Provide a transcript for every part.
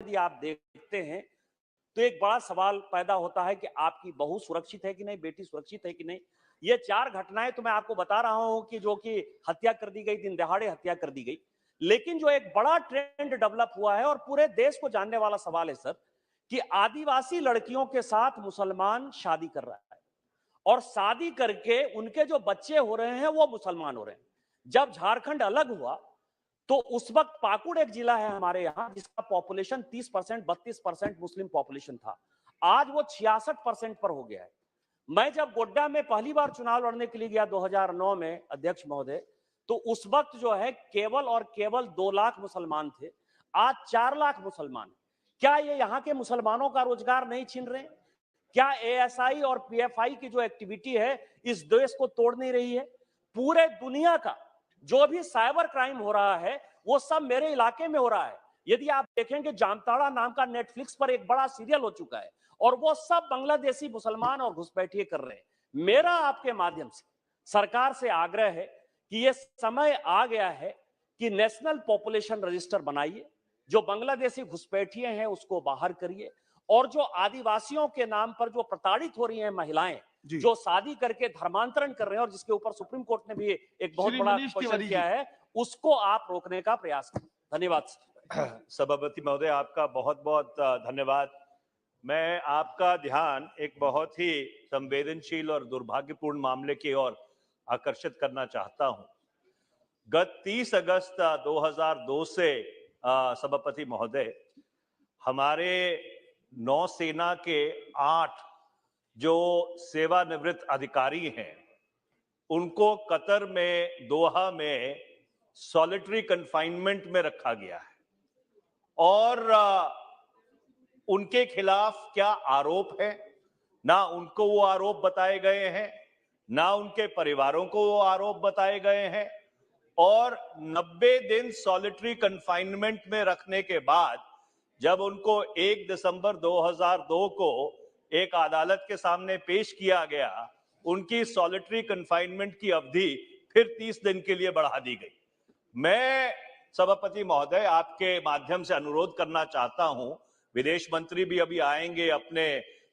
यदि आप देखते हैं तो एक बड़ा सवाल पैदा होता है कि आपकी बहू सुरक्षित है कि नहीं, बेटी सुरक्षित है कि नहीं। ये 4 घटनाएं तो मैं आपको बता रहा हूं कि जो कि हत्या कर दी गई, दिन दहाड़े हत्या कर दी गई। लेकिन जो एक बड़ा ट्रेंड डेवलप हुआ है और पूरे देश को जानने वाला सवाल है सर, कि आदिवासी लड़कियों के साथ मुसलमान शादी कर रहा है और शादी करके उनके जो बच्चे हो रहे हैं वो मुसलमान हो रहे हैं। जब झारखंड अलग हुआ तो उस वक्त पाकुड़ एक जिला है हमारे यहाँ जिसका पॉपुलेशन 30% 32% मुस्लिम पॉपुलेशन था। आज वो 66% पर हो गया है। मैं जब गोड्डा में पहली बार चुनाव लड़ने के लिए गया 2009 में अध्यक्ष महोदय, तो उस वक्त जो है केवल और केवल 2 लाख मुसलमान थे। आज 4 लाख मुसलमान। क्या ये यहाँ के मुसलमानों का रोजगार नहीं छीन रहे? क्या एएसआई और पीएफआई की जो एक्टिविटी है इस देश को तोड़ नहीं रही है? पूरे दुनिया का जो भी साइबर क्राइम हो रहा है वो सब मेरे इलाके में हो रहा है। यदि आप देखेंगे जामताड़ा नाम का नेटफ्लिक्स पर एक बड़ा सीरियल हो चुका है और वो सब बांग्लादेशी मुसलमान और घुसपैठिए कर रहे हैं। मेरा आपके माध्यम से सरकार से आग्रह है कि ये समय आ गया है कि नेशनल पॉपुलेशन रजिस्टर बनाइए, जो बांग्लादेशी घुसपैठिए हैं उसको बाहर करिए और जो आदिवासियों के नाम पर जो प्रताड़ित हो रही हैं महिलाएं, जो शादी करके धर्मांतरण कर रहे हैं और जिसके ऊपर सुप्रीम कोर्ट ने भी एक बहुत श्री बड़ा मनीष क्वेश्चन तिवारी किया जी। है, उसको आप रोकने का प्रयास करें। धन्यवाद। सभापति महोदय, आपका बहुत बहुत धन्यवाद। मैं आपका ध्यान एक बहुत ही संवेदनशील और दुर्भाग्यपूर्ण मामले की ओर आकर्षित करना चाहता हूं। गत 30 अगस्त 2002 से सभापति महोदय, हमारे नौसेना के 8 जो सेवानिवृत्त अधिकारी हैं उनको कतर में, दोहा में सॉलिटरी कन्फाइनमेंट में रखा गया है और उनके खिलाफ क्या आरोप है, ना उनको वो आरोप बताए गए हैं, ना उनके परिवारों को वो आरोप बताए गए हैं। और 90 दिन सॉलिटरी कन्फाइनमेंट में रखने के बाद जब उनको 1 दिसंबर 2002 को एक अदालत के सामने पेश किया गया, उनकी सॉलिटरी कन्फाइनमेंट की अवधि फिर 30 दिन के लिए बढ़ा दी गई। मैं सभापति महोदय आपके माध्यम से अनुरोध करना चाहता हूं, विदेश मंत्री भी अभी आएंगे अपने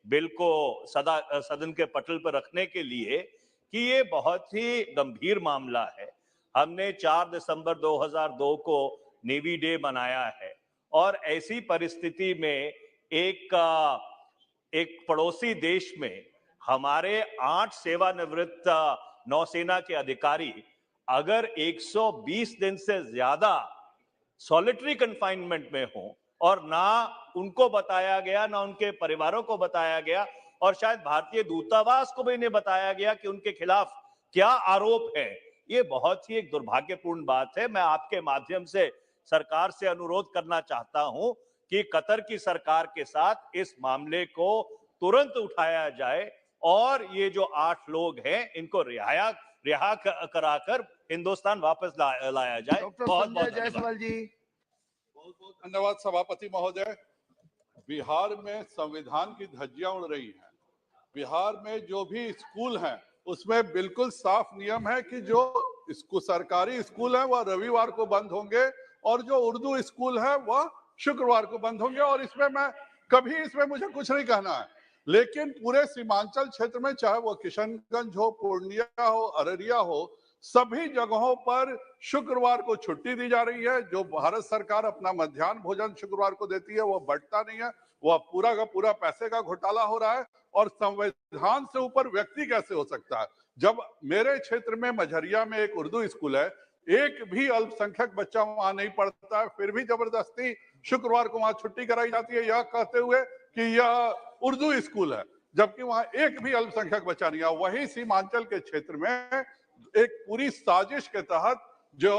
बिल को सदन के पटल पर रखने के लिए, कि ये बहुत ही गंभीर मामला है। हमने 4 दिसंबर 2002 को नेवी डे मनाया है और ऐसी परिस्थिति में एक पड़ोसी देश में हमारे 8 सेवानिवृत्त नौसेना के अधिकारी अगर 120 दिन से ज्यादा सॉलिटरी कन्फाइनमेंट में हो और ना उनको बताया गया, ना उनके परिवारों को बताया गया और शायद भारतीय दूतावास को भी नहीं बताया गया कि उनके खिलाफ क्या आरोप है, ये बहुत ही एक दुर्भाग्यपूर्ण बात है। मैं आपके माध्यम से सरकार से अनुरोध करना चाहता हूं कि कतर की सरकार के साथ इस मामले को तुरंत उठाया जाए और ये जो 8 लोग हैं इनको रिहा कराकर हिंदुस्तान वापस लाया जाए। डॉक्टर बहुत संजय बहुत जायसवाल जी। बहुत बहुत धन्यवाद सभापति महोदय। बिहार में संविधान की धज्जियां उड़ रही हैं। बिहार में जो भी स्कूल हैं उसमें बिल्कुल साफ नियम है कि जो सरकारी स्कूल है वह रविवार को बंद होंगे और जो उर्दू स्कूल है वह शुक्रवार को बंद होंगे। और इसमें मुझे कुछ नहीं कहना है, लेकिन पूरे सीमांचल क्षेत्र में, चाहे वो किशनगंज हो, पूर्णिया हो, अररिया हो, सभी जगहों पर शुक्रवार को छुट्टी दी जा रही है। जो भारत सरकार अपना मध्याह्न भोजन शुक्रवार को देती है वो बढ़ता नहीं है, वह पूरा का पूरा पैसे का घोटाला हो रहा है। और संविधान से ऊपर व्यक्ति कैसे हो सकता है? जब मेरे क्षेत्र में मझरिया में एक उर्दू स्कूल है, एक भी अल्पसंख्यक बच्चा वहां नहीं पढ़ता है, फिर भी जबरदस्ती शुक्रवार को वहां छुट्टी कराई जाती है, यह कहते हुए कि यह उर्दू स्कूल है, जबकि वहां एक भी अल्पसंख्यक बच्चा नहीं है। वही सीमांचल के क्षेत्र में एक पूरी साजिश के तहत जो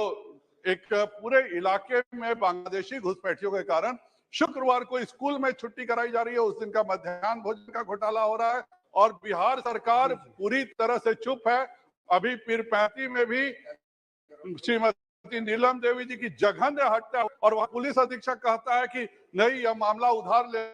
एक पूरे इलाके में बांग्लादेशी घुसपैठियों के कारण शुक्रवार को स्कूल में छुट्टी कराई जा रही है, उस दिन का मध्याह्न भोजन का घोटाला हो रहा है और बिहार सरकार पूरी तरह से चुप है। अभी पीरपैंती में भी श्रीमती नीलम देवी जी की जघन्य हत्या और वह पुलिस अधीक्षक कहता है कि नहीं, यह मामला उधार ले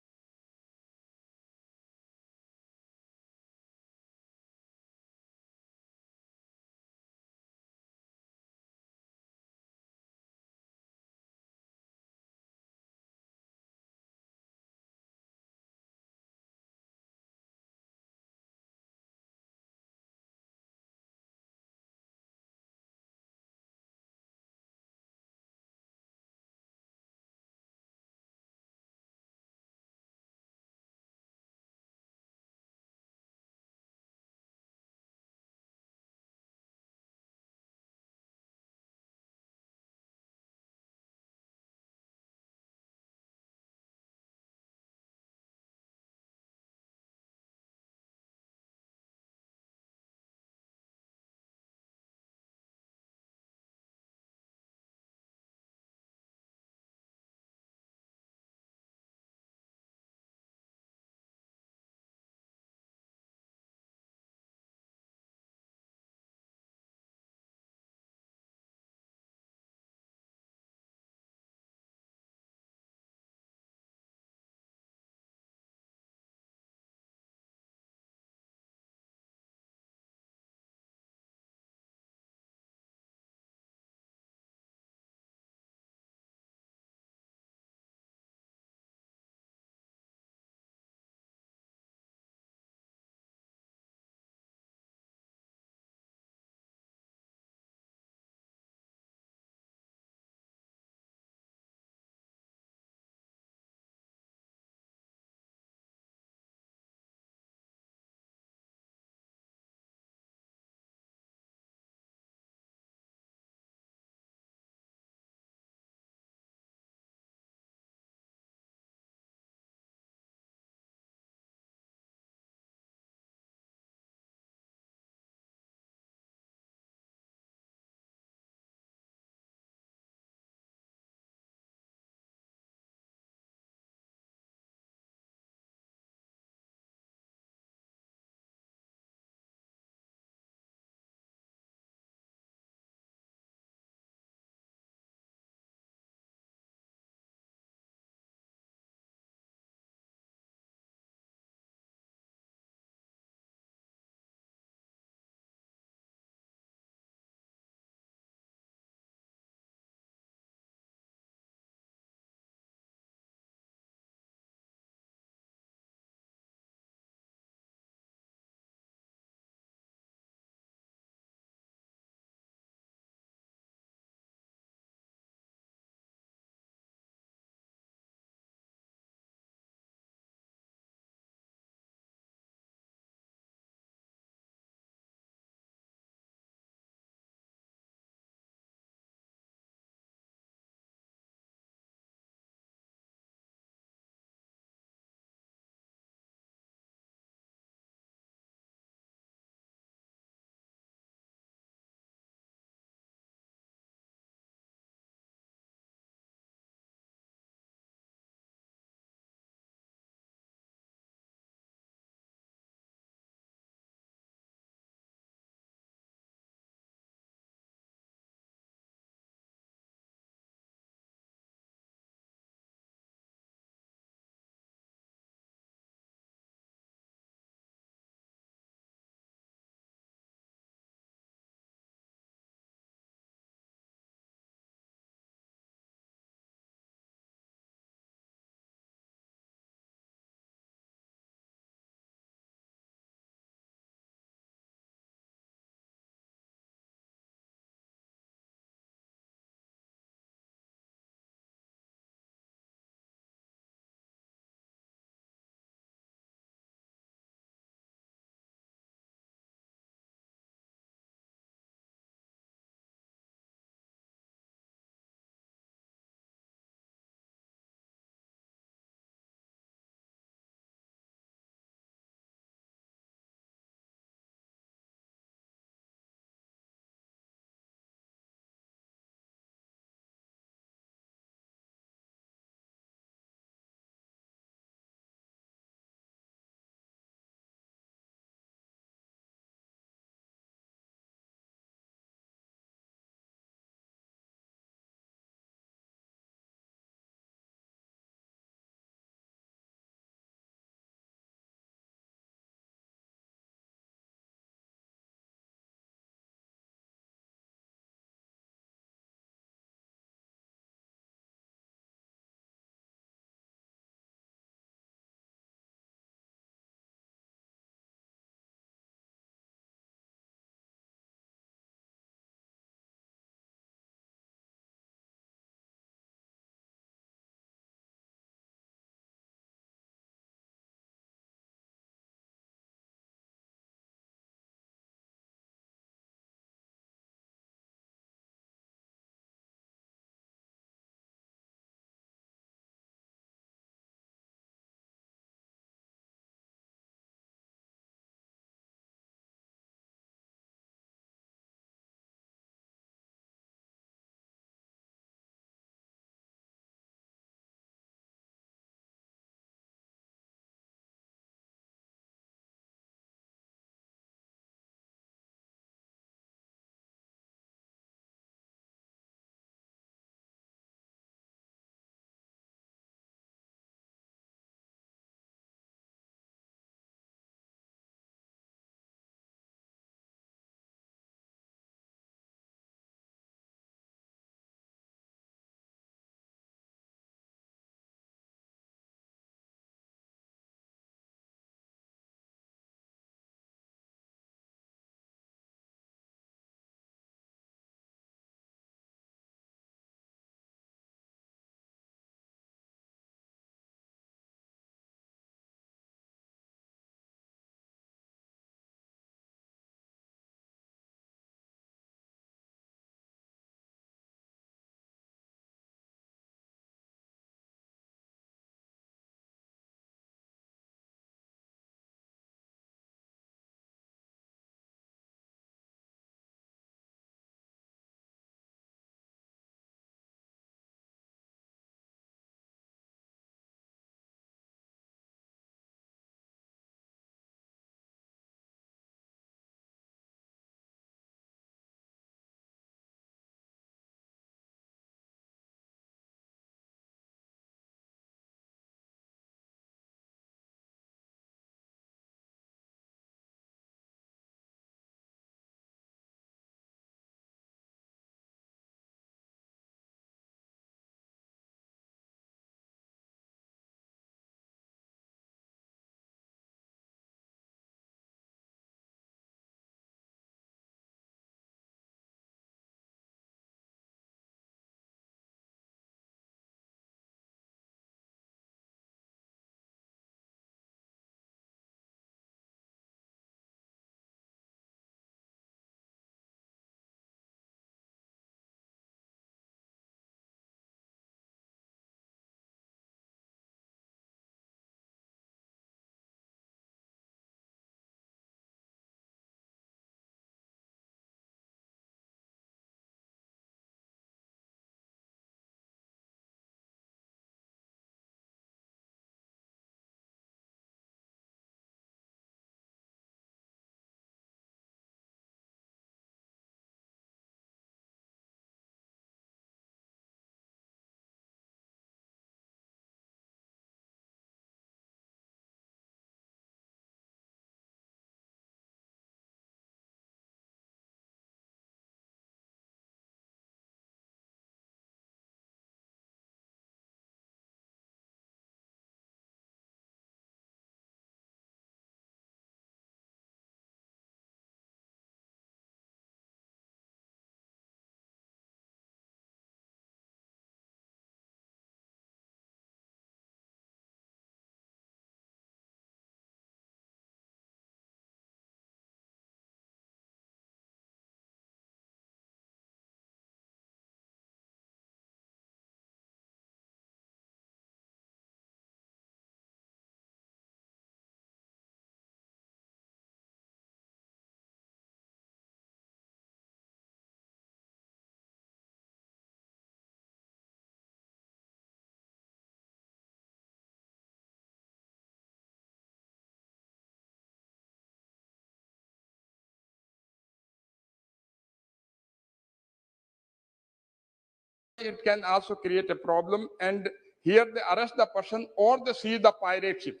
it can also create a problem. And here they arrest the person or they seize the pirate ship.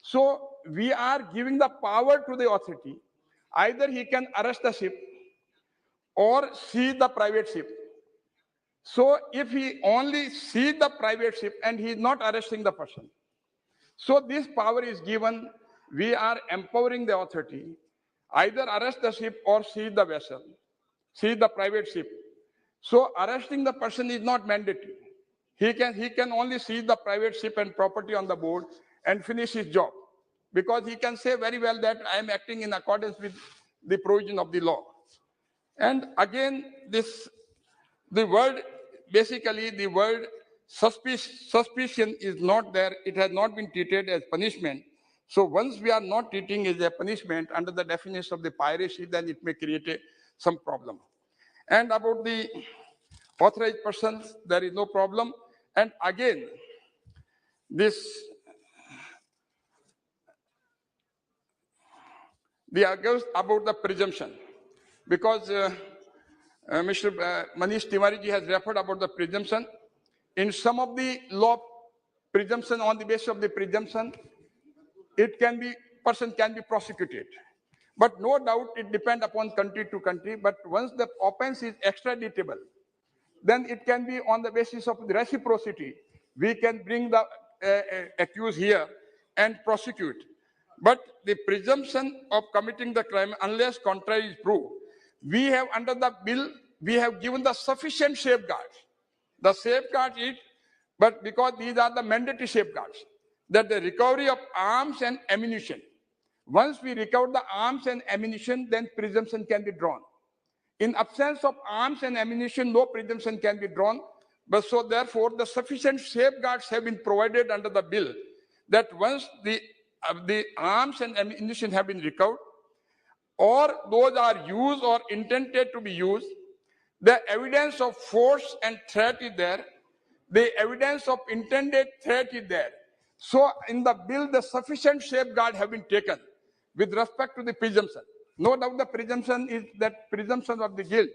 So we are giving the power to the authority. Either he can arrest the ship or seize the private ship. So if he only sees the private ship and he is not arresting the person, so this power is given, we are empowering the authority, either arrest the ship or seize the vessel, seize the private ship. So arresting the person is not mandatory. He can only seize the private ship and property on the board and finish his job, because he can say very well that I am acting in accordance with the provision of the law. And again, the word suspicion is not there. It has not been treated as punishment. So once we are not treating it as a punishment under the definition of the piracy, then it may create some problem. And about the authorized persons, there is no problem. And again, the argument about the presumption, because Mr. Manish Tiwari ji has referred about the presumption. In some of the law, presumption, on the basis of the presumption, person can be prosecuted. But no doubt it depends upon country to country. But once the offense is extraditable, then it can be on the basis of the reciprocity. We can bring the accused here and prosecute. But the presumption of committing the crime, unless contrary is proved, we have under the bill, we have given the sufficient safeguards. The safeguard is, but because these are the mandatory safeguards, that the recovery of arms and ammunition. Once we recover the arms and ammunition, then presumption can be drawn. In absence of arms and ammunition, no presumption can be drawn. But so therefore, the sufficient safeguards have been provided under the bill that once the arms and ammunition have been recovered, or those are used or intended to be used, the evidence of force and threat is there. The evidence of intended threat is there. So in the bill, the sufficient safeguard have been taken with respect to the presumption. No doubt the presumption is that presumption of the guilt.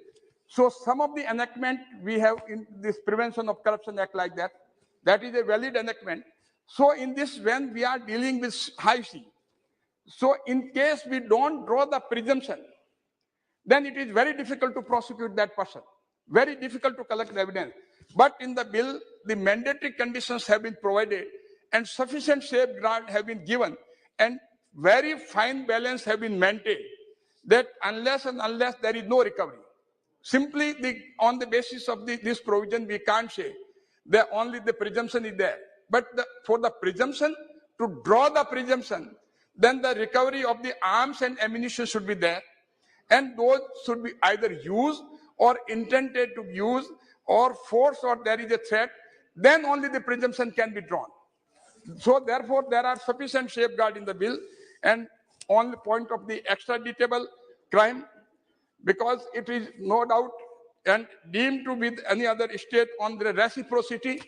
So some of the enactment we have in this Prevention of Corruption Act like that, that is a valid enactment. So in this, when we are dealing with high C, so in case we don't draw the presumption, then it is very difficult to prosecute that person, very difficult to collect evidence. But in the bill, the mandatory conditions have been provided and sufficient safeguard have been given and very fine balance have been maintained, that unless there is no recovery. Simply on the basis of this provision, we can't say that only the presumption is there. But for the presumption, to draw the presumption, then the recovery of the arms and ammunition should be there. And those should be either used or intended to use or force or there is a threat, then only the presumption can be drawn. So therefore, there are sufficient safeguards in the bill. And on the point of the extraditable crime, because it is no doubt and deemed to be any other state on the reciprocity,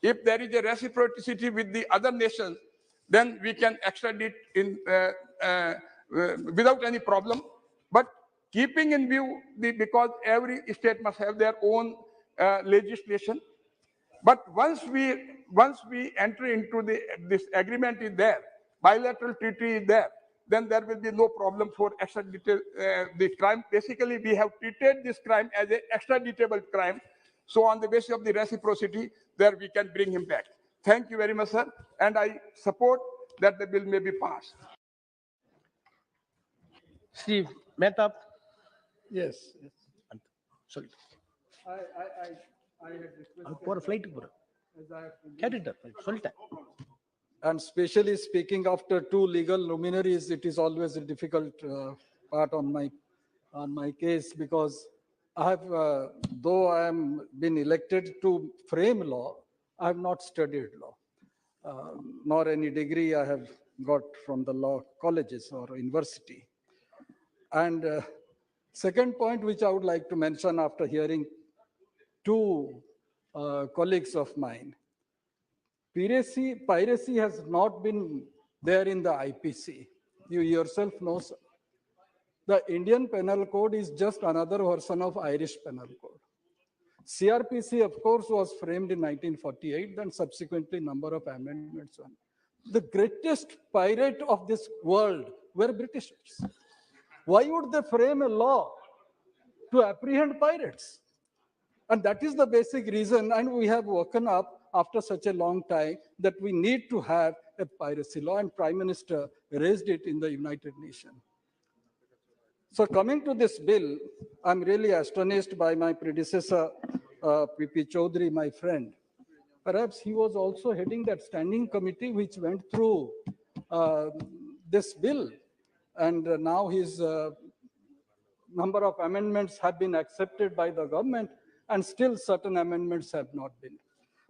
if there is a reciprocity with the other nations, then we can extradite without any problem. But keeping in view, because every state must have their own legislation. But once we enter into this agreement is there, bilateral treaty is there, then there will be no problem for extraditable the crime. Basically, we have treated this crime as an extraditable crime. So on the basis of the reciprocity, there we can bring him back. Thank you very much, sir. And I support that the bill may be passed. Steve Mehta. Yes. Sorry. I had requested. For flight. And especially speaking after two legal luminaries, it is always a difficult part on my case, because I have, though I am been elected to frame law, I have not studied law, nor any degree I have got from the law colleges or university. And second point which I would like to mention after hearing two colleagues of mine, piracy has not been there in the IPC. You yourself know, sir. The Indian Penal Code is just another version of Irish Penal Code. CRPC, of course, was framed in 1948, then subsequently number of amendments on. The greatest pirate of this world were Britishers. Why would they frame a law to apprehend pirates? And that is the basic reason, and we have woken up after such a long time that we need to have a piracy law, and Prime Minister raised it in the United Nations. So coming to this bill, I'm really astonished by my predecessor, P.P. Chaudhary, my friend. Perhaps he was also heading that standing committee which went through this bill, and now his number of amendments have been accepted by the government, and still certain amendments have not been.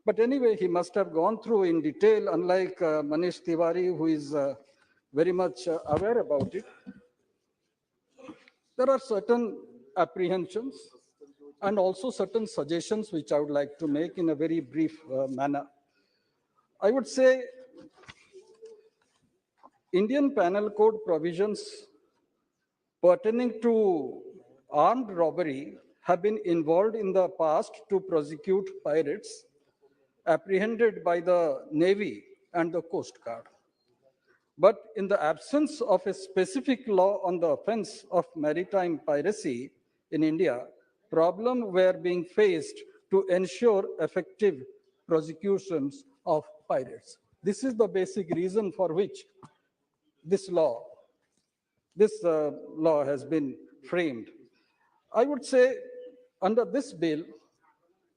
But anyway, he must have gone through in detail, unlike Manish Tiwari, who is very much aware about it. There are certain apprehensions and also certain suggestions which I would like to make in a very brief manner. I would say Indian Penal Code provisions pertaining to armed robbery have been involved in the past to prosecute pirates apprehended by the Navy and the Coast Guard. But in the absence of a specific law on the offense of maritime piracy in India, problems were being faced to ensure effective prosecutions of pirates. This is the basic reason for which this law has been framed. I would say under this bill,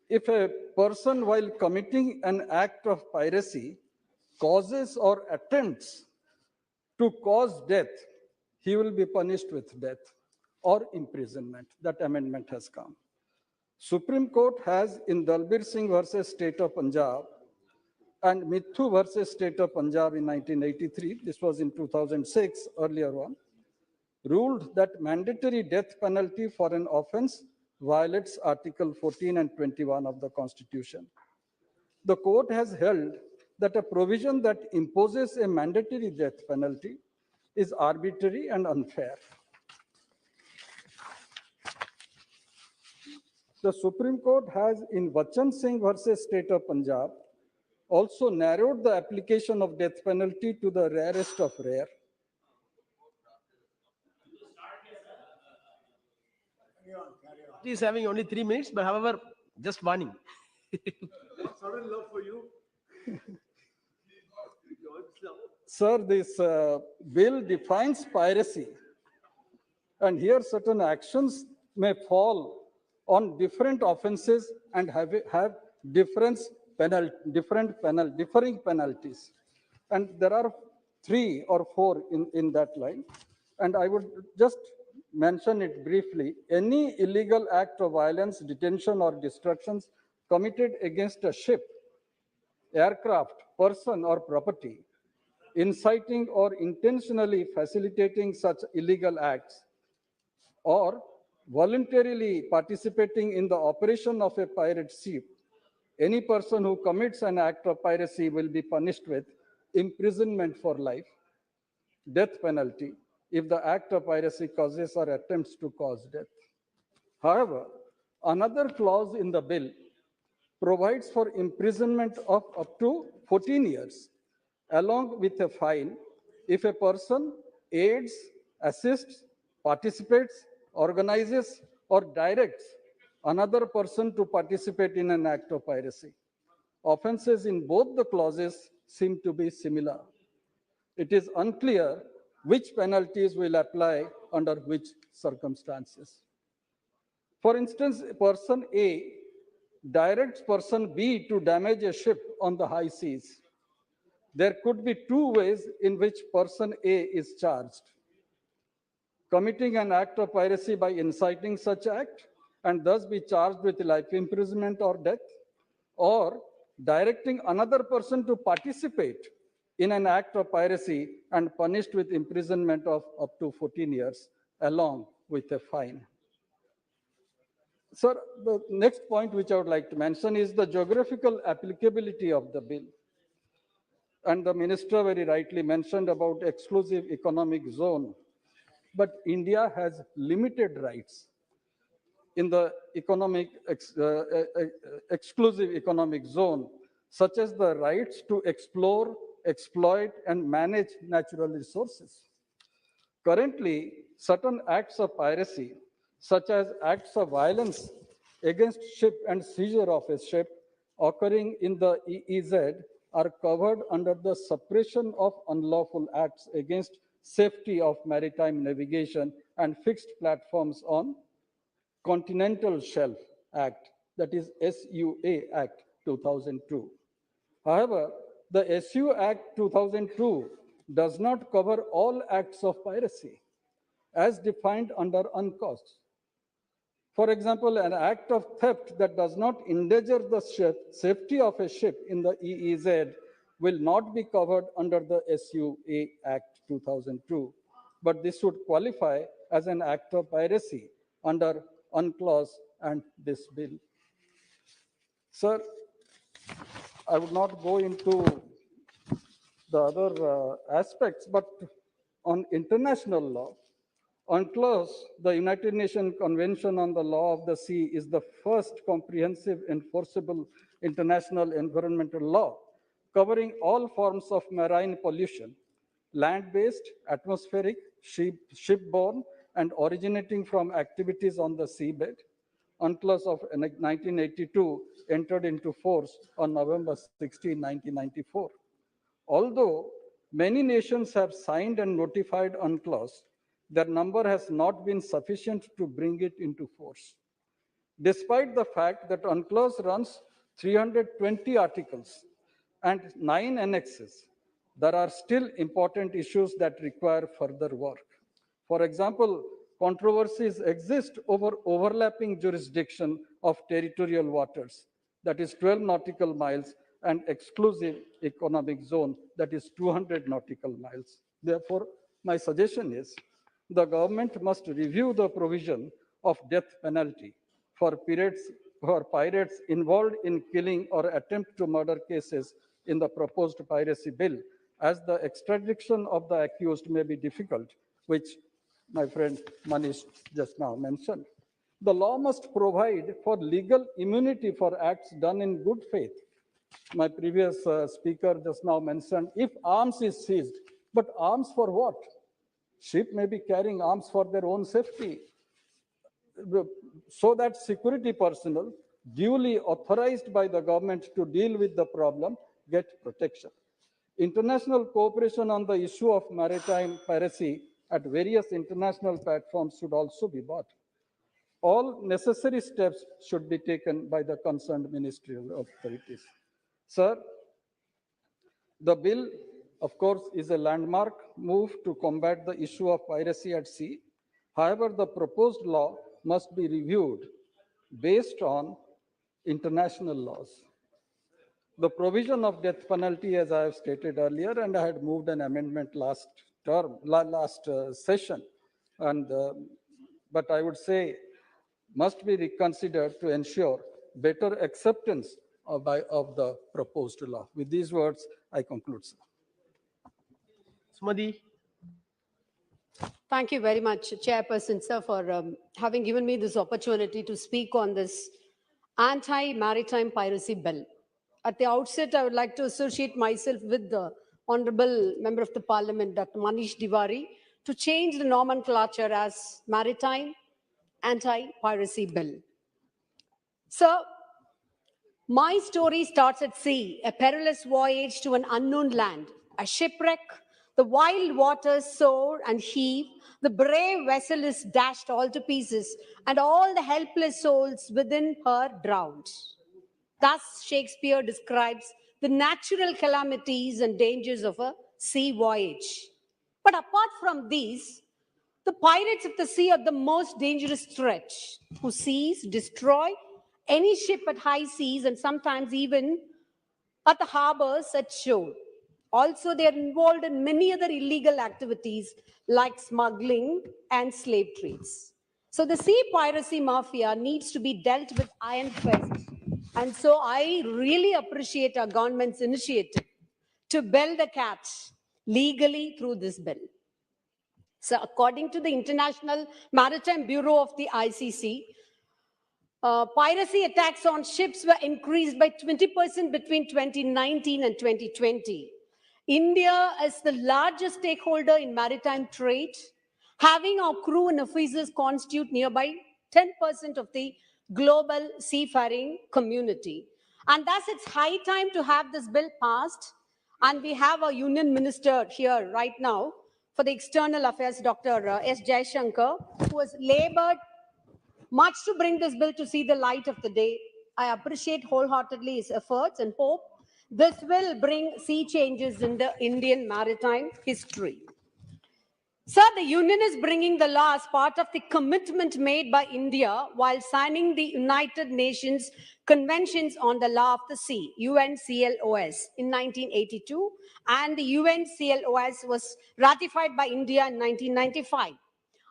if a person while committing an act of piracy causes or attempts to cause death, he will be punished with death or imprisonment. That amendment has come. Supreme Court has in Dalbir Singh versus State of Punjab and Mithu versus State of Punjab in 1983, this was in 2006, earlier one, ruled that mandatory death penalty for an offense violates Article 14 and 21 of the Constitution. The court has held that a provision that imposes a mandatory death penalty is arbitrary and unfair. The Supreme Court has in Vachan Singh versus State of Punjab also narrowed the application of death penalty to the rarest of rare. He is having only 3 minutes, but however, just warning. Sudden love for you. Sir, this bill defines piracy, and here certain actions may fall on different offenses and have differing penalties. And there are 3 or 4 in that line. And I would just mention it briefly. Any illegal act of violence, detention, or destructions committed against a ship, aircraft, person, or property, inciting or intentionally facilitating such illegal acts, or voluntarily participating in the operation of a pirate ship, any person who commits an act of piracy will be punished with imprisonment for life, death penalty, if the act of piracy causes or attempts to cause death. However, another clause in the bill provides for imprisonment of up to 14 years, along with a fine, if a person aids, assists, participates, organizes, or directs another person to participate in an act of piracy. Offenses in both the clauses seem to be similar. It is unclear which penalties will apply under which circumstances. For instance, person A directs person B to damage a ship on the high seas. There could be 2 ways in which person A is charged: committing an act of piracy by inciting such act and thus be charged with life imprisonment or death, or directing another person to participate in an act of piracy and punished with imprisonment of up to 14 years, along with a fine. Sir, the next point which I would like to mention is the geographical applicability of the bill. And the minister very rightly mentioned about exclusive economic zone. But India has limited rights. in the exclusive economic zone, such as the rights to explore, exploit, and manage natural resources. Currently, certain acts of piracy, such as acts of violence against ship and seizure of a ship occurring in the EEZ, are covered under the Suppression of Unlawful Acts Against Safety of Maritime Navigation and Fixed Platforms on Continental Shelf Act, that is SUA Act 2002. However, the SU Act 2002 does not cover all acts of piracy as defined under UNCLOS. For example, an act of theft that does not endanger the safety of a ship in the EEZ will not be covered under the SUA Act 2002, but this would qualify as an act of piracy under UNCLOS and this bill. Sir, I would not go into the other aspects, but on international law, UNCLOS, the United Nations Convention on the Law of the Sea, is the first comprehensive enforceable international environmental law covering all forms of marine pollution, land-based, atmospheric, shipborne, and originating from activities on the seabed. UNCLOS of 1982 entered into force on November 16, 1994. Although many nations have signed and notified UNCLOS, their number has not been sufficient to bring it into force. Despite the fact that UNCLOS runs 320 articles and 9 annexes, there are still important issues that require further work. For example, controversies exist over overlapping jurisdiction of territorial waters, that is 12 nautical miles, and exclusive economic zone, that is 200 nautical miles. Therefore, my suggestion is the government must review the provision of death penalty for pirates involved in killing or attempt to murder cases in the proposed piracy bill, as the extradition of the accused may be difficult, which my friend Manish just now mentioned. The law must provide for legal immunity for acts done in good faith. My previous speaker just now mentioned, if arms is seized, but arms for what? Ship may be carrying arms for their own safety, so that security personnel duly authorized by the government to deal with the problem get protection. International cooperation on the issue of maritime piracy at various international platforms should also be brought. All necessary steps should be taken by the concerned ministerial authorities. Sir, the bill, of course, is a landmark move to combat the issue of piracy at sea. However, the proposed law must be reviewed based on international laws. The provision of death penalty, as I have stated earlier, and I had moved an amendment last session, and but I would say must be reconsidered to ensure better acceptance of the proposed law. With these words, I conclude, sir. Sumati. Thank you very much, Chairperson, sir, for having given me this opportunity to speak on this anti-maritime piracy bill. At the outset, I would like to associate myself with the Honorable Member of the Parliament, Dr. Manish Tiwari, to change the nomenclature as Maritime Anti-Piracy Bill. So, my story starts at sea, a perilous voyage to an unknown land, a shipwreck, the wild waters soar and heave, the brave vessel is dashed all to pieces, and all the helpless souls within her drowned. Thus, Shakespeare describes the natural calamities and dangers of a sea voyage. But apart from these, the pirates of the sea are the most dangerous threat, who seize, destroy any ship at high seas and sometimes even at the harbors at shore. Also, they are involved in many other illegal activities like smuggling and slave trades. So the sea piracy mafia needs to be dealt with iron fist. And so I really appreciate our government's initiative to bell the cat legally through this bill. So according to the International Maritime Bureau of the ICC, piracy attacks on ships were increased by 20% between 2019 and 2020. India is the largest stakeholder in maritime trade, having our crew and officers constitute nearby 10% of the global seafaring community. And thus it's high time to have this bill passed. And we have our union minister here right now for the external affairs, Dr. S. Jaishankar, who has labored much to bring this bill to see the light of the day. I appreciate wholeheartedly his efforts and hope this will bring sea changes in the Indian maritime history. Sir, the Union is bringing the law as part of the commitment made by India while signing the United Nations Conventions on the Law of the Sea, UNCLOS, in 1982, and the UNCLOS was ratified by India in 1995.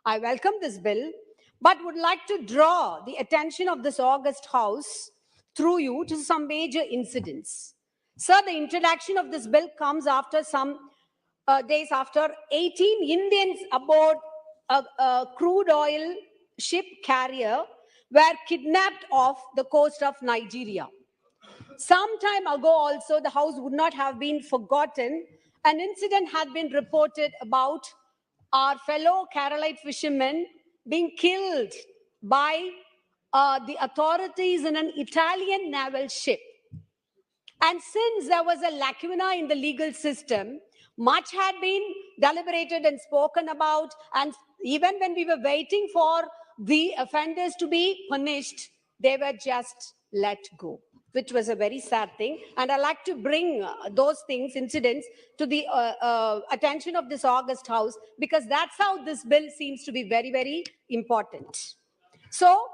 I welcome this bill, but would like to draw the attention of this august House through you to some major incidents. Sir, the introduction of this bill comes after some days after 18 Indians aboard a crude oil ship carrier were kidnapped off the coast of Nigeria. Some time ago also, the House would not have been forgotten. An incident had been reported about our fellow Carolite fishermen being killed by the authorities in an Italian naval ship. And since there was a lacuna in the legal system, much had been deliberated and spoken about. And even when we were waiting for the offenders to be punished, they were just let go, which was a very sad thing. And I like to bring those things, incidents, to the attention of this august House, because that's how this bill seems to be very, very important. So,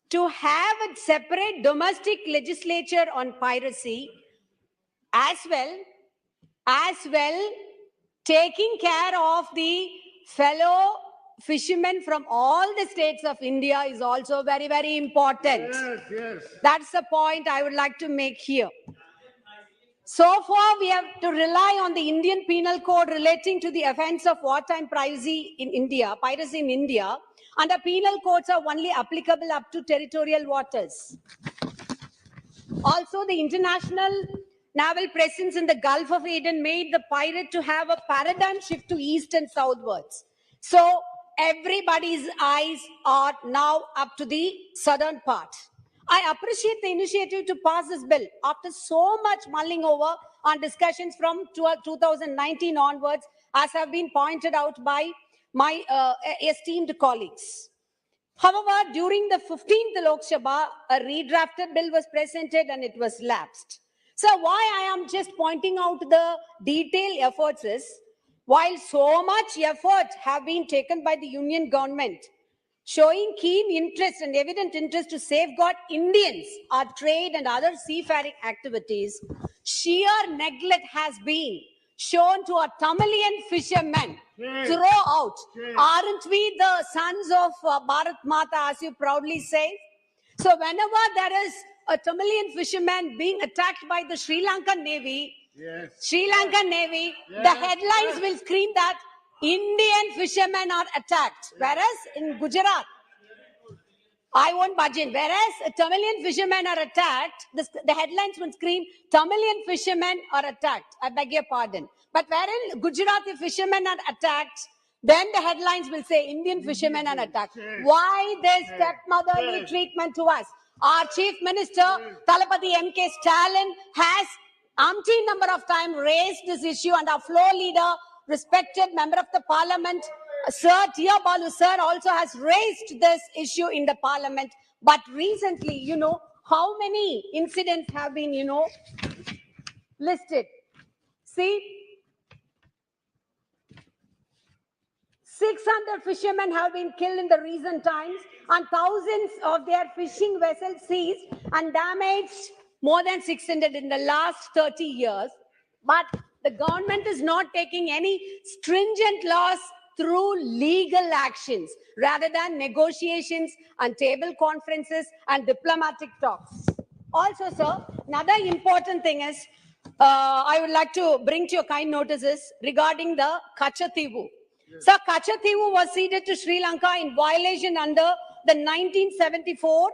to have a separate domestic legislature on piracy, as well taking care of the fellow fishermen from all the states of India is also very, very important. Yes. That's the point I would like to make here. So far, we have to rely on the Indian Penal Code relating to the offense of wartime piracy in India, and the penal codes are only applicable up to territorial waters. Also, the international naval presence in the Gulf of Aden made the pirate to have a paradigm shift to east and southwards. So everybody's eyes are now up to the southern part. I appreciate the initiative to pass this bill after so much mulling over on discussions from 2019 onwards, as have been pointed out by my esteemed colleagues. However, during the 15th Lok Sabha, a redrafted bill was presented and it was lapsed. So why I am just pointing out the detailed efforts is, while so much effort have been taken by the Union government, showing keen interest and evident interest to safeguard Indians, our trade and other seafaring activities, sheer neglect has been shown to our Tamilian fishermen throughout. Aren't we the sons of Bharat Mata, as you proudly say? So whenever there is a Tamilian fisherman being attacked by the Sri Lankan Navy, the headlines will scream that Indian fishermen are attacked. Whereas in Gujarat, I won't budge in. Whereas Tamilian fishermen are attacked, the headlines will scream, Tamilian fishermen are attacked. I beg your pardon. But wherein Gujarati fishermen are attacked, then the headlines will say Indian fishermen are attacked. Why this stepmotherly treatment to us? Our Chief Minister, Thalapathy M.K. Stalin, has umpteen number of times raised this issue, and our floor leader, respected member of the parliament, Sir Tia Balu sir, also has raised this issue in the parliament. But recently, how many incidents have been, listed? See, 600 fishermen have been killed in the recent times, and thousands of their fishing vessels seized and damaged, more than 600 in the last 30 years. But the government is not taking any stringent laws through legal actions, rather than negotiations and table conferences and diplomatic talks. Also, sir, another important thing is, I would like to bring to your kind notices regarding the Kachativu. Yes. So, Kachativu was ceded to Sri Lanka in violation under the 1974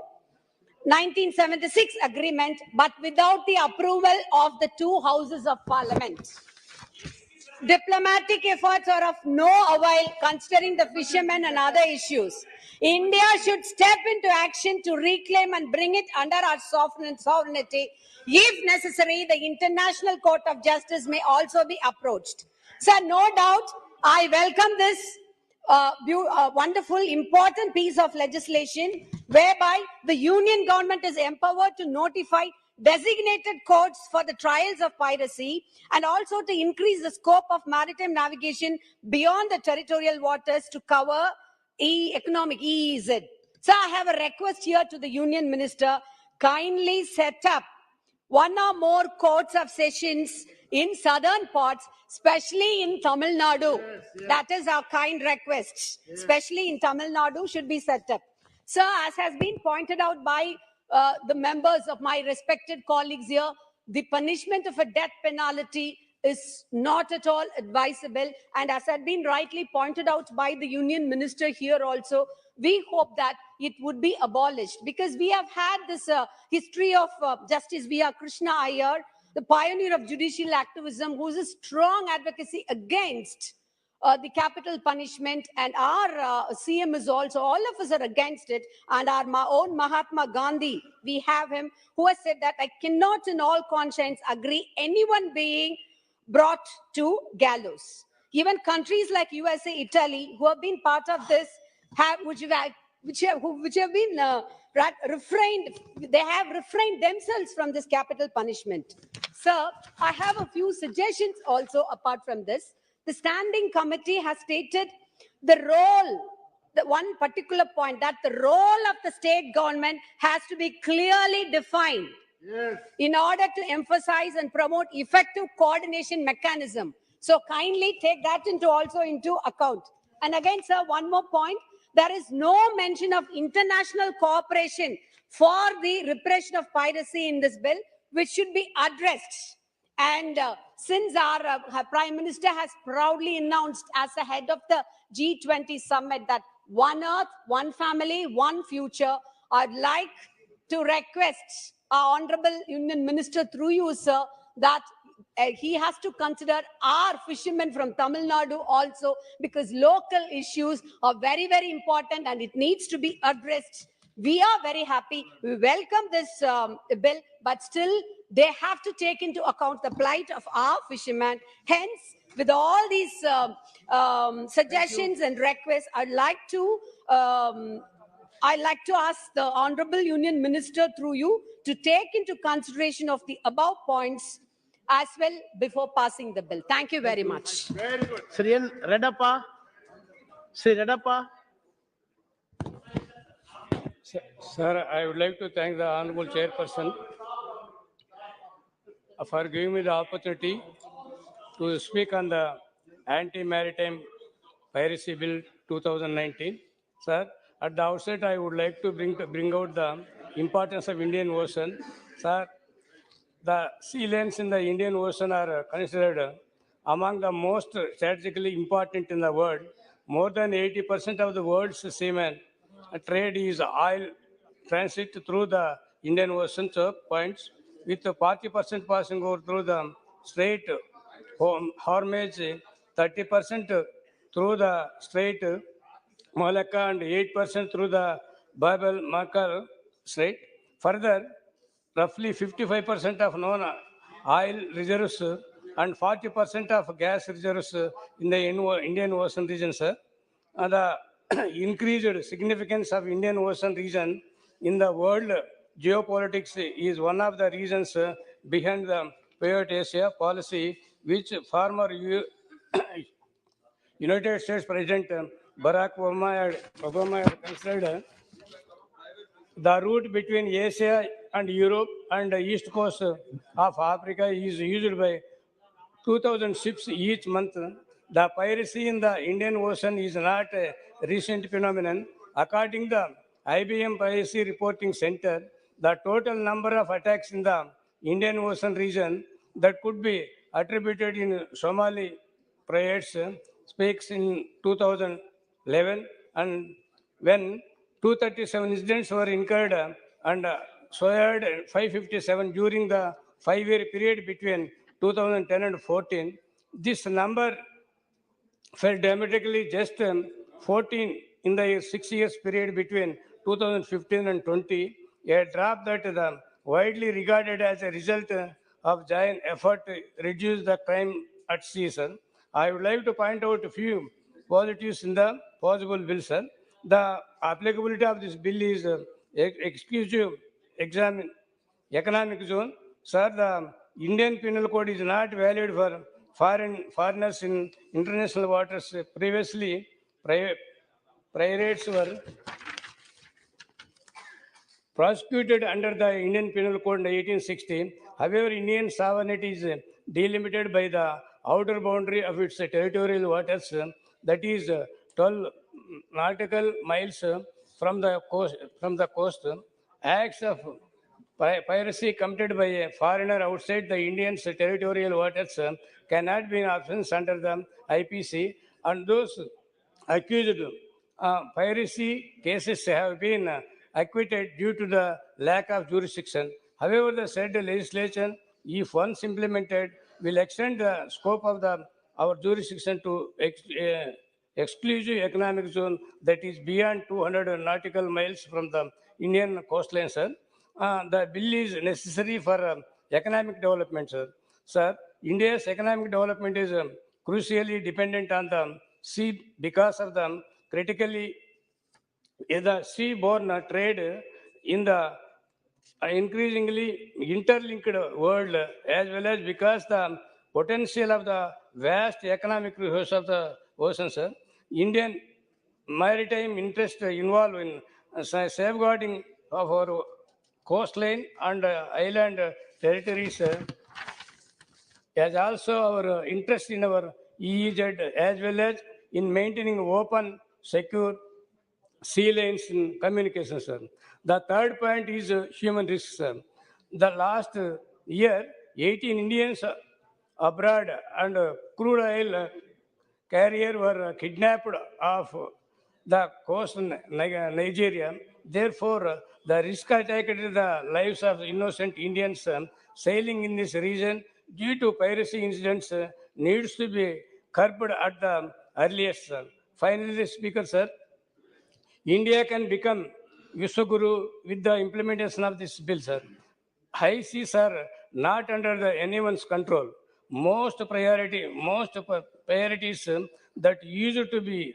1976 agreement, but without the approval of the two houses of parliament. Diplomatic efforts are of no avail considering the fishermen and other issues. India should step into action to reclaim and bring it under our sovereignty. If necessary, the International Court of Justice may also be approached. Sir, no doubt, I welcome this wonderful, important piece of legislation whereby the union government is empowered to notify designated courts for the trials of piracy and also to increase the scope of maritime navigation beyond the territorial waters to cover economic EEZ. So I have a request here to the union minister, kindly set up one or more courts of sessions in southern parts, especially in Tamil Nadu. Yes. That is our kind request, especially in Tamil Nadu should be set up. Sir, as has been pointed out by the members of my respected colleagues here, the punishment of a death penalty is not at all advisable. And as had been rightly pointed out by the union minister here also, we hope that it would be abolished because we have had this history of Justice V.R. Krishna Iyer, the pioneer of judicial activism, who is a strong advocacy against the capital punishment, and our CM is also, all of us are against it, and our own Mahatma Gandhi, we have him, who has said that I cannot in all conscience agree anyone being brought to gallows. Even countries like USA, Italy, who have been part of this, which have been refrained, they have refrained themselves from this capital punishment. Sir, I have a few suggestions also apart from this. The standing committee has stated the role, the one particular point, that the role of the state government has to be clearly defined. Yes. In order to emphasize and promote effective coordination mechanism. So kindly take that also into account. And again, sir, one more point. There is no mention of international cooperation for the repression of piracy in this bill, which should be addressed. And since our Prime Minister has proudly announced as the head of the G20 summit that one earth, one family, one future, I'd like to request our Honorable Union Minister through you, sir, that he has to consider our fishermen from Tamil Nadu also, because local issues are very, very important and it needs to be addressed. We are very happy. We welcome this bill, but still they have to take into account the plight of our fishermen. Hence, with all these suggestions and requests, I'd like to ask the Honorable Union Minister through you to take into consideration of the above points as well before passing the bill. Thank you very much. Very good. Sri Redappa. Sir, I would like to thank the Honorable Chairperson for giving me the opportunity to speak on the Anti-Maritime Piracy Bill 2019. Sir, at the outset, I would like to bring out the importance of Indian Ocean. Sir, the sea lanes in the Indian Ocean are considered among the most strategically important in the world. More than 80% of the world's seamen trade is oil transit through the Indian Ocean choke points, with 40% passing over through the Strait Hormuz, 30% through the Strait Malacca, and 8% through the Bab el-Mandeb Strait. Further, roughly 55% of known oil reserves and 40% of gas reserves in the Indian Ocean region, sir. The increased significance of Indian Ocean region in the world geopolitics is one of the reasons behind the Pivot Asia policy, which former United States President Barack Obama had considered. The route between Asia and Europe and the east coast of Africa is used by 2,000 ships each month. The piracy in the Indian Ocean is not a recent phenomenon. According to the IBM Piracy Reporting Center, the total number of attacks in the Indian Ocean region that could be attributed in Somali pirates speaks in 2011, and when 237 incidents were incurred and soared 557 during the 5-year period between 2010 and 14. This number fell dramatically just 14 in the 6 years period between 2015 and 20, a drop that is widely regarded as a result of giant effort to reduce the crime at sea, sir. I would like to point out a few positives in the possible bill, sir. The applicability of this bill is exclusive examine economic zone. Sir, the Indian Penal Code is not valid for foreigners in international waters. Previously, pirates were prosecuted under the Indian Penal Code in 1860. However, Indian sovereignty is delimited by the outer boundary of its territorial waters, that is 12 nautical miles from the coast. Acts of piracy committed by a foreigner outside the Indian's territorial waters cannot be offense under the IPC, and those accused piracy cases have been acquitted due to the lack of jurisdiction. However, the said legislation, if once implemented, will extend the scope of our jurisdiction to exclusive economic zone that is beyond 200 nautical miles from the Indian coastline, sir. The bill is necessary for economic development, sir. Sir, India's economic development is crucially dependent on the sea because of the critically the seaborne trade in the increasingly interlinked world, as well as because the potential of the vast economic resources of the ocean, sir. Indian maritime interests involved in safeguarding of our coastline and island territories, as also our interest in our EEZ, as well as in maintaining open, secure sea lanes in communication, sir. The third point is human risks, sir. The last year, 18 Indians abroad and crude oil carrier were kidnapped off the coast of Nigeria. Therefore, the risk attacked the lives of innocent Indians sailing in this region due to piracy incidents needs to be curbed at the earliest, sir. Finally, Speaker, sir, India can become Vishwaguru with the implementation of this bill, sir. High seas are not under anyone's control. Most priorities that used to be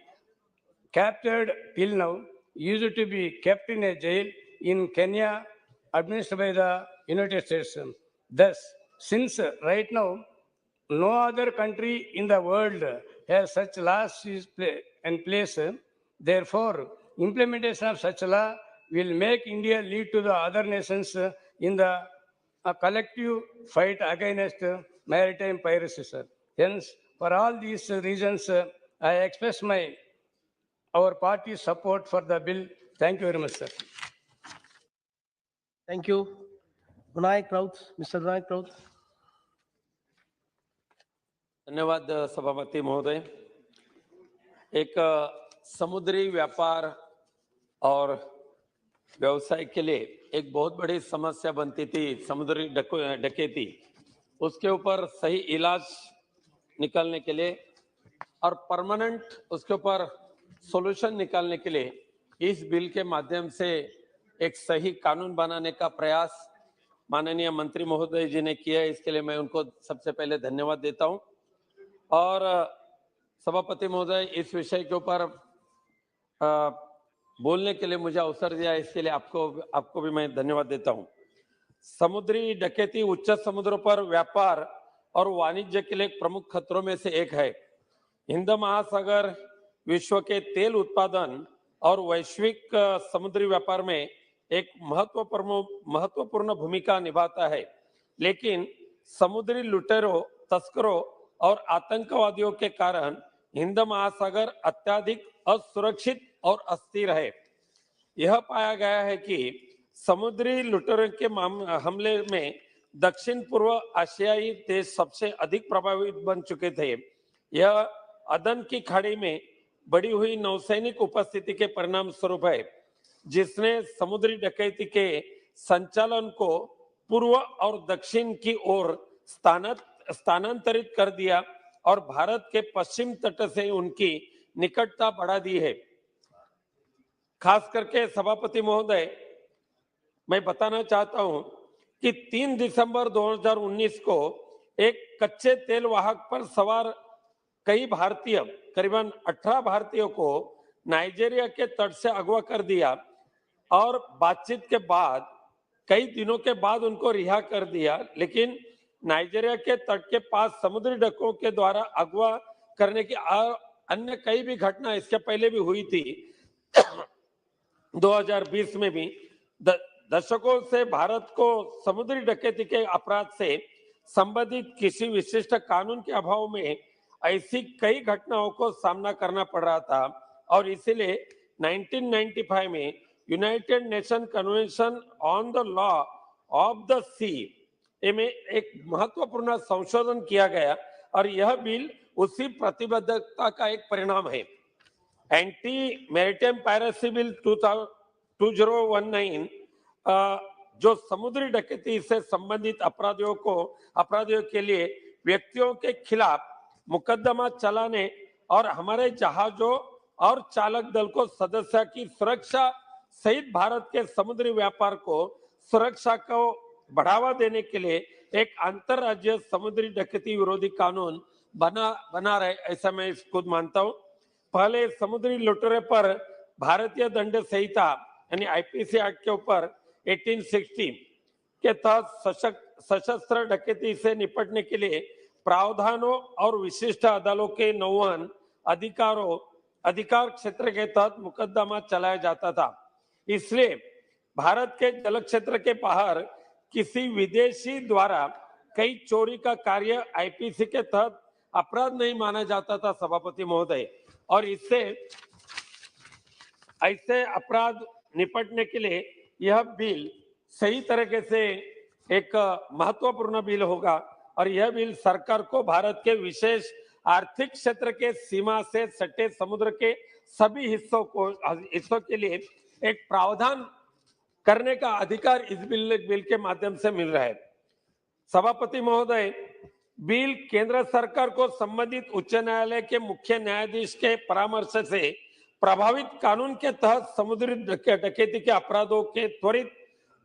captured till now used to be kept in a jail in Kenya administered by the United States. Thus, since right now no other country in the world has such laws in place, therefore, implementation of such law will make India lead to the other nations in the collective fight against maritime piracy, sir. Hence, for all these reasons, I express our party's support for the bill. Thank you very much, sir. Thank you. Vinayak Raut, Mr. Vinayak Raut. धन्यवाद सभापति महोदय। एक समुद्री व्यापार और व्यवसाय के लिए एक बहुत बड़ी समस्या बनती थी समुद्री डकैती, उसके ऊपर सही इलाज निकालने के लिए और परमानेंट उसके ऊपर सॉल्यूशन निकालने के लिए इस बिल के माध्यम से एक सही कानून बनाने का प्रयास माननीय मंत्री महोदय जी ने किया है। इसके लिए मैं उनको सबसे पहले धन्यवाद देता हूं। और सभापति महोदय, इस विषय के ऊपर बोलने के लिए मुझे अवसर दिया, इसके लिए आपको भी मैं धन्यवाद देता हूं। समुद्री डकैती उच्च समुद्रों पर व्यापार और वाणिज्य के लिए प्रमुख खतरों में से एक है। हिंद महासागर विश्व के तेल उत्पादन और वैश्विक समुद्री व्यापार में एक महत्वपूर्ण भूमिका निभाता है, लेकिन समुद्री लुटेरों, तस्करों और आतंकवादियों के कारण हिंद महासागर अत्यधिक असुरक्षित और अस्थिर है। यह पाया गया है कि समुद्री लुटेरों के हमले में दक्षिण पूर्व एशियाई देश सबसे अधिक प्रभावित बन चुके थे। यह अदन की खाड़ी में बढ़ी हुई नौसैनिक उपस्थिति के परिणाम स्वरूप है, जिसने समुद्री डकैती के संचालन को पूर्व और दक्षिण की ओर स्थानांतरित कर दिया और भारत के पश्चिम तट से उनकी निकटता बढ़ा दी है। खास करके सभापति महोदय, मैं बताना चाहता हूं कि 3 दिसंबर 2019 को एक कच्चे तेल वाहक पर सवार कई भारतीय, करीबन 18 भारतीयों को नाइजीरिया के तट से अगवा कर दिया और बातचीत के बाद कई दिनों के बाद उनको रिहा कर दिया। लेकिन नाइजीरिया के तट के पास समुद्री डकों के द्वारा अगवा करने की अन्य कई भी घटना इसके पहले भी हुई थी। 2020 में भी दशकों से भारत को समुद्री डकैती के अपराध से संबंधित किसी विशिष्ट कानून के अभाव में ऐसी कई घटनाओं को सामना करना पड़ रहा था और इसीलिए 1995 में United Nation convention on the law of the sea में एक महत्वपूर्ण संशोधन किया गया और यह बिल उसी प्रतिबद्धता का एक परिणाम है। एंटी मैरिटाइम पायरेसी बिल 2019 जो समुद्री डकैती से संबंधित अपराधियों के लिए व्यक्तियों के खिलाफ मुकदमा चलाने और हमारे जहाजों और चालक दल को सदस्य की सुरक्षा सहित भारत के समुद्री व्यापार को सुरक्षा को बढ़ावा देने के लिए एक अंतरराज्यीय समुद्री डकैती विरोधी कानून बना रहे, ऐसा मैं खुद मानता हूं। पहले समुद्री लुटेरे पर भारतीय दंड संहिता यानी आईपीसी एक्ट के ऊपर 1860 के तहत सशस्त्र डकैती से निपटने के लिए प्रावधानों और विशिष्ट अदालतों के नौवहन अधिकार क्षेत्र के तहत मुकदमा चलाया जाता था। इसलिए भारत के जल क्षेत्र के बाहर किसी विदेशी द्वारा कई चोरी का कार्य आईपीसी के तहत अपराध नहीं माना जाता था सभापति महोदय, और इससे ऐसे अपराध निपटने के लिए यह बिल सही तरीके से एक महत्वपूर्ण बिल होगा और यह बिल सरकार को भारत के विशेष आर्थिक क्षेत्र के सीमा से सटे समुद्र के सभी हिस्सों के लिए एक प्रावधान करने का अधिकार इस बिल के माध्यम से मिल रहा है। सभापति महोदय, बिल केंद्र सरकार को संबंधित उच्च न्यायालय के मुख्य न्यायाधीश के परामर्श से प्रभावित कानून के तहत समुद्री डकैती के अपराधों के त्वरित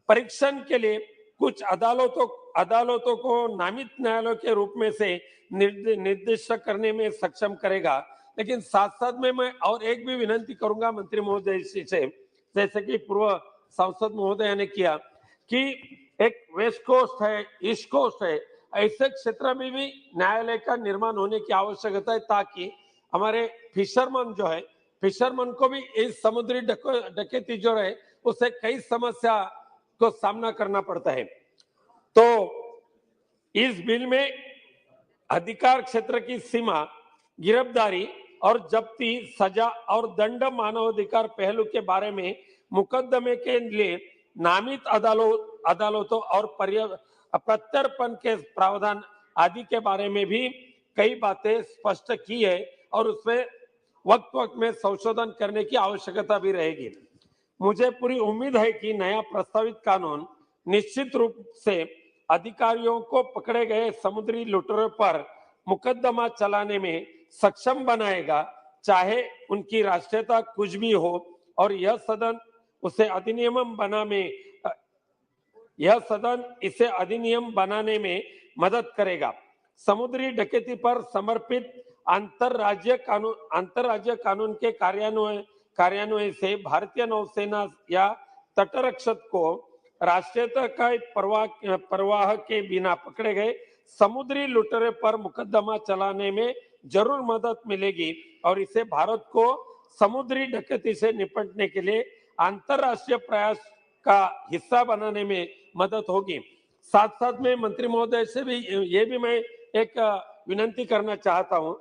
परीक्षण के लिए कुछ अदालतों को नामित न्यायालयों के रूप में से निर्दिष्ट करने में सक्षम करेगा। लेकिन साथ साथ में मैं और एक भी विनंती करूंगा मंत्री महोदय से, जैसे कि पूर्व सांसद महोदय ने किया कि एक वेस्ट कोस्ट है, ईस्ट कोस्ट है, ऐसे क्षेत्र में भी न्यायालय का निर्माण होने की आवश्यकता है ताकि हमारे फिशरमैन को भी इस समुद्री डकैती जो है उससे कई समस्या को सामना करना पड़ता है। तो इस बिल में अधिकार क्षेत्र की सीमा, गिरफ्तारी और जब्ती, सजा और दंड मानवाधिकार पहलू के बारे में मुकदमे के लिए नामित अदालतों और प्रत्यर्पण के प्रावधान आदि के बारे में भी कई बातें स्पष्ट की है और उसमें वक्त में संशोधन करने की आवश्यकता भी रहेगी। मुझे पूरी उम्मीद है कि नया प्रस्तावित कानून निश्चित रूप से अधिकारियों को पकड़े गए समुद्री लुटेरों पर मुकदमा चलाने में सक्षम बनाएगा, चाहे उनकी राष्ट्रीयता कुछ भी हो, और यह सदन इसे अधिनियम बनाने में मदद करेगा। समुद्री डकैती पर समर्पित अंतरराज्य कानून के कार्यान्वयन से भारतीय नौसेना या तटरक्षक को राष्ट्रीयता का परवाह के बिना पकड़े गए समुद्री लुटेरे पर मुकदमा चलाने में जरूर मदद मिलेगी और इससे भारत को समुद्री डकैती से निपटने के लिए अंतरराष्ट्रीय प्रयास का हिस्सा बनाने में मदद होगी। साथ साथ में मंत्री महोदय से भी ये भी मैं एक विनंती करना चाहता हूं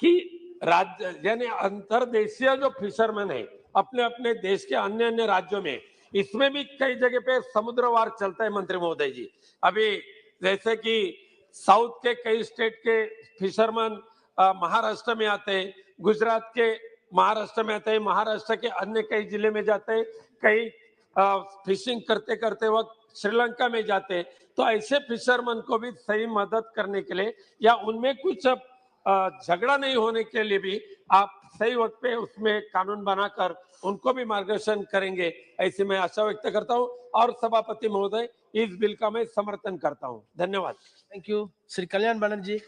कि राज्य यानी अंतरदेशीय जो फिशरमैन है अपने अपने देश के अन्य राज्यों में, इसमें भी कई जगह पे समुद्रवार चलता है मंत्री महोदय जी। अभी जैसे कि साउथ के कई स्टेट के फिशरमैन महाराष्ट्र में आते हैं, गुजरात के महाराष्ट्र में आते हैं, महाराष्ट्र के अन्य कई जिले में जाते हैं, कई फिशिंग करते करते वक्त श्रीलंका में जाते हैं, तो ऐसे फिशरमैन को भी सही मदद करने के लिए या उनमें कुछ झगड़ा नहीं होने के लिए भी आप सही वक्त पे उसमें कानून बनाकर उनको भी मार्गदर्शन करेंगे, ऐसी मैं आशा व्यक्त करता हूं। और सभापति महोदय, इस बिल का मैं समर्थन करता हूं। धन्यवाद। Thank you. Sri Kalyan Banerjee.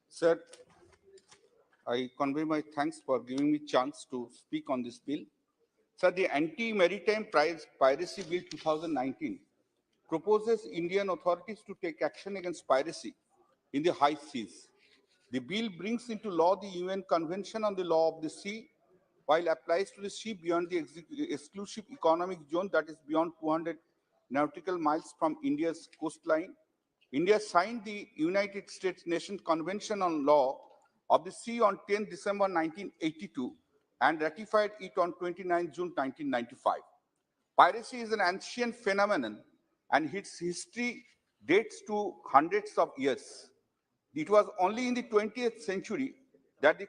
Sir, I convey my thanks for giving me chance to speak on this bill. Sir, the Anti-Maritime Piracy Bill 2019 proposes Indian authorities to take action against piracy in the high seas. The bill brings into law the UN Convention on the Law of the Sea, while applies to the sea beyond the exclusive economic zone, that is beyond 200 nautical miles from India's coastline. India signed the United States Nations Convention on Law of the Sea on 10 December 1982 and ratified it on 29 June 1995. Piracy is an ancient phenomenon and its history dates to hundreds of years. It was only in the 20th century that the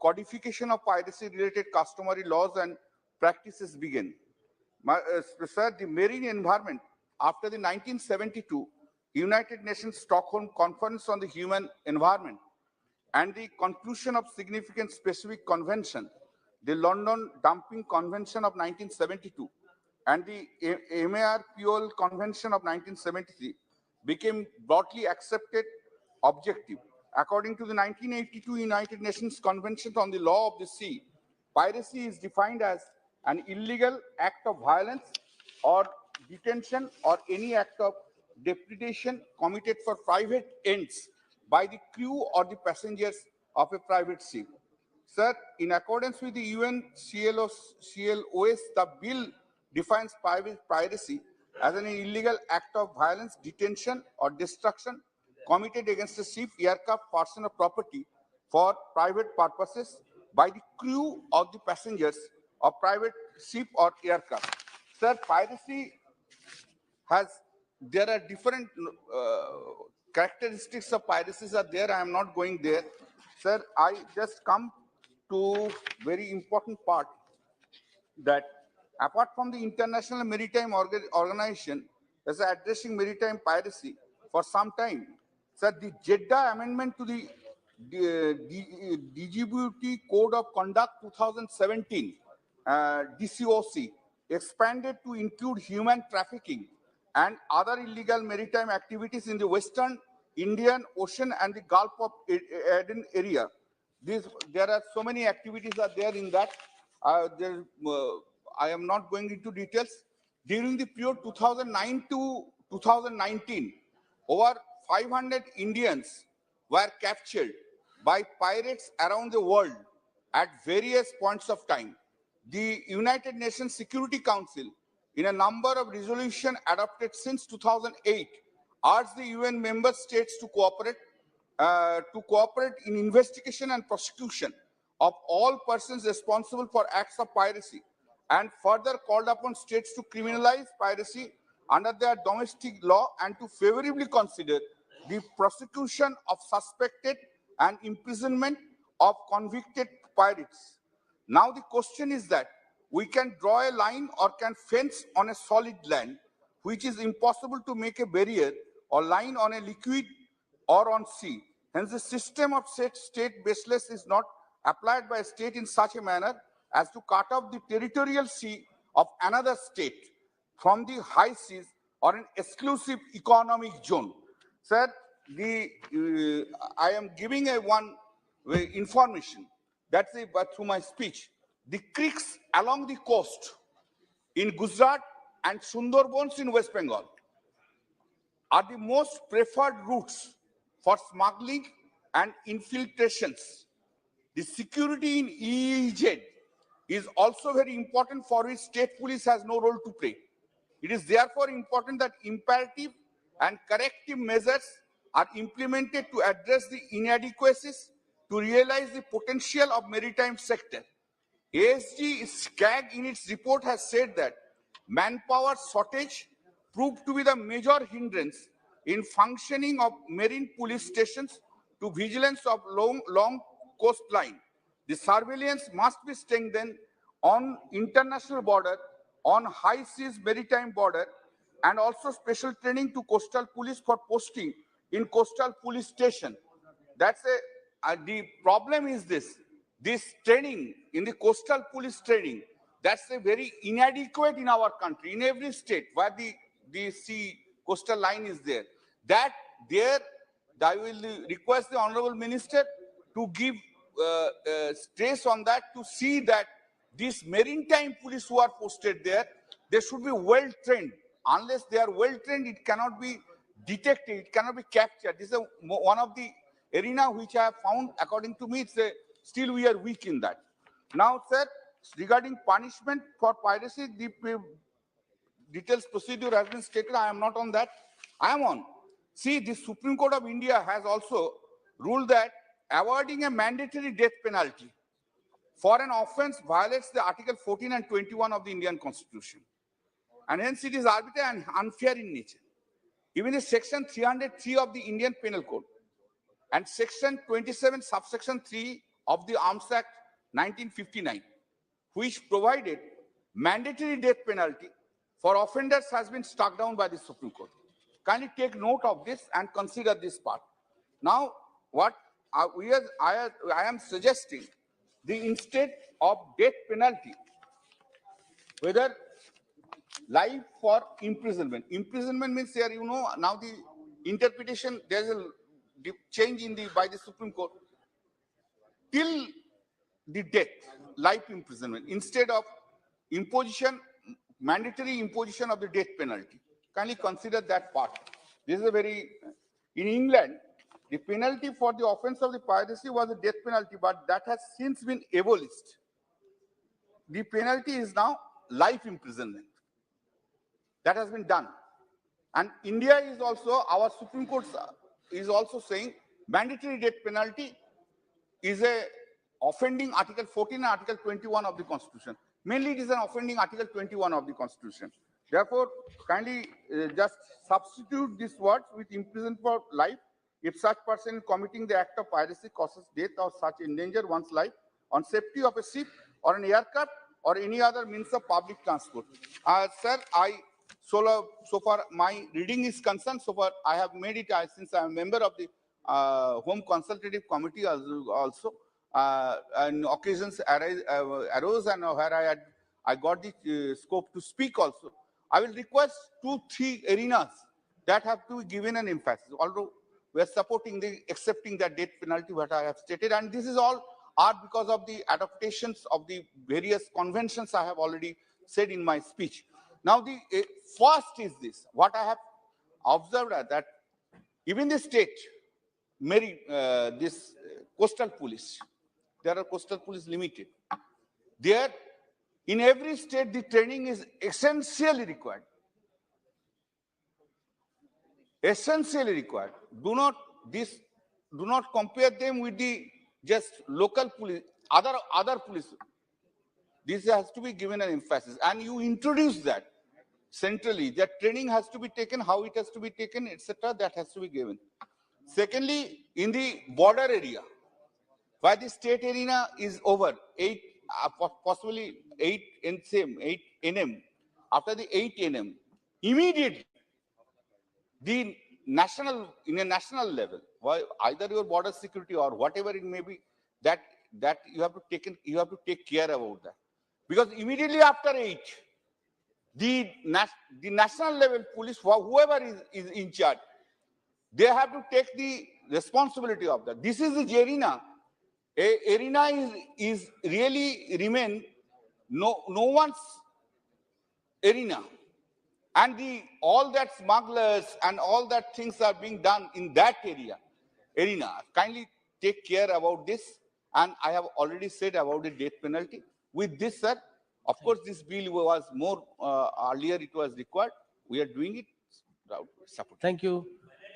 codification of piracy-related customary laws and practices began. Sir, the marine environment after the 1972 United Nations Stockholm Conference on the Human Environment and the conclusion of significant specific convention, the London Dumping Convention of 1972 and the MARPOL Convention of 1973 became broadly accepted objective. According to the 1982 United Nations Convention on the Law of the Sea, piracy is defined as an illegal act of violence or detention or any act of depredation committed for private ends by the crew or the passengers of a private ship. Sir, in accordance with the UN CLOS, the bill defines piracy as an illegal act of violence, detention, or destruction committed against a ship, aircraft, person, or property for private purposes by the crew or the passengers of private ship or aircraft. Sir, piracy there are different characteristics of piracies are there. I am not going there. Sir, I just come to very important part that apart from the International Maritime Organization as addressing maritime piracy for some time, sir, the Jeddah Amendment to the DGBT Code of Conduct 2017, DCOC, expanded to include human trafficking and other illegal maritime activities in the Western Indian Ocean and the Gulf of Aden area. There are so many activities are there in that. I am not going into details. During the period 2009 to 2019, over 500 Indians were captured by pirates around the world at various points of time. The United Nations Security Council, in a number of resolutions adopted since 2008, urged the UN member states to cooperate in investigation and prosecution of all persons responsible for acts of piracy, and further called upon states to criminalize piracy under their domestic law and to favorably consider the prosecution of suspected and imprisonment of convicted pirates. Now the question is that we can draw a line or can fence on a solid land, which is impossible to make a barrier or line on a liquid or on sea. Hence, the system of state baseless is not applied by a state in such a manner as to cut off the territorial sea of another state from the high seas or an exclusive economic zone. Sir, I am giving one information, that's it, but through my speech. The creeks along the coast in Gujarat and Sundarbans in West Bengal are the most preferred routes for smuggling and infiltrations. The security in EEZ is also very important, for which state police has no role to play. It is therefore important that imperative and corrective measures are implemented to address the inadequacies to realize the potential of maritime sector. ASG SCAG in its report has said that manpower shortage proved to be the major hindrance in functioning of marine police stations to vigilance of long coastline. The surveillance must be strengthened on international border on high seas maritime border, and also special training to coastal police for posting in coastal police station. That's the problem is this training in the coastal police training, that's a very inadequate in our country, in every state where the sea coastal line is there. That there, I will request the Honorable Minister to give stress on that, to see that these maritime police who are posted there, they should be well trained. Unless they are well trained, it cannot be detected, it cannot be captured. This is one of the arena which I have found, according to me, still we are weak in that. Now, sir, regarding punishment for piracy, the details procedure has been stated. I am not on that. I am on. See, the Supreme Court of India has also ruled that awarding a mandatory death penalty for an offense violates the Article 14 and 21 of the Indian Constitution. And hence it is arbitrary and unfair in nature. Even the Section 303 of the Indian Penal Code and Section 27, subsection 3 of the Arms Act 1959, which provided mandatory death penalty for offenders, has been struck down by the Supreme Court. Kindly take note of this and consider this part. Now, what I am suggesting, instead of death penalty, whether life for imprisonment. Imprisonment means here, now the interpretation, there is a change by the Supreme Court. Till the death, life imprisonment, instead of mandatory imposition of the death penalty. Kindly consider that part. This is in England, the penalty for the offense of the piracy was a death penalty, but that has since been abolished. The penalty is now life imprisonment. That has been done. And India is also, our Supreme Court is also saying mandatory death penalty is a offending Article 14 and Article 21 of the Constitution. Mainly it is an offending Article 21 of the Constitution. Therefore, kindly just substitute this word with imprisonment for life if such person committing the act of piracy causes death or such endanger one's life on safety of a ship or an aircraft or any other means of public transport. Sir, so far my reading is concerned, so far I have made it, since I am a member of the Home Consultative Committee also, and occasions arose and where I got the scope to speak also. I will request 2-3 arenas that have to be given an emphasis, although we are supporting accepting that death penalty what I have stated, and this is all are because of the adaptations of the various conventions I have already said in my speech. Now, the first is this, what I have observed that even the state, this coastal police, there are coastal police limited. There, in every state, the training is essentially required. Essentially required. Do not compare them with the just local police, other police. This has to be given an emphasis, and you introduce that centrally. That training has to be taken, how it has to be taken, etc. That has to be given. Secondly, in the border area, where the state arena is over 8, possibly 8 NM. After the 8 NM, immediately in a national level, either your border security or whatever it may be, that you have to take care about that, because immediately after 8, the national level police, whoever is in charge, they have to take the responsibility of that. This is the arena. Arena is really remain no one's arena, and all that smugglers and all that things are being done in that arena. Kindly take care about this, and I have already said about the death penalty. With this, sir, of course, this bill was more earlier. It was required. We are doing it. Support. Thank you,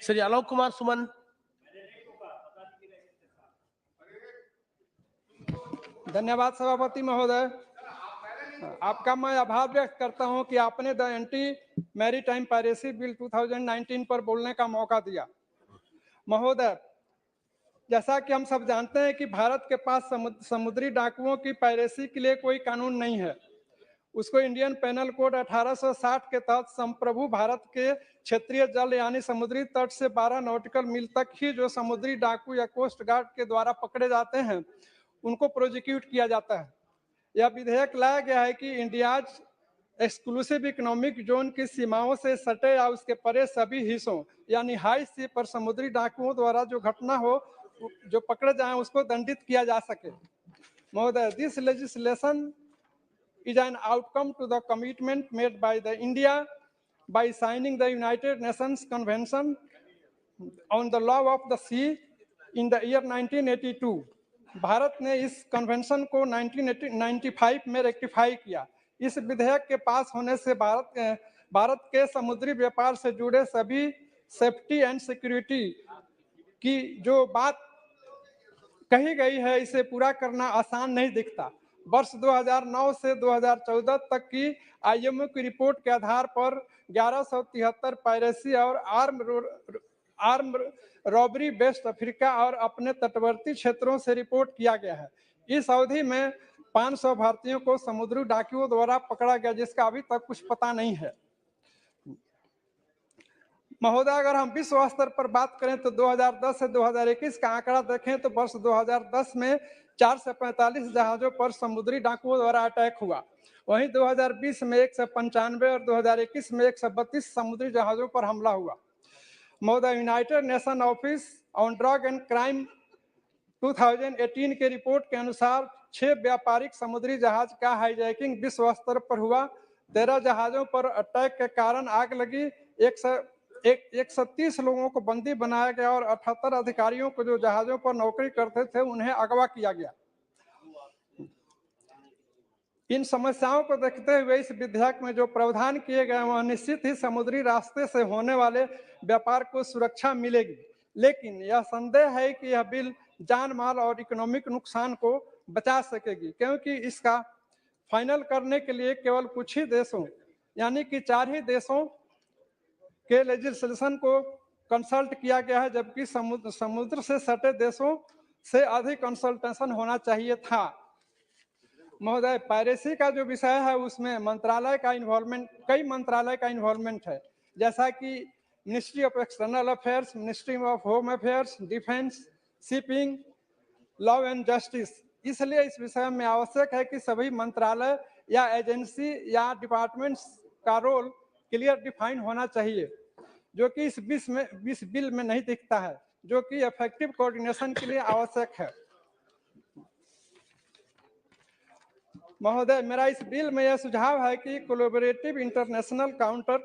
Sri Alok Kumar Suman. धन्यवाद सभापति महोदय, आपका मैं आभार व्यक्त करता हूं कि आपने the anti maritime piracy bill 2019 पर बोलने का मौका दिया। महोदय, जैसा कि हम सब जानते हैं कि भारत के पास समुद्री डाकुओं की पायरेसी के लिए कोई कानून नहीं है। उसको इंडियन पेनल कोड 1860 के तहत संप्रभु भारत के क्षेत्रीय जल यानी समुद्री तट से 12 नॉटिकल मील तक ही जो समुद्री डाकू या कोस्ट गार्ड के द्वारा पकड़े जाते हैं उनको प्रोसिक्यूट किया जाता है। यह विधेयक लाया गया है कि इंडियाज एक्सक्लूसिव इकोनॉमिक जोन की सीमाओं से सटे या उसके परे सभी हिस्सों यानी हाई सी पर समुद्री डाकुओं द्वारा जो घटना हो जो पकड़े जाए उसको दंडित किया जा सके। महोदय, this legislation is an outcome to the commitment made by the India by signing the United Nations Convention on the Law of the Sea in the year 1982. Bharat ने इस कन्वेंशन को 1995 में रेक्टिफाई किया। इस विधेयक के पास होने से भारत के समुद्री व्यापार से जुड़े सभी सेफ्टी एंड सिक्योरिटी की जो बात कही गई है इसे पूरा करना आसान नहीं दिखता। वर्ष 2009 से 2014 तक की आईएमओ की रिपोर्ट के आधार पर 1173 पायरेसी और आर्म रॉबरी वेस्ट अफ्रीका और अपने तटवर्ती क्षेत्रों से रिपोर्ट किया गया है। इस अवधि में 500 भारतीयों को समुद्री डाकुओं द्वारा पकड़ा गया जिसका अभी तक कुछ पता नहीं है। महोदय, अगर हम विश्व स्तर पर बात करें तो 2010 से 2021 का आंकड़ा देखें तो वर्ष 2010 में 445 जहाजों पर समुद्री डाकुओं द्वारा अटैक हुआ। वहीं 2020 में 195 और 2021 में 132 समुद्री जहाजों पर हमला हुआ। महोदय, United nation office on drug and crime 2018 के रिपोर्ट के अनुसार 6 व्यापारिक समुद्री जहाज का हाईजैकिंग विश्व स्तर पर हुआ। 13 जहाजों पर अटैक के कारण आग लगी। 130 लोगों को बंदी बनाया गया और 78 अधिकारियों को जो जहाजों पर नौकरी करते थे उन्हें अगवा किया गया। इन समस्याओं को देखते हुए इस विधेयक में जो प्रावधान किए गए वह निश्चित ही समुद्री रास्ते से होने वाले व्यापार को सुरक्षा मिलेगी, लेकिन यह संदेह है कि यह बिल जान माल और इकोनॉमिक नुकसान को बचा सकेगी, क्योंकि इसका फाइनल करने के लिए केवल कुछ ही देशों यानी कि 4 ही देशों के लेजिस्लेशन को कंसल्ट किया गया है, जबकि समुद्र से सटे देशों से अधिक कंसल्टेशन होना चाहिए था। महोदय, पायरेसी का जो विषय है उसमें मंत्रालय का इन्वॉल्वमेंट, कई मंत्रालय का इन्वॉल्वमेंट है, जैसा कि ministry of external affairs, ministry of home affairs, defence, shipping, law and justice. इसलिए इस विषय में आवश्यक है कि सभी मंत्रालय या एजेंसी या डिपार्टमेंट्स का रोल क्लियर डिफाइन होना चाहिए, जो कि इस बिल में नहीं दिखता है, जो कि इफेक्टिव कोऑर्डिनेशन के लिए आवश्यक है। महोदय, मेरा इस बिल में यह सुझाव है कि कोलैबोरेटिव इंटरनेशनल काउंटर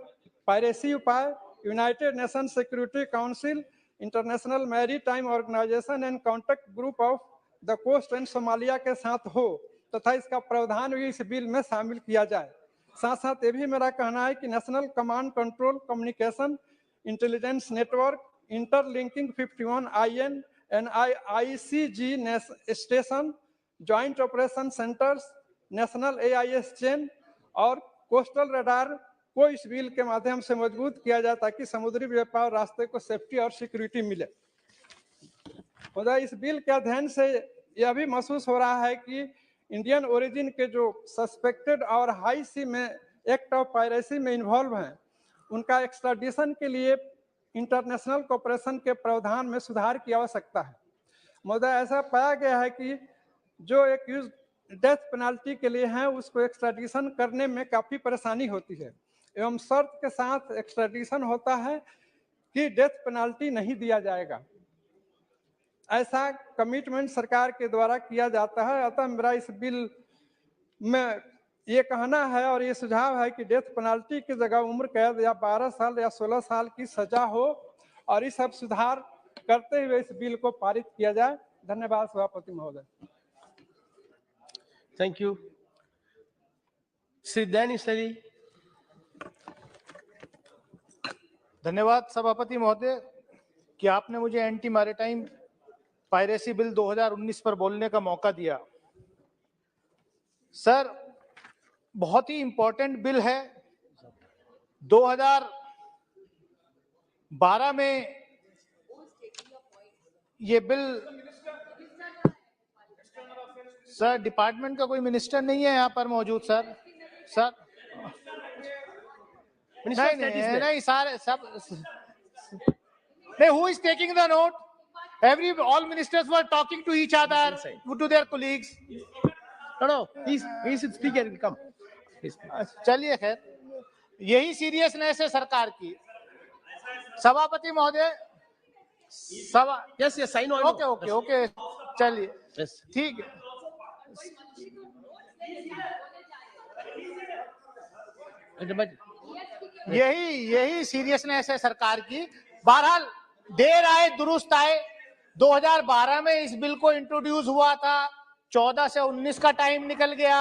पायरेसी उपाय United Nation Security Council, International Maritime Organization and contact group of the coast and Somalia के साथ हो तथा इसका प्रावधान भी इस बिल में शामिल किया जाए। साथ साथ ये भी मेरा कहना है कि national command control communication intelligence network, interlinking 51 IN and ICG station, joint operation centres, national AIS chain और कोस्टल रडार को इस बिल के माध्यम से मजबूत किया जाए ताकि समुद्री व्यापार रास्ते को सेफ्टी और सिक्योरिटी मिले। इस बिल के अध्ययन से यह भी महसूस हो रहा है कि इंडियन ओरिजिन के जो सस्पेक्टेड और हाई सी में एक्ट ऑफ पायरेसी में इन्वॉल्व हैं उनका एक्स्ट्राडिशन के लिए इंटरनेशनल कोऑपरेशन के प्रावधान में सुधार की आवश्यकता है। महोदय, ऐसा पाया गया है कि जो एक्यूज डेथ पेनाल्टी के लिए हैं उसको एक्स्ट्राडिशन करने में काफ़ी परेशानी होती है एवं शर्त के साथ एक्स्ट्राडिशन होता है कि डेथ पेनाल्टी नहीं दिया जाएगा। ऐसा कमिटमेंट सरकार के द्वारा किया जाता है। अतः मेरा इस बिल में ये कहना है और ये सुझाव है कि डेथ पेनाल्टी की जगह उम्र कैद या 12 साल या 16 साल की सजा हो और इस सब सुधार करते हुए इस बिल को पारित किया जाए। धन्यवाद सभापति महोदय। Thank you. श्री दैनिश अली। धन्यवाद सभापति महोदय कि आपने मुझे एंटी मैरीटाइम पायरेसी बिल 2019 पर बोलने का मौका दिया। सर, बहुत ही इंपॉर्टेंट बिल है। 2012 में ये बिल, सर डिपार्टमेंट का कोई मिनिस्टर नहीं है यहाँ पर मौजूद। Sir sir Minister state is there. नहीं सारे सब नहीं, who is taking the note? All ministers were talking to each other, to their colleagues. No, he should speak and come. चलिए खैर, यही सीरियसनेस है सरकार की। सभापति महोदय, Yes, I know. ओके, चलिए, Yes. ठीक है। यही सीरियसनेस है सरकार की। बहरहाल देर आए दुरुस्त आए। 2012 में इस बिल को इंट्रोड्यूस हुआ था, 14 से 19 का टाइम निकल गया।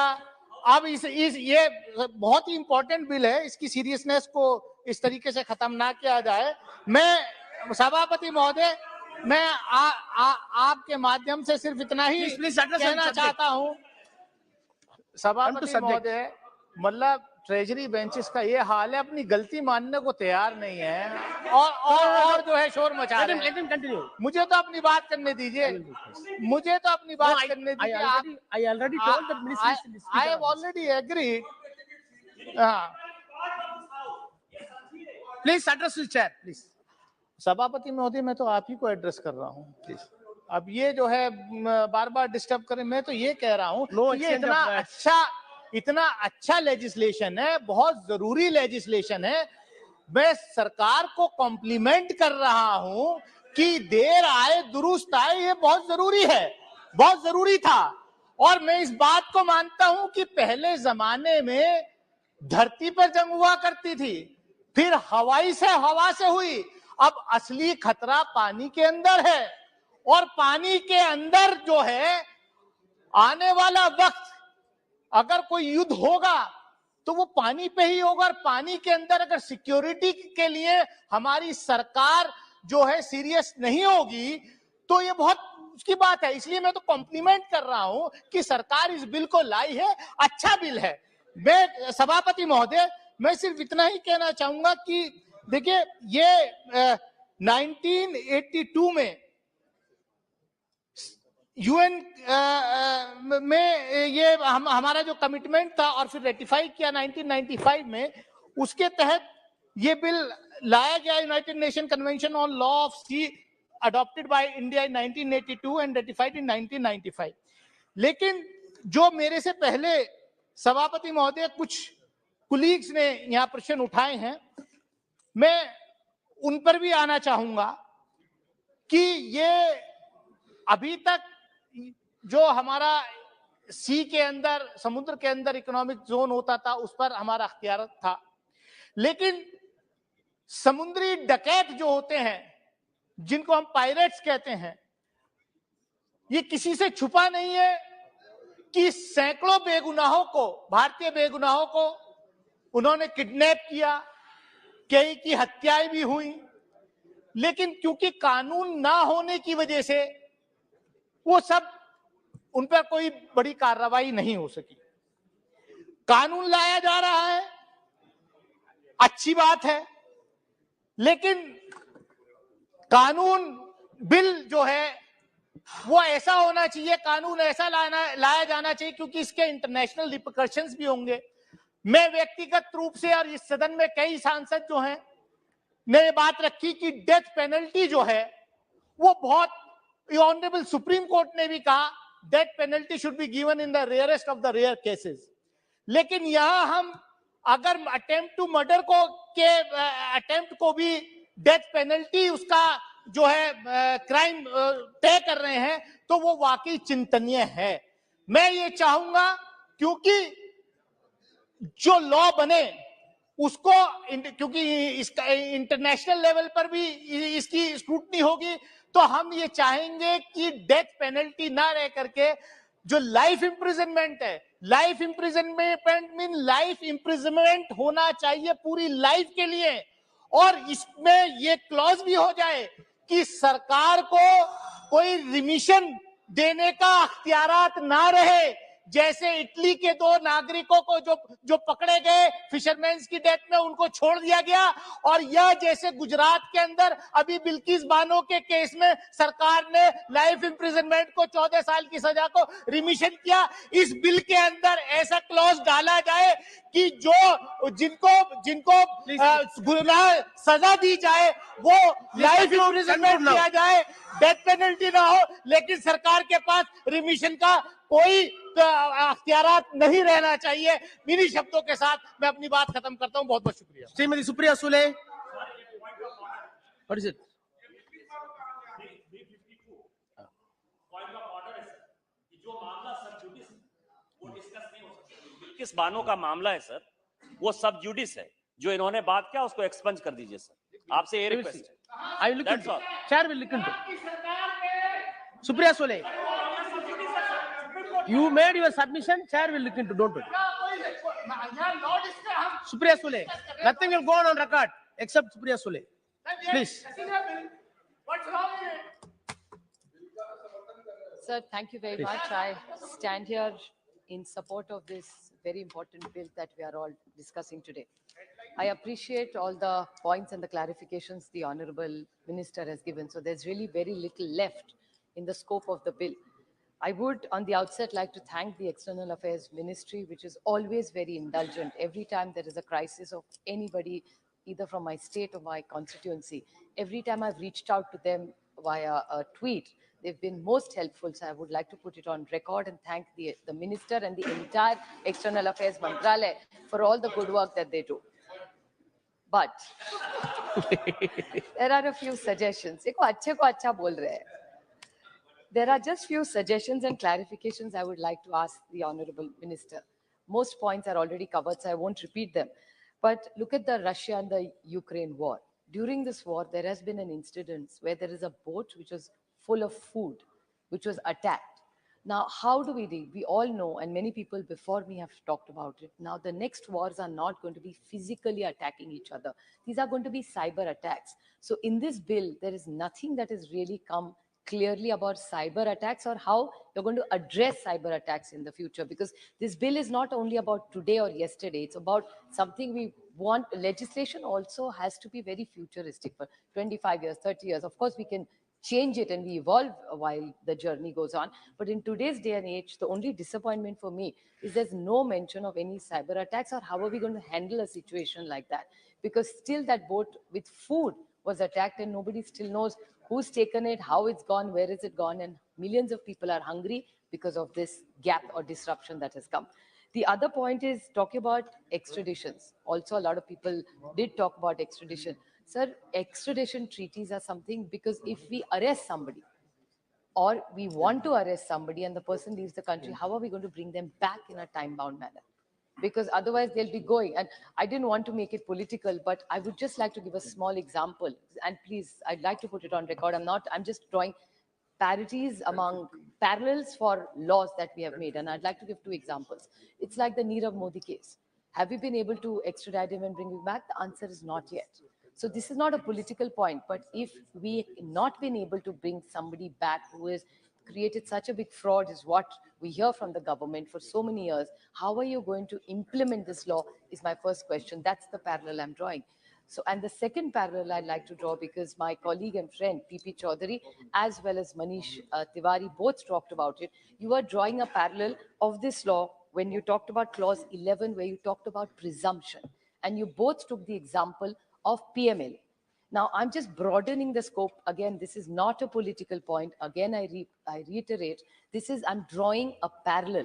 अब ये बहुत ही इंपॉर्टेंट बिल है, इसकी सीरियसनेस को इस तरीके से खत्म ना किया जाए। मैं सभापति महोदय, मैं आपके माध्यम से सिर्फ इतना ही कहना चाहता हूं। सभापति महोदय, मतलब ट्रेजरी बेंचेस का ये हाल है, अपनी गलती मानने को तैयार नहीं है और जो है शोर मचा रहे हैं। मुझे तो अपनी बात करने दीजिए, I already told the minister. I have already agreed. Please address the chair, please. सभापति महोदय, मैं तो आप ही को एड्रेस कर रहा हूँ। अब ये जो है बार बार डिस्टर्ब करें, मैं तो ये कह रहा हूँ ये इतना अच्छा लेजिस्लेशन है, बहुत जरूरी लेजिस्लेशन है। मैं सरकार को कॉम्प्लीमेंट कर रहा हूं कि देर आए दुरुस्त आए, ये बहुत जरूरी है, बहुत जरूरी था। और मैं इस बात को मानता हूं कि पहले जमाने में धरती पर जंग हुआ करती थी, फिर हवा से हुई, अब असली खतरा पानी के अंदर है। और पानी के अंदर जो है आने वाला वक्त, अगर कोई युद्ध होगा तो वो पानी पे ही होगा। और पानी के अंदर अगर सिक्योरिटी के लिए हमारी सरकार जो है सीरियस नहीं होगी तो ये बहुत उसकी बात है। इसलिए मैं तो कॉम्प्लीमेंट कर रहा हूं कि सरकार इस बिल को लाई है, अच्छा बिल है। मैं सभापति महोदय, मैं सिर्फ इतना ही कहना चाहूंगा कि देखिए, ये 1982 में यूएन में ये हमारा जो कमिटमेंट था और फिर रेटिफाई किया 1995 में, उसके तहत ये बिल लाया गया। United Nation convention on law of sea adopted by India in 1982 and ratified in 1995। लेकिन जो मेरे से पहले सभापति महोदय कुछ कुलीग्स ने यहाँ प्रश्न उठाए हैं, मैं उन पर भी आना चाहूंगा कि ये अभी तक जो हमारा सी के अंदर, समुद्र के अंदर इकोनॉमिक जोन होता था, उस पर हमारा अख्तियार था। लेकिन समुद्री डकैत जो होते हैं, जिनको हम पायरेट्स कहते हैं, ये किसी से छुपा नहीं है कि सैकड़ों बेगुनाहों को, भारतीय बेगुनाहों को उन्होंने किडनैप किया, कई की हत्याएं भी हुई। लेकिन क्योंकि कानून ना होने की वजह से वो सब, उन पर कोई बड़ी कार्रवाई नहीं हो सकी। कानून लाया जा रहा है, अच्छी बात है, लेकिन कानून बिल जो है वो ऐसा होना चाहिए, कानून ऐसा लाया जाना चाहिए क्योंकि इसके इंटरनेशनल रिपरकशंस भी होंगे। मैं व्यक्तिगत रूप से और इस सदन में कई सांसद जो हैं ने ये बात रखी कि डेथ पेनल्टी जो है वो बहुत, ऑनरेबल सुप्रीम कोर्ट ने भी कहा death penalty should be given in the rarest of the rare cases. लेकिन यहां हम अगर अटेम्प्ट टू मर्डर अटेम्प्ट को भी डेथ पेनल्टी उसका जो है क्राइम तय कर रहे हैं, तो वो वाकई चिंतनीय है। मैं ये चाहूंगा क्योंकि जो लॉ बने उसको, क्योंकि इसका इंटरनेशनल लेवल पर भी इसकी स्क्रूटनी होगी, तो हम ये चाहेंगे कि डेथ पेनल्टी ना रह करके जो लाइफ इंप्रिजनमेंट है, life imprisonment mean life imprisonment होना चाहिए पूरी लाइफ के लिए। और इसमें ये क्लॉज भी हो जाए कि सरकार को कोई रिमिशन देने का अख्तियारात ना रहे, जैसे इटली के 2 नागरिकों को जो पकड़े गए फिशरमैन्स की डेथ में, उनको छोड़ दिया गया, और यह जैसे गुजरात के अंदर अभी बिल्किस बानो के केस में सरकार ने लाइफ इम्प्रिजनमेंट को 14 साल की सजा को रिमिशन किया, इस बिल के अंदर ऐसा क्लॉज डाला जाए कि जो जिनको गुनाह सजा दी जाए वो लाइफ इम्प्रिजनमेंट दिया जाए, डेथ पेनल्टी ना हो, लेकिन सरकार के पास रिमिशन का कोई अख्तियारात नहीं रहना चाहिए। इन्हीं शब्दों के साथ मैं अपनी बात खत्म करता हूं। बहुत बहुत शुक्रिया। Shrimati Supriya Sule, what is it? किस बानों का मामला है सर, वो सब जुडिस है, जो इन्होंने बात किया उसको एक्सपंज कर दीजिए सर, आपसे ये रिक्वेस्ट है। I will look into. Chair will look into. Supriya Sule, you made your submission. Chair will look into. Don't worry. Supriya Sule, nothing will go on record except Supriya Sule. Please. Sir, thank you very much. I stand here in support of this very important bill that we are all discussing today. I appreciate all the points and the clarifications the Honorable Minister has given. So there's really very little left in the scope of the bill. I would, on the outset, like to thank the External Affairs Ministry, which is always very indulgent. Every time there is a crisis of anybody, either from my state or my constituency, every time I've reached out to them via a tweet, they've been most helpful. So I would like to put it on record and thank the Minister and the entire External Affairs Mantralaya for all the good work that they do. But there are a few suggestions. देखो अच्छे को अच्छा बोल रहे हैं. There are just few suggestions and clarifications I would like to ask the Honorable Minister. Most points are already covered, so I won't repeat them. But look at the Russia and the Ukraine war. During this war, there has been an incident where there is a boat which was full of food, which was attacked. Now, how do we deal? We all know, and many people before me have talked about it. Now, the next wars are not going to be physically attacking each other. These are going to be cyber attacks. So in this bill, there is nothing that has really come clearly about cyber attacks or how you're going to address cyber attacks in the future, because this bill is not only about today or yesterday. It's about something we want. Legislation also has to be very futuristic for 25 years, 30 years. Of course, we can change it and we evolve while the journey goes on. But in today's day and age, the only disappointment for me is there's no mention of any cyber attacks or how are we going to handle a situation like that? Because still that boat with food was attacked and nobody still knows who's taken it, how it's gone, where is it gone, and millions of people are hungry because of this gap or disruption that has come. The other point is talking about extraditions. Also, a lot of people did talk about extradition. Sir, extradition treaties are something, because if we arrest somebody or we want to arrest somebody and the person leaves the country, how are we going to bring them back in a time-bound manner? Because otherwise they'll be going. And I didn't want to make it political, but I would just like to give a small example. And please, I'd like to put it on record. I'm just drawing parallels for laws that we have made. And I'd like to give two examples. It's like the Nirav Modi case. Have we been able to extradite him and bring him back? The answer is not yet. So this is not a political point, but if we not been able to bring somebody back who has created such a big fraud, is what we hear from the government for so many years, how are you going to implement this law is my first question. That's the parallel I'm drawing. So, and the second parallel I'd like to draw, because my colleague and friend P.P. Chaudhary as well as Manish Tiwari both talked about it, you are drawing a parallel of this law when you talked about clause 11, where you talked about presumption, and you both took the example of PML. Now, I'm just broadening the scope. Again, this is not a political point. Again, I reiterate, I'm drawing a parallel.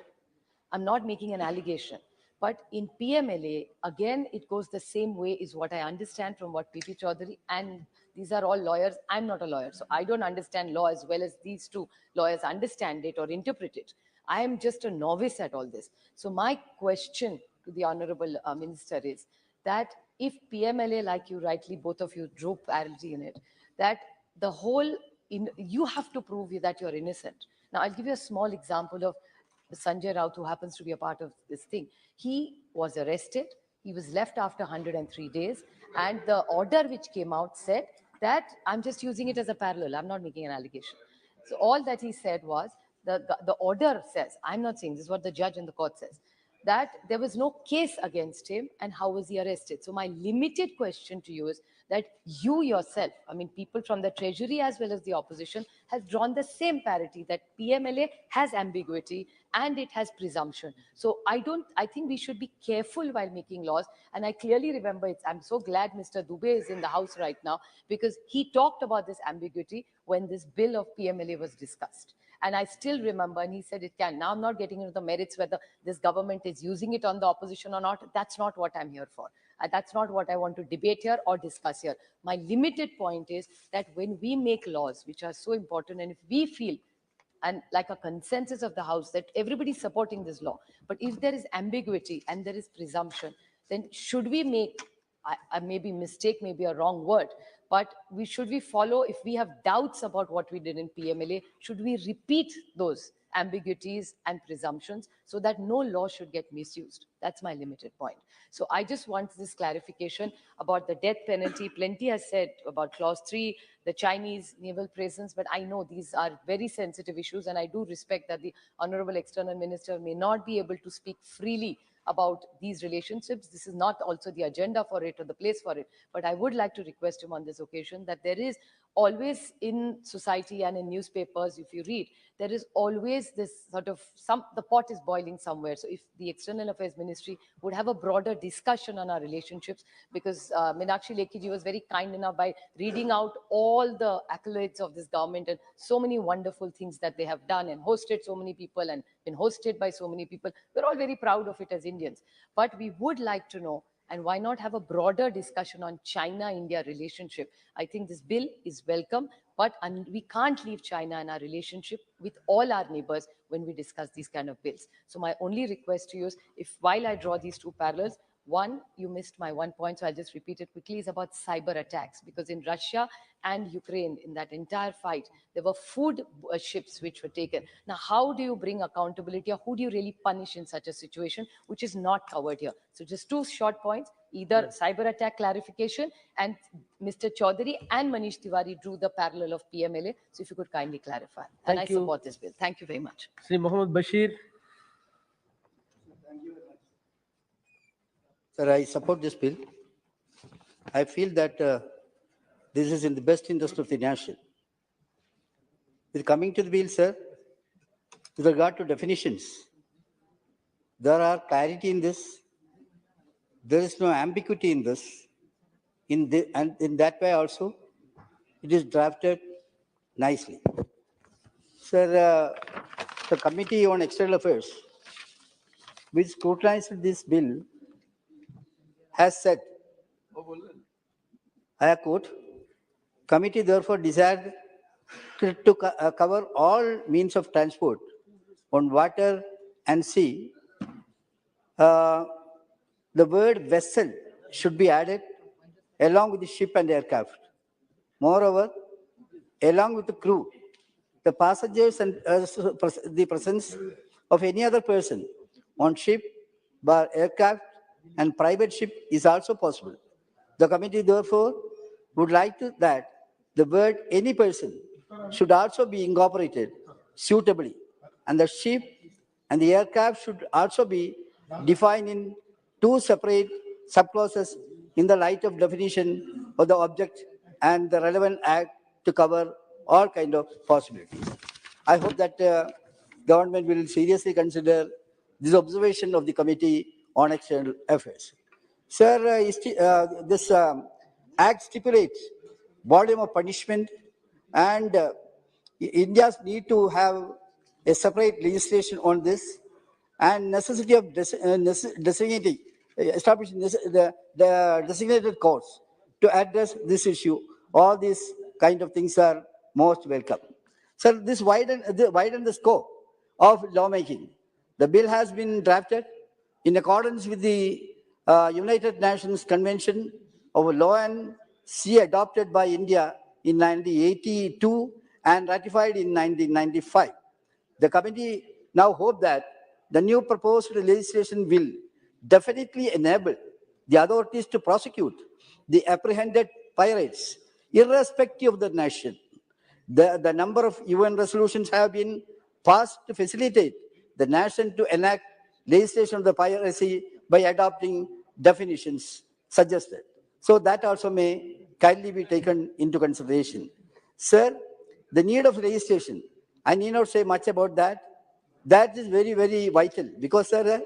I'm not making an allegation. But in PMLA, again, it goes the same way, is what I understand from what P.P. Chaudhary, and these are all lawyers. I'm not a lawyer, so I don't understand law as well as these two lawyers understand it or interpret it. I am just a novice at all this. So my question to the Honorable Minister is that if PMLA, like you rightly, both of you drew parity in it, that the whole, you have to prove that you're innocent. Now, I'll give you a small example of Sanjay Raut, who happens to be a part of this thing. He was arrested. He was left after 103 days. And the order which came out said that, I'm just using it as a parallel, I'm not making an allegation. So all that he said was the order says, I'm not saying this is what the judge in the court says, that there was no case against him and how was he arrested? So my limited question to you is that you yourself, I mean, people from the treasury as well as the opposition has drawn the same parity that PMLA has ambiguity and it has presumption. So I think we should be careful while making laws. And I clearly remember I'm so glad Mr. Dubey is in the house right now, because he talked about this ambiguity when this bill of PMLA was discussed. And I still remember, and he said it can. Now I'm not getting into the merits whether this government is using it on the opposition or not. That's not what I'm here for. That's not what I want to debate here or discuss here. My limited point is that when we make laws, which are so important, and if we feel, and like a consensus of the House, that everybody's supporting this law, but if there is ambiguity and there is presumption, then should we make, I maybe mistake, maybe a wrong word, but should we follow, if we have doubts about what we did in PMLA, should we repeat those ambiguities and presumptions so that no law should get misused? That's my limited point. So I just want this clarification about the death penalty. Plenty has said about clause 3, the Chinese naval presence, but I know these are very sensitive issues, and I do respect that the Honorable External Minister may not be able to speak freely about these relationships. This is not also the agenda for it or the place for it, but I would like to request him on this occasion that there is always in society and in newspapers, if you read, there is always this sort of, the pot is boiling somewhere. So if the External Affairs Ministry would have a broader discussion on our relationships, because Meenakshi Lekhi was very kind enough by reading out all the accolades of this government and so many wonderful things that they have done and hosted so many people and been hosted by so many people. We're all very proud of it as Indians, but we would like to know, and why not have a broader discussion on China-India relationship? I think this bill is welcome, but we can't leave China and our relationship with all our neighbors when we discuss these kind of bills. So my only request to you is, if while I draw these two parallels, one, you missed my one point, so I'll just repeat it quickly, is about cyber attacks. Because in Russia and Ukraine, in that entire fight, there were food ships which were taken. Now, how do you bring accountability, or who do you really punish in such a situation, which is not covered here? So just two short points, either cyber attack clarification, and Mr. Chaudhary and Manish Tiwari drew the parallel of PMLA. So if you could kindly clarify. And I support this bill. Thank you very much. Sri Mohammed Bashir. Sir, I support this bill. I feel that this is in the best interest of the nation. With coming to the bill, sir, with regard to definitions, there are clarity in this. There is no ambiguity in this. And in that way also, it is drafted nicely. Sir, the Committee on External Affairs, which scrutinized this bill, has said, I quote, committee therefore desired to cover all means of transport on water and sea. The word vessel should be added along with the ship and aircraft. Moreover, along with the crew, the passengers and the presence of any other person on ship, bar aircraft, and private ship is also possible. The committee therefore would like that the word any person should also be incorporated suitably, and the ship and the aircraft should also be defined in two separate subclauses in the light of definition of the object and the relevant act to cover all kind of possibilities. I hope that government will seriously consider this observation of the Committee on External Affairs. Sir, this act stipulates volume of punishment, and India's need to have a separate legislation on this, and necessity of establishing the designated courts to address this issue. All these kind of things are most welcome. Sir, this widen the scope of lawmaking. The bill has been drafted in accordance with the United Nations Convention of Law and Sea adopted by India in 1982 and ratified in 1995. The committee now hope that the new proposed legislation will definitely enable the authorities to prosecute the apprehended pirates, irrespective of the nation. The number of UN resolutions have been passed to facilitate the nation to enact legislation of the piracy by adopting definitions suggested. So that also may kindly be taken into consideration. Sir, the need of legislation, I need not say much about that. That is very, very vital because, sir,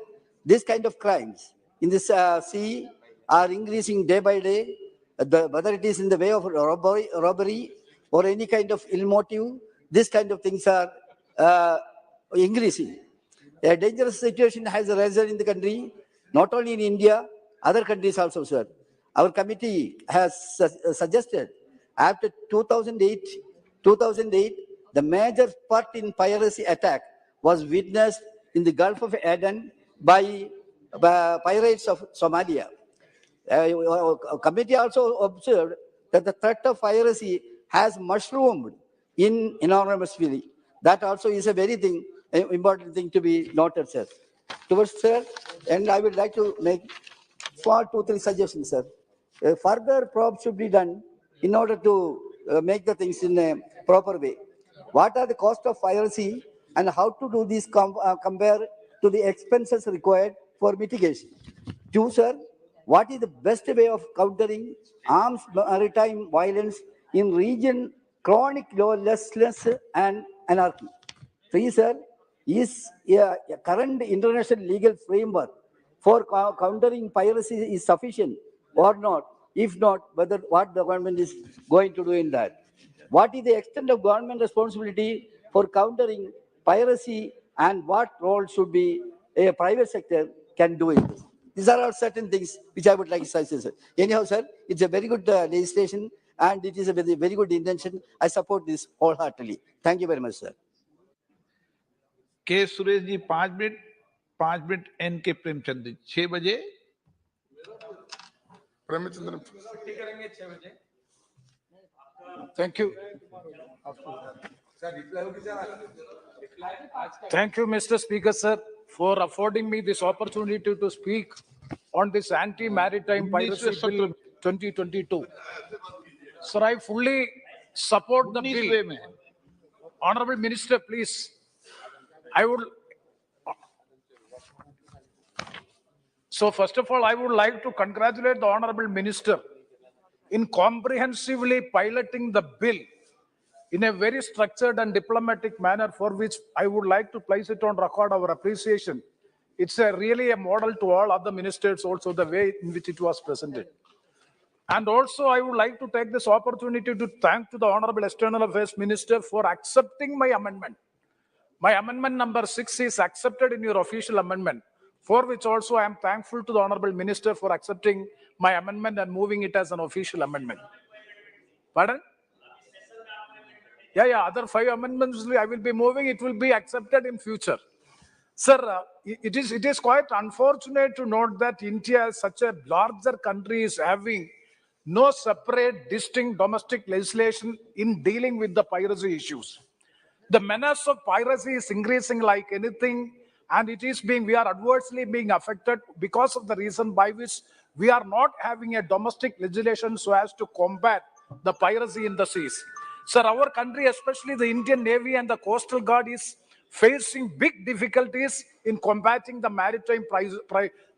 this kind of crimes in this sea are increasing day by day, whether it is in the way of robbery or any kind of ill motive, this kind of things are increasing. A dangerous situation has arisen in the country, not only in India, other countries also, sir. Our committee has suggested after 2008, the major part in piracy attack was witnessed in the Gulf of Aden by pirates of Somalia. Committee also observed that the threat of piracy has mushroomed in enormously. That also is a very important thing to be noted, sir. Towards, sir, and I would like to make 2-3 suggestions, sir. Further probe should be done in order to make the things in a proper way. What are the cost of piracy and how to do this compare to the expenses required for mitigation? 2, sir, what is the best way of countering armed maritime violence in region chronic lawlessness and anarchy? 3, sir, is a current international legal framework for countering piracy is sufficient or not? If not, whether what the government is going to do in that? What is the extent of government responsibility for countering piracy and what role should be a private sector can do in this? These are all certain things which I would like to say, sir. Anyhow, sir, it's a very good legislation and it is a very good intention. I support this wholeheartedly. Thank you very much, sir. के Suresh ji 5 minute N के प्रेमचंद जी 6 बजे Premchandra Thank you. Thank you, Mr. Speaker, sir, for affording me this opportunity to speak on this anti-maritime piracy bill 2022. Sir, I fully support the bill. Honorable Minister, please. So first of all, I would like to congratulate the Honorable Minister in comprehensively piloting the bill in a very structured and diplomatic manner, for which I would like to place it on record our appreciation. It's really a model to all other ministers also, the way in which it was presented. And also I would like to take this opportunity to thank to the Honorable External Affairs Minister for accepting my amendment. My amendment number 6 is accepted in your official amendment, for which also I am thankful to the Honorable Minister for accepting my amendment and moving it as an official amendment. Pardon? Yeah, other 5 amendments I will be moving, it will be accepted in future. Sir, it is quite unfortunate to note that India, as such a larger country, is having no separate, distinct domestic legislation in dealing with the piracy issues. The menace of piracy is increasing like anything, and we are adversely being affected because of the reason by which we are not having a domestic legislation so as to combat the piracy in the seas. Sir, our country, especially the Indian Navy and the Coastal Guard, is facing big difficulties in combating the maritime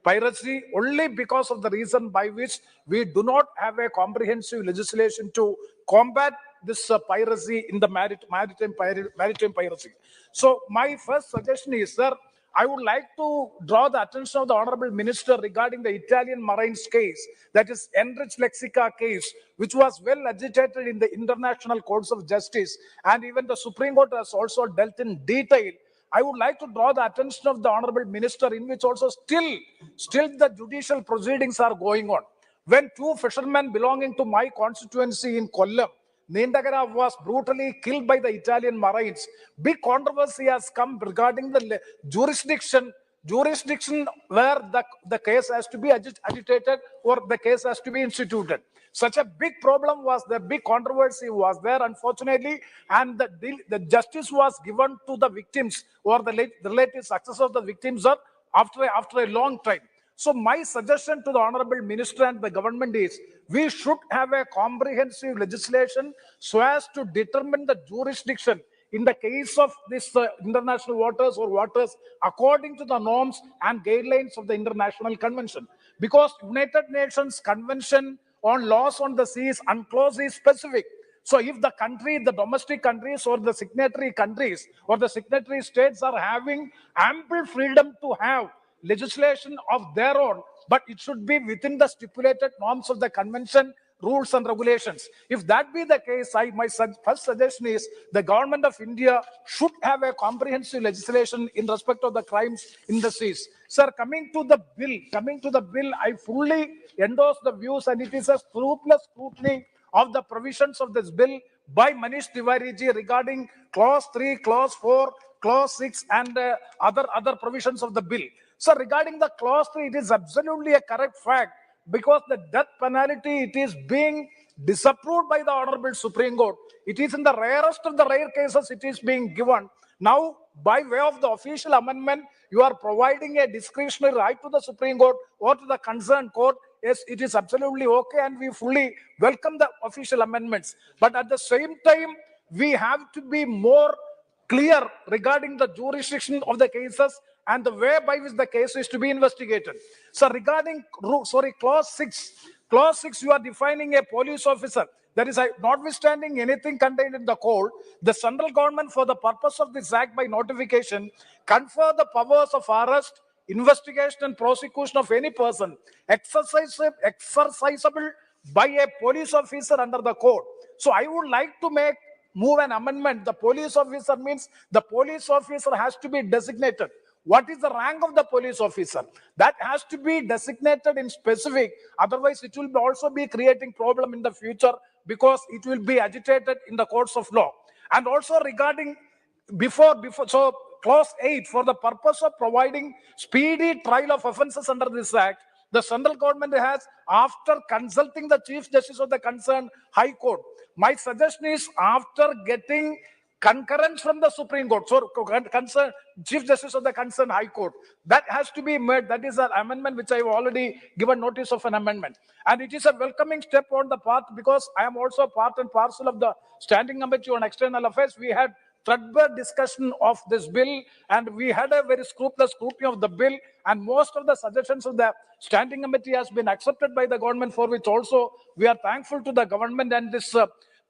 piracy only because of the reason by which we do not have a comprehensive legislation to combat this piracy in the maritime piracy. So my first suggestion is, sir, I would like to draw the attention of the Honorable Minister regarding the Italian Marines case, that is Enrich Lexica case, which was well agitated in the international courts of justice, and even the Supreme Court has also dealt in detail. I would like to draw the attention of the Honorable Minister, in which also still the judicial proceedings are going on. When 2 fishermen belonging to my constituency in Kollam, Nindagara, was brutally killed by the Italian Marines, big controversy has come regarding the jurisdiction where the case has to be agitated or the case has to be instituted. Such a big problem was there, big controversy was there, unfortunately, and the justice was given to the victims or the relative success of the victims after a long time. So my suggestion to the Honorable Minister and the government is, we should have a comprehensive legislation so as to determine the jurisdiction in the case of this international waters or waters according to the norms and guidelines of the International Convention. Because United Nations Convention on Laws on the Seas UNCLOS is specific. So if the country, the domestic countries or the signatory countries or the signatory states are having ample freedom to have legislation of their own, but it should be within the stipulated norms of the convention, rules and regulations. If that be the case, my first suggestion is the government of India should have a comprehensive legislation in respect of the crimes in the seas. Sir, coming to the bill, I fully endorse the views, and it is a scrupulous scrutiny of the provisions of this bill by Manish Tiwari ji regarding clause 3, clause 4, clause 6 and other provisions of the bill. So regarding the clause 3, it is absolutely a correct fact, because the death penalty, it is being disapproved by the Honorable Supreme Court. It is in the rarest of the rare cases it is being given. Now, by way of the official amendment, you are providing a discretionary right to the Supreme Court or to the concerned court. Yes, it is absolutely okay, and we fully welcome the official amendments. But at the same time, we have to be more clear regarding the jurisdiction of the cases and the way by which the case is to be investigated. So regarding, clause 6, you are defining a police officer. That is, notwithstanding anything contained in the code, the central government, for the purpose of this act by notification, confer the powers of arrest, investigation and prosecution of any person exercisable by a police officer under the code. So I would like to move an amendment. The police officer means the police officer has to be designated. What is the rank of the police officer? That has to be designated in specific. Otherwise, it will also be creating problem in the future, because it will be agitated in the courts of law. And also regarding so clause 8, for the purpose of providing speedy trial of offences under this act, the central government has, after consulting the Chief Justice of the concerned High Court, my suggestion is, after getting concurrence from the Supreme Court, so concerned Chief Justice of the concerned High Court, that has to be made. That is an amendment which I have already given notice of an amendment. And it is a welcoming step on the path, because I am also part and parcel of the Standing Committee on External Affairs. We had threadbare discussion of this bill, and we had a very scrupulous scrutiny of the bill, and most of the suggestions of the Standing Committee has been accepted by the government, for which also we are thankful to the government. And this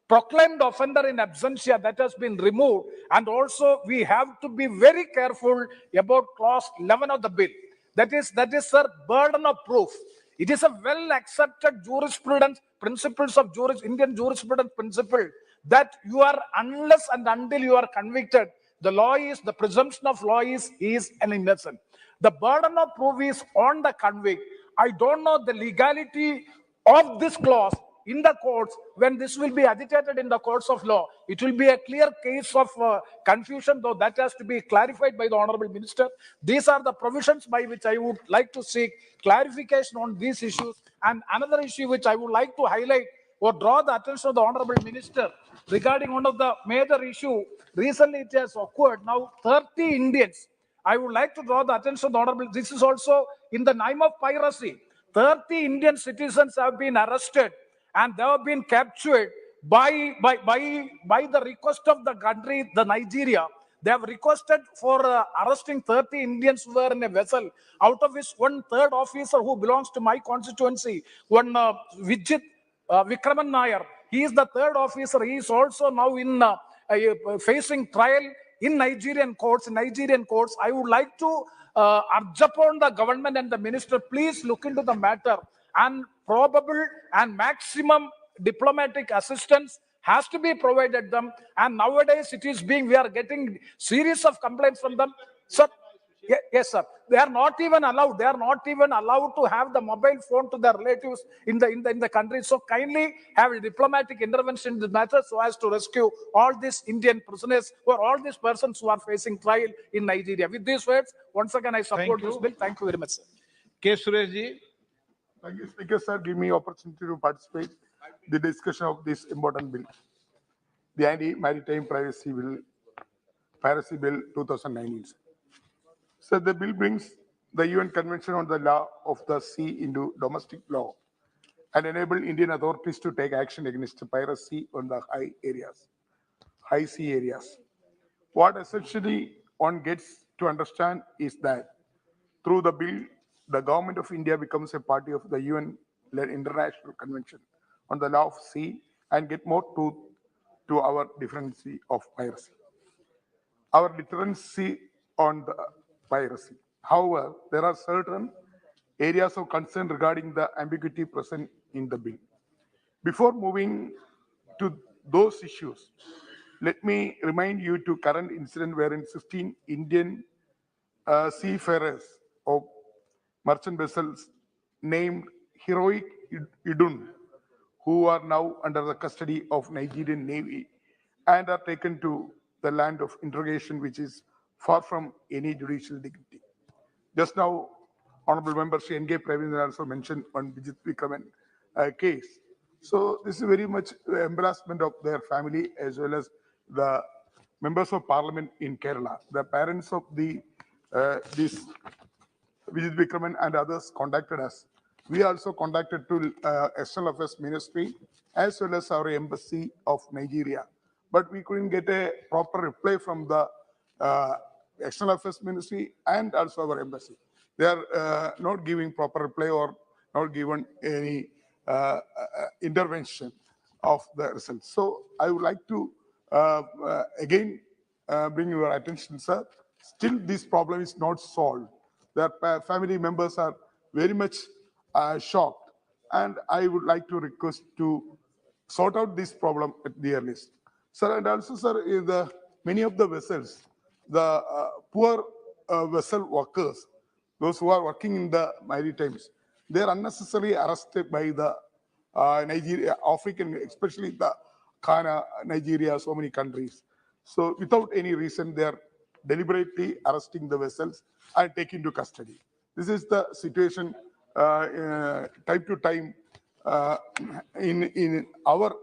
proclaimed offender in absentia, that has been removed. And also we have to be very careful about clause 11 of the bill. That is sir, burden of proof. It is a well accepted jurisprudence principles of Indian jurisprudence principle that you are, unless and until you are convicted, the presumption of law is an innocent. The burden of proof is on the convict. I don't know the legality of this clause in the courts. When this will be agitated in the courts of law, it will be a clear case of confusion, though that has to be clarified by the Honorable Minister. These are the provisions by which I would like to seek clarification on these issues. And another issue which I would like to highlight or draw the attention of the Honorable Minister regarding one of the major issue. Recently it has occurred. Now 30 Indians. I would like to draw the attention of the Honorable. This is also in the name of piracy. 30 Indian citizens have been arrested, and they have been captured by the request of the country, the Nigeria. They have requested for arresting 30 Indians who were in a vessel, out of which one third officer who belongs to my constituency, one Vikraman Nair. He is the third officer. He is also now in facing trial in Nigerian courts. I would like to urge upon the government and the minister, please look into the matter, and probable and maximum diplomatic assistance has to be provided them. And nowadays we are getting series of complaints from them. So yes, sir. They are not even allowed to have the mobile phone to their relatives in the country. So kindly have a diplomatic intervention in the matter, so as to rescue all these Indian prisoners or all these persons who are facing trial in Nigeria. With these words, once again, I support this bill. Thank you very much, sir. K. Suresh ji. Thank you, Speaker, sir. Give me opportunity to participate in the discussion of this important bill, the Anti-Maritime Piracy Bill 2019. So the bill brings the UN Convention on the Law of the Sea into domestic law and enable Indian authorities to take action against piracy on the high sea areas. What essentially one gets to understand is that through the bill, the government of India becomes a party of the UN-led International Convention on the Law of Sea and get more truth to our differency of piracy, our deterrency on the piracy. However, there are certain areas of concern regarding the ambiguity present in the bill. Before moving to those issues, let me remind you to current incident wherein 16 Indian seafarers of merchant vessels named Heroic Idun, who are now under the custody of Nigerian Navy and are taken to the land of interrogation, which is far from any judicial dignity. Just now, Honorable Member Shri N.K. Praveen also mentioned on Vijit Vikraman case. So this is very much embarrassment of their family as well as the members of parliament in Kerala. The parents of this Vijit Vikraman and others contacted us. We also contacted to External Affairs Ministry as well as our embassy of Nigeria, but we couldn't get a proper reply from the External Affairs Ministry and also our embassy. They are not giving proper reply or not given any intervention of the results. So I would like to again bring your attention, sir. Still, this problem is not solved. Their family members are very much shocked, and I would like to request to sort out this problem at the earliest. Sir, and also, sir, many of the vessels, the poor vessel workers, those who are working in the maritimes, they are unnecessarily arrested by the Nigeria, African, especially the Ghana, Nigeria, so many countries. So without any reason, they are deliberately arresting the vessels and taken to custody. This is the situation time to time in our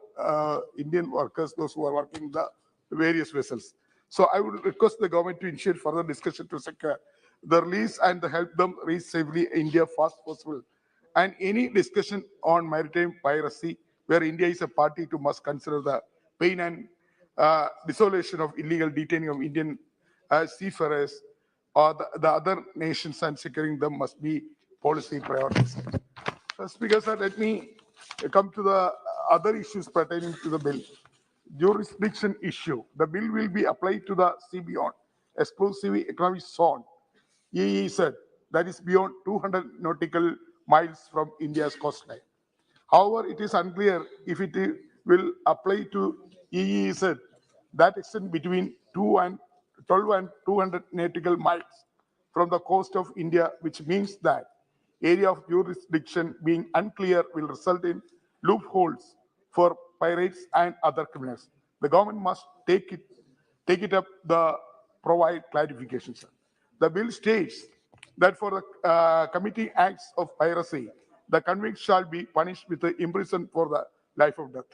Indian workers, those who are working the various vessels. So I would request the government to initiate further discussion to secure the release and help them reach safely India fast possible. And any discussion on maritime piracy, where India is a party to, must consider the pain and desolation of illegal detaining of Indian seafarers or the other nations, and securing them must be policy priorities. Speaker, sir, let me come to the other issues pertaining to the bill. Jurisdiction issue. The bill will be applied to the sea beyond exclusive economic zone, EEZ, that is beyond 200 nautical miles from India's coastline. However, it is unclear if it will apply to EEZ that extend between 12 and 200 nautical miles from the coast of India, which means that area of jurisdiction being unclear will result in loopholes for pirates and other criminals. The government must take it up the provide clarification, sir. The bill states that for the committing acts of piracy, the convict shall be punished with imprisonment for the life of death.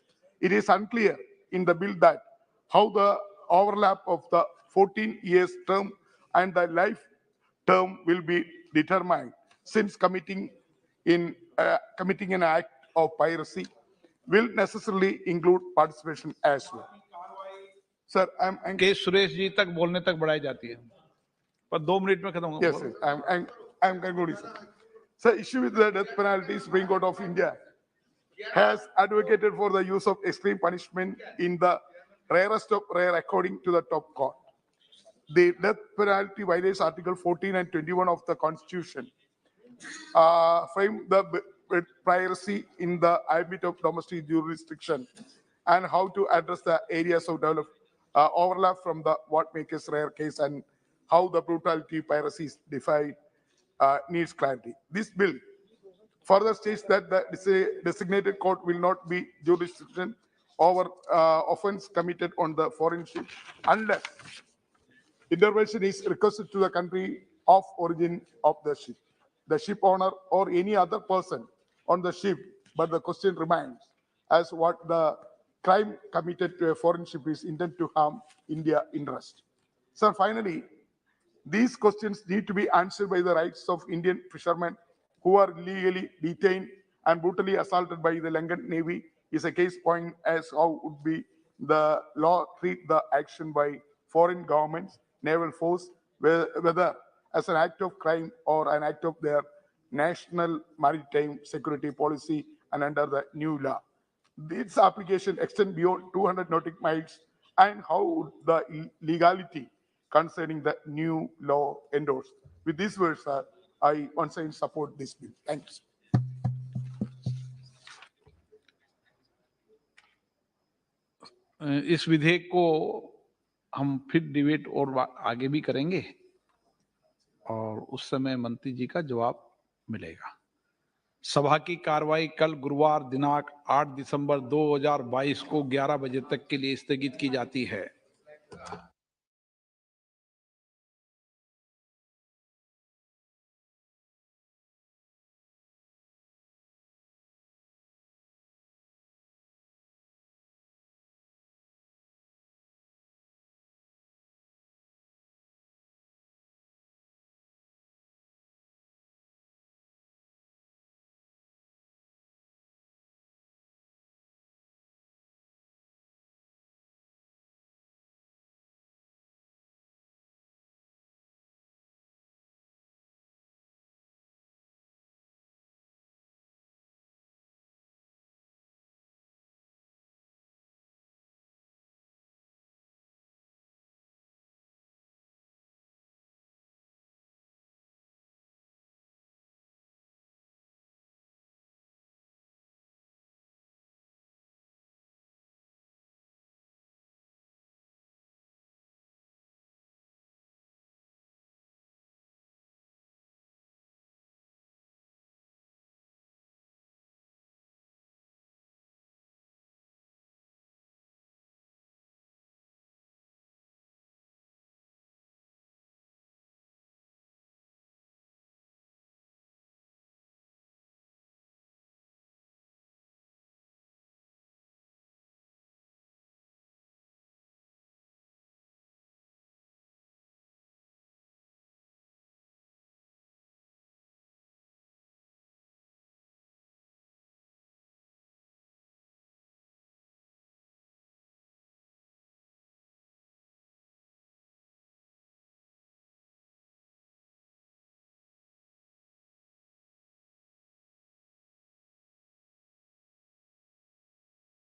It is unclear in the bill that how the overlap of the 14 years term and the life term will be determined, since committing an act of piracy will necessarily include participation as well. Sir, I'm के सुरेश जी तक बोलने तक बढ़ाई जाती है, पर 2 minute में खत्म होगा. Yes, sir. I'm concluding, sir. Sir, issue with the death penalty, Supreme Court of India has advocated for the use of extreme punishment in the rarest of rare, according to the top court. The death penalty violates Article 14 and 21 of the Constitution, frame the piracy in the ambit of domestic jurisdiction, and how to address the areas of overlap from the what makes rare case, and how the brutality piracy is defined needs clarity. This bill further states that the designated court will not be jurisdiction over offense committed on the foreign ship unless intervention is requested to the country of origin of the ship owner, or any other person on the ship. But the question remains as what the crime committed to a foreign ship is intended to harm India interest. So finally, these questions need to be answered by the rights of Indian fishermen who are illegally detained and brutally assaulted by the Lankan Navy is a case point as how would be the law treat the action by foreign governments, naval force, whether as an act of crime or an act of their national maritime security policy and under the new law. Its application extend beyond 200 nautical miles, and how would the legality concerning the new law endorsed? With these words, sir, I once again support this bill. Thank you, sir. इस विधेयक को हम फिर debate और आगे भी करेंगे और उस समय मंत्री जी का जवाब मिलेगा। सभा की कार्रवाई कल गुरुवार दिनांक 8 दिसंबर 2022 को 11 बजे तक के लिए स्थगित की जाती है।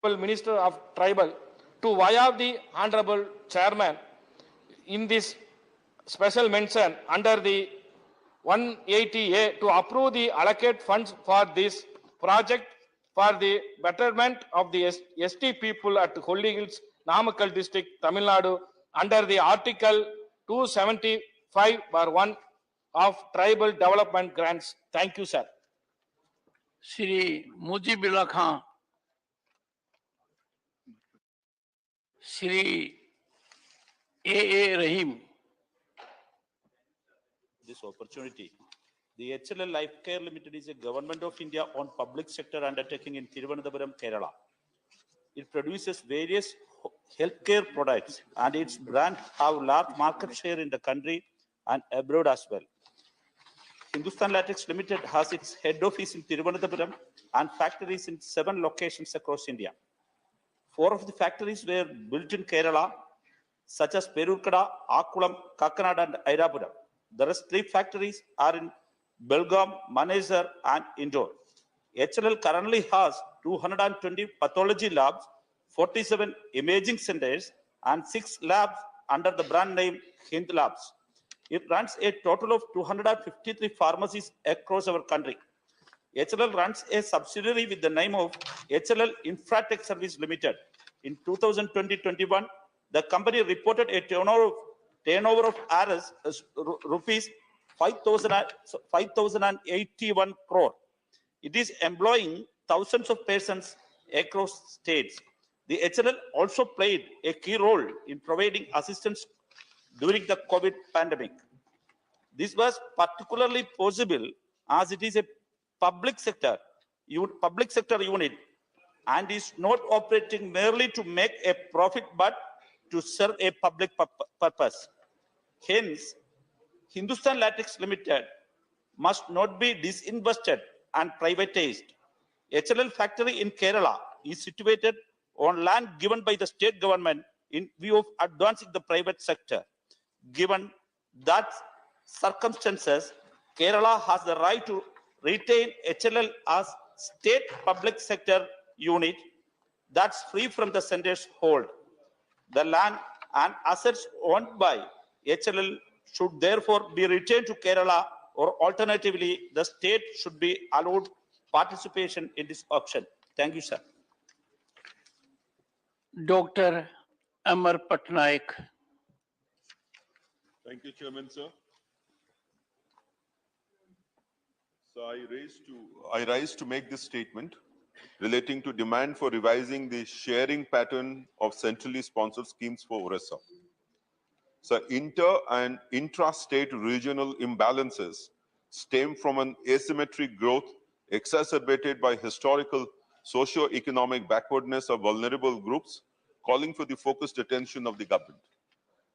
Minister of Tribal to via the Honorable Chairman in this special mention under the 180A to approve the allocate funds for this project for the betterment of the ST people at Holy Hills, Namakkal district, Tamil Nadu under the Article 275/1 of Tribal Development Grants. Thank you, sir. Shri Mujibullah Khan, Shri A.A. Rahim. This opportunity. The HLL Life Care Limited is a Government of India owned public sector undertaking in Thiruvananthapuram, Kerala. It produces various healthcare products and its brand have large market share in the country and abroad as well. Hindustan Latex Limited has its head office in Thiruvananthapuram and factories in 7 locations across India. 4 of the factories were built in Kerala, such as Perurkada, Akkulam, Kakkanad and Airapuram. The rest 3 factories are in Belgaum, Manesar and Indore. HLL currently has 220 pathology labs, 47 imaging centers and 6 labs under the brand name Hind Labs. It runs a total of 253 pharmacies across our country. HLL runs a subsidiary with the name of HLL Infratech Service Limited. In 2020-21, the company reported a turnover of rupees 5,081 crore. It is employing thousands of persons across states. The HLL also played a key role in providing assistance during the COVID pandemic. This was particularly possible as it is a public sector unit and is not operating merely to make a profit but to serve a public purpose. Hence, Hindustan Latex Limited must not be disinvested and privatized. HLL factory in Kerala is situated on land given by the state government in view of advancing the private sector. Given that circumstances, Kerala has the right to retain HLL as state public sector unit that's free from the center's hold. The land and assets owned by HLL should therefore be returned to Kerala, or alternatively, the state should be allowed participation in this auction. Thank you, sir. Dr. Amar Patnaik. Thank you, Chairman, sir. So I rise to make this statement relating to demand for revising the sharing pattern of centrally sponsored schemes for Orissa. So inter and intra-state regional imbalances stem from an asymmetric growth exacerbated by historical socio-economic backwardness of vulnerable groups, calling for the focused attention of the government.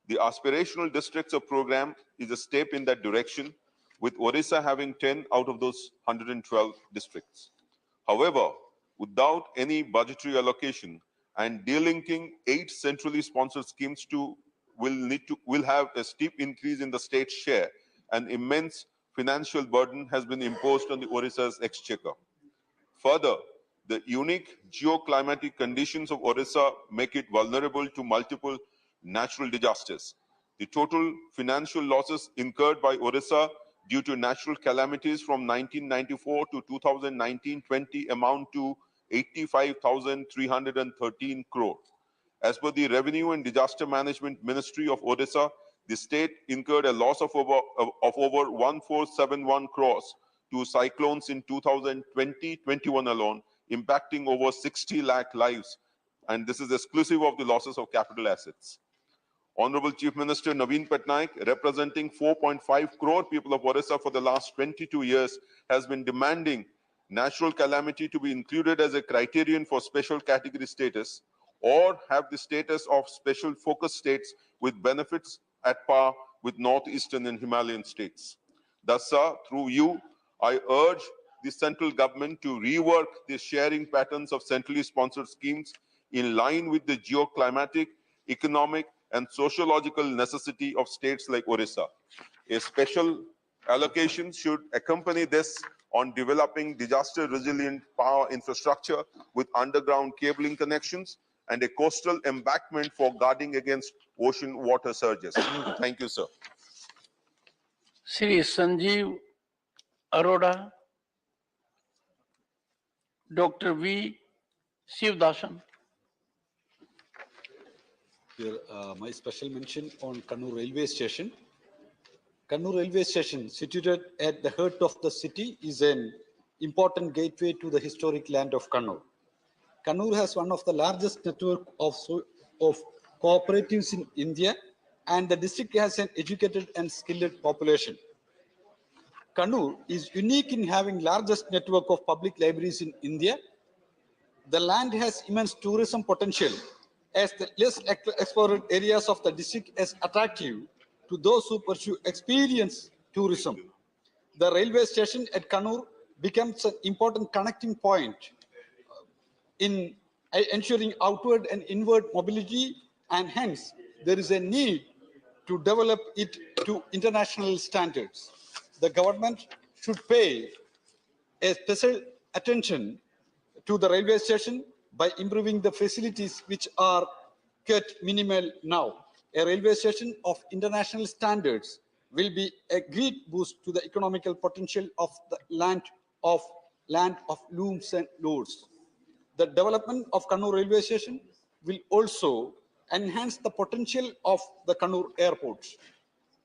The aspirational districts of program is a step in that direction, with Orissa having 10 out of those 112 districts. However, without any budgetary allocation and delinking 8 centrally sponsored schemes will have a steep increase in the state's share. An immense financial burden has been imposed on the Orissa's exchequer. Further, the unique geoclimatic conditions of Orissa make it vulnerable to multiple natural disasters. The total financial losses incurred by Orissa due to natural calamities from 1994 to 2019-20 amount to 85,313 crore. As per the Revenue and Disaster Management Ministry of Odisha, the state incurred a loss of over 1471 crores to cyclones in 2020-21 alone, impacting over 60 lakh lives. And this is exclusive of the losses of capital assets. Honorable Chief Minister Naveen Patnaik, representing 4.5 crore people of Orissa for the last 22 years, has been demanding natural calamity to be included as a criterion for special category status, or have the status of special focus states with benefits at par with northeastern and Himalayan states. Thus, sir, through you, I urge the central government to rework the sharing patterns of centrally sponsored schemes in line with the geoclimatic, economic, and sociological necessity of states like Orissa. A special allocation should accompany this on developing disaster-resilient power infrastructure with underground cabling connections and a coastal embankment for guarding against ocean water surges. Thank you, sir. Shri Sanjeev Arora. Dr. V. Shivdasan. Here, my special mention on Kannur railway station. Kannur railway station, situated at the heart of the city, is an important gateway to the historic land of Kannur. Kannur has one of the largest network of cooperatives in India, and the district has an educated and skilled population. Kannur is unique in having largest network of public libraries in India. The land has immense tourism potential, as the less explored areas of the district is attractive to those who pursue experience tourism. The railway station at Kannur becomes an important connecting point in ensuring outward and inward mobility, and hence there is a need to develop it to international standards. The government should pay a special attention to the railway station by improving the facilities which are kept minimal now. A railway station of international standards will be a great boost to the economical potential of the land of looms and loads. The development of Kannur railway station will also enhance the potential of the Kannur airport.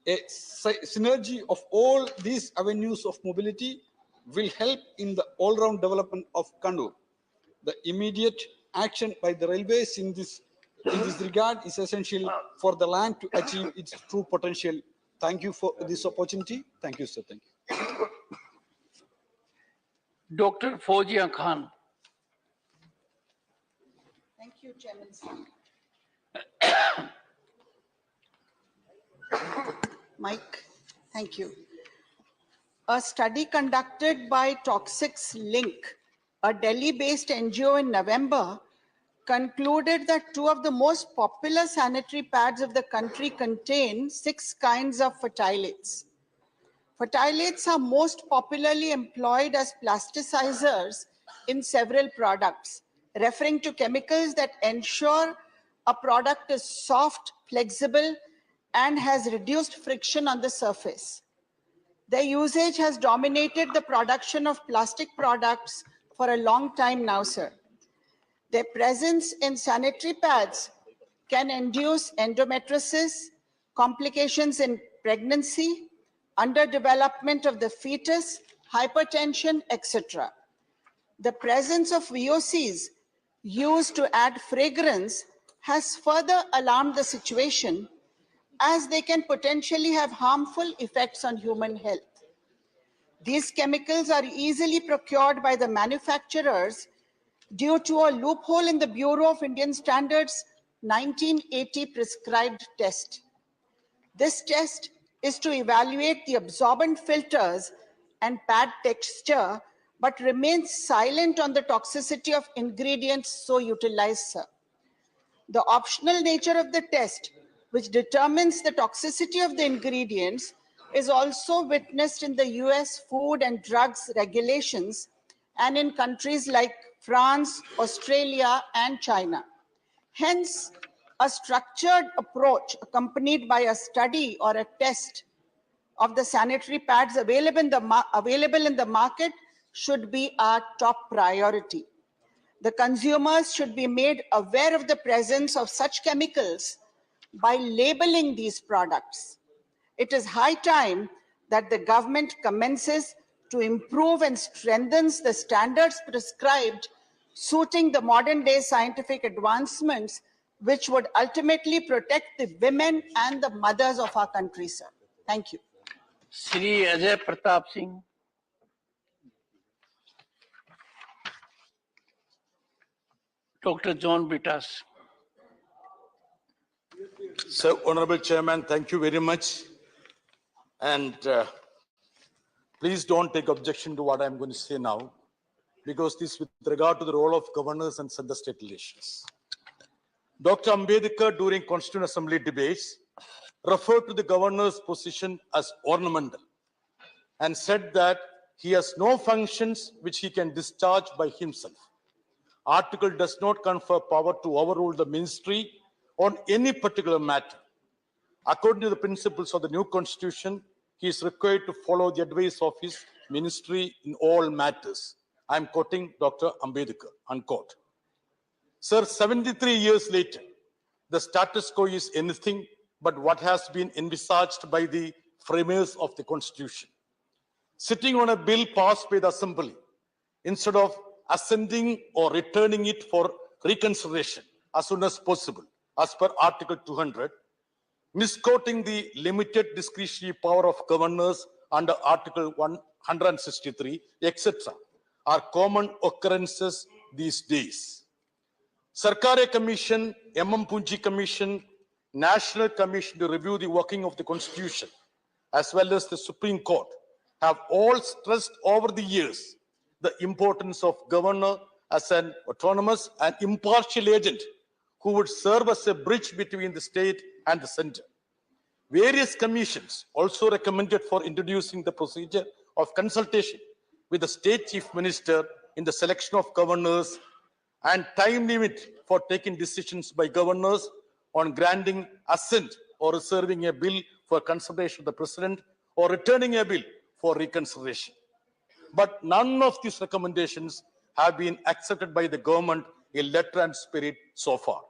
A synergy of all these avenues of mobility will help in the all-round development of Kannur. The immediate action by the railways in this regard is essential for the land to achieve its true potential. Thank you for this opportunity. Thank you, sir. Thank you. Dr. Fozia Khan. Thank you, Chairman. Mike, thank you. A study conducted by Toxics Link, a Delhi-based NGO in November, concluded that two of the most popular sanitary pads of the country contain 6 kinds of phtalates. Phtalates are most popularly employed as plasticizers in several products, referring to chemicals that ensure a product is soft, flexible, and has reduced friction on the surface. Their usage has dominated the production of plastic products for a long time now, sir. Their presence in sanitary pads can induce endometriosis, complications in pregnancy, underdevelopment of the fetus, hypertension, etc. The presence of VOCs used to add fragrance has further alarmed the situation, as they can potentially have harmful effects on human health. These chemicals are easily procured by the manufacturers due to a loophole in the Bureau of Indian Standards 1980 prescribed test. This test is to evaluate the absorbent filters and pad texture, but remains silent on the toxicity of ingredients so utilized, sir. The optional nature of the test, which determines the toxicity of the ingredients, is also witnessed in the US food and drugs regulations and in countries like France, Australia, and China. Hence, a structured approach accompanied by a study or a test of the sanitary pads available in the market should be our top priority. The consumers should be made aware of the presence of such chemicals by labeling these products. It is high time that the government commences to improve and strengthens the standards prescribed, suiting the modern day scientific advancements, which would ultimately protect the women and the mothers of our country, sir. Thank you. Shri Ajay Pratap Singh. Dr. John Bitas. So, Honorable Chairman, thank you very much. And please don't take objection to what I'm going to say now, because this is with regard to the role of governors and center-state relations. Dr. Ambedkar, during Constituent Assembly debates, referred to the governor's position as ornamental and said that he has no functions which he can discharge by himself. Article does not confer power to overrule the ministry on any particular matter. According to the principles of the new constitution, he is required to follow the advice of his ministry in all matters. I am quoting Dr. Ambedkar, unquote. Sir, 73 years later, the status quo is anything but what has been envisaged by the framers of the constitution. Sitting on a bill passed by the assembly, instead of ascending or returning it for reconsideration as soon as possible, as per Article 200, misquoting the limited discretionary power of governors under Article 163, etc., are common occurrences these days. Sarkare Commission, M. Punji Commission, National Commission to review the working of the Constitution, as well as the Supreme Court, have all stressed over the years the importance of governor as an autonomous and impartial agent who would serve as a bridge between the state and the center. Various commissions also recommended for introducing the procedure of consultation with the state chief minister in the selection of governors and time limit for taking decisions by governors on granting assent or reserving a bill for consideration of the president or returning a bill for reconsideration. But none of these recommendations have been accepted by the government in letter and spirit so far.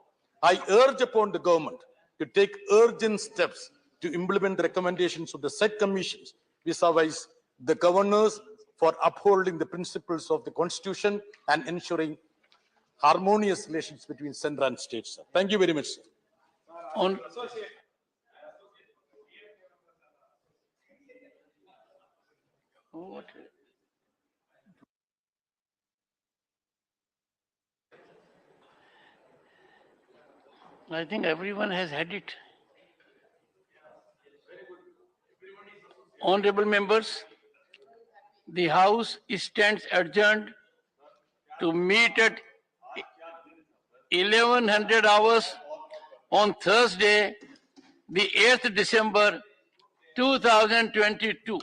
I urge upon the government to take urgent steps to implement the recommendations of the said commissions vis-a-vis the governors for upholding the principles of the Constitution and ensuring harmonious relations between center and state, sir. Thank you very much, sir. I think everyone has had it. Honorable members, the House stands adjourned to meet at 1100 hours on Thursday, the 8th December 2022.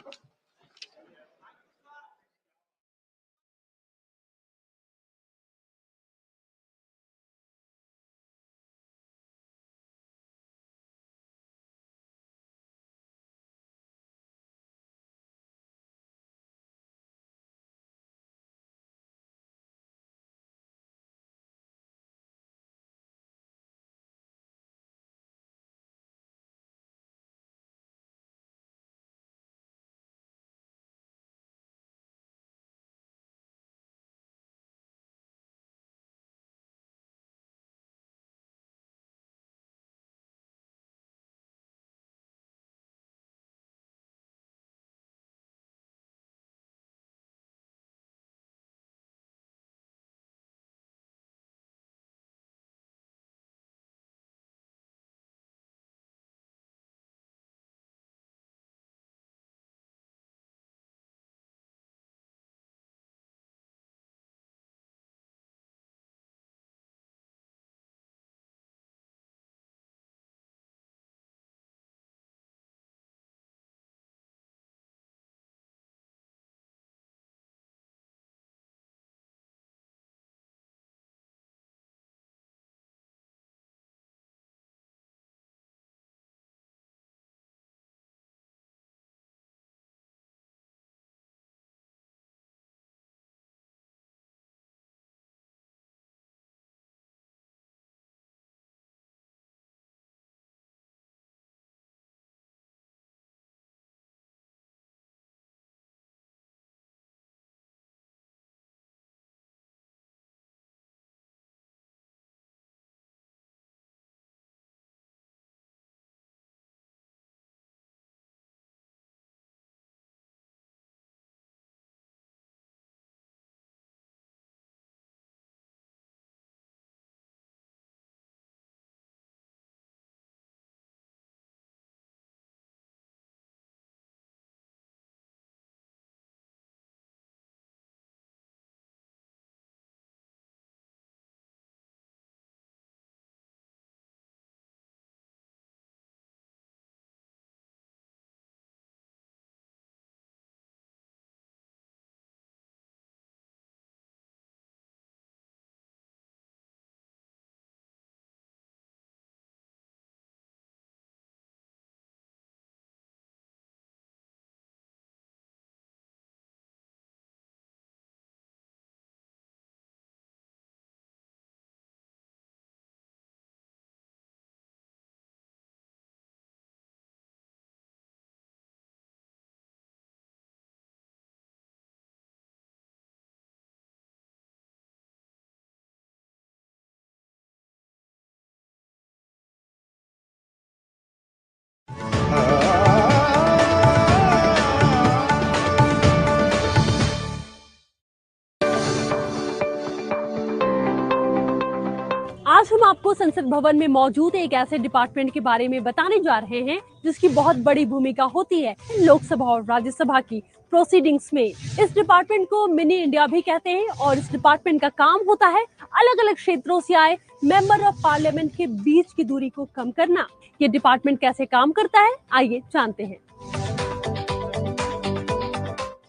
आज हम आपको संसद भवन में मौजूद एक ऐसे department के बारे में बताने जा रहे हैं जिसकी बहुत बड़ी भूमिका होती है लोकसभा और राज्यसभा की प्रोसीडिंग्स में। इस डिपार्टमेंट को मिनी इंडिया भी कहते हैं और इस डिपार्टमेंट का काम होता है अलग अलग क्षेत्रों से आए मेंबर ऑफ पार्लियामेंट के बीच की दूरी को कम करना। ये डिपार्टमेंट कैसे काम करता है, आइए जानते हैं।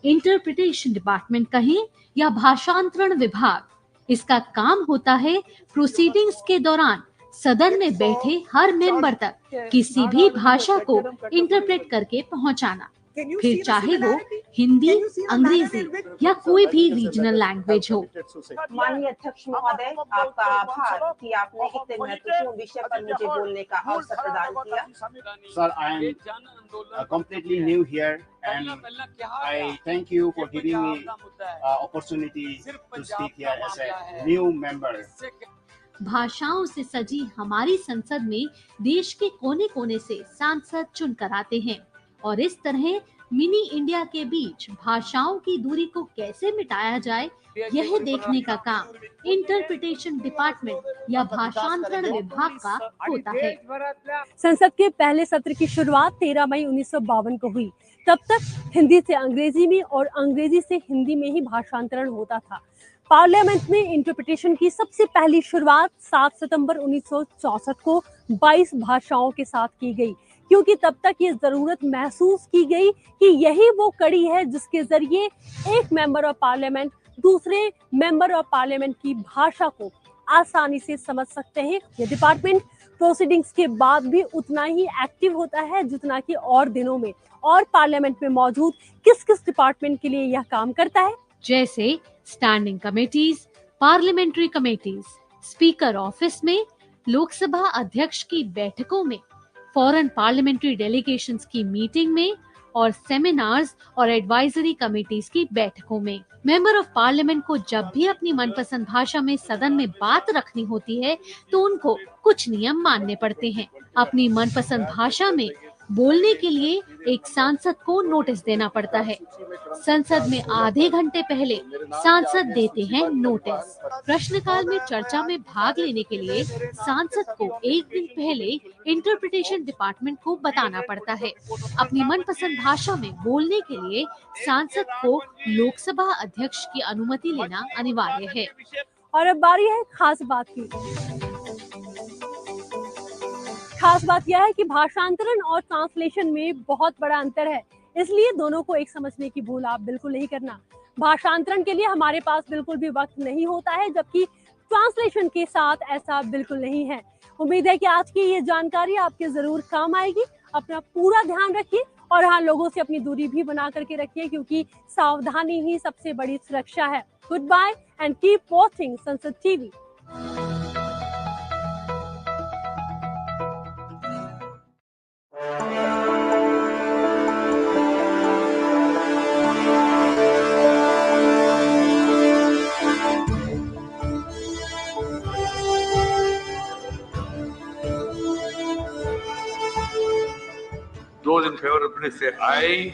इंटरप्रिटेशन डिपार्टमेंट कहें या भाषांतरण विभाग, इसका काम होता है प्रोसीडिंग्स के दौरान सदन में बैठे हर मेंबर तक किसी भी भाषा को इंटरप्रेट करके पहुंचाना, फिर चाहे वो हिंदी, अंग्रेजी या कोई भी रीजनल लैंग्वेज हो। माननीय अध्यक्ष महोदय, आपका आभार कि आपने इतने महत्वपूर्ण विषय पर मुझे बोलने का अवसर प्रदान किया। Sir, I am completely new here and I thank you for giving me opportunity to speak here as a new member. भाषाओं से सजी हमारी संसद में देश के कोने कोने से सांसद चुनकर आते हैं और इस तरह मिनी इंडिया के बीच भाषाओं की दूरी को कैसे मिटाया जाए, यह देखने का काम इंटरप्रिटेशन डिपार्टमेंट या भाषांतरण विभाग का होता है। संसद के पहले सत्र की शुरुआत 13 मई 1952 को हुई। तब तक हिंदी से अंग्रेजी में और अंग्रेजी से हिंदी में ही भाषांतरण होता था। पार्लियामेंट में इंटरप्रिटेशन की सबसे पहली शुरुआत 7 सितंबर 1964 को 22 भाषाओं के साथ की गई, क्योंकि तब तक ये जरूरत महसूस की गई कि यही वो कड़ी है जिसके जरिए एक मेंबर ऑफ पार्लियामेंट दूसरे मेंबर ऑफ पार्लियामेंट की भाषा को आसानी से समझ सकते हैं। ये डिपार्टमेंट प्रोसीडिंग्स के बाद भी उतना ही एक्टिव होता है जितना कि और दिनों में। और पार्लियामेंट में मौजूद किस किस डिपार्टमेंट के लिए यह काम करता है, जैसे standing committees, parliamentary committees, speaker office में, लोकसभा अध्यक्ष की बैठकों में, फॉरेन पार्लियामेंट्री डेलीगेशंस की मीटिंग में और सेमिनार्स और एडवाइजरी कमेटीज की बैठकों में। मेंबर ऑफ पार्लियामेंट को जब भी अपनी मनपसंद भाषा में सदन में बात रखनी होती है तो उनको कुछ नियम मानने पड़ते हैं। अपनी मनपसंद भाषा में बोलने के लिए एक सांसद को नोटिस देना पड़ता है। संसद में आधे घंटे पहले सांसद देते हैं नोटिस। प्रश्नकाल में चर्चा में भाग लेने के लिए सांसद को एक दिन पहले इंटरप्रिटेशन डिपार्टमेंट को बताना पड़ता है। अपनी मनपसंद भाषा में बोलने के लिए सांसद को लोकसभा अध्यक्ष की अनुमति लेना अनिवार्य है। और अब बारी है खास बात की। खास बात यह है कि भाषांतरण और ट्रांसलेशन में बहुत बड़ा अंतर है, इसलिए दोनों को एक समझने की भूल आप बिल्कुल नहीं करना। भाषांतरण के लिए हमारे पास बिल्कुल भी वक्त नहीं होता है, जबकि ट्रांसलेशन के साथ ऐसा बिल्कुल नहीं है। उम्मीद है कि आज की ये जानकारी आपके जरूर काम आएगी। अपना पूरा ध्यान रखिए और हाँ, लोगों से अपनी दूरी भी बना करके रखिए, क्योंकि सावधानी ही सबसे बड़ी सुरक्षा है। Good bye and keep watching Sansad TV. Those in favor, please say aye.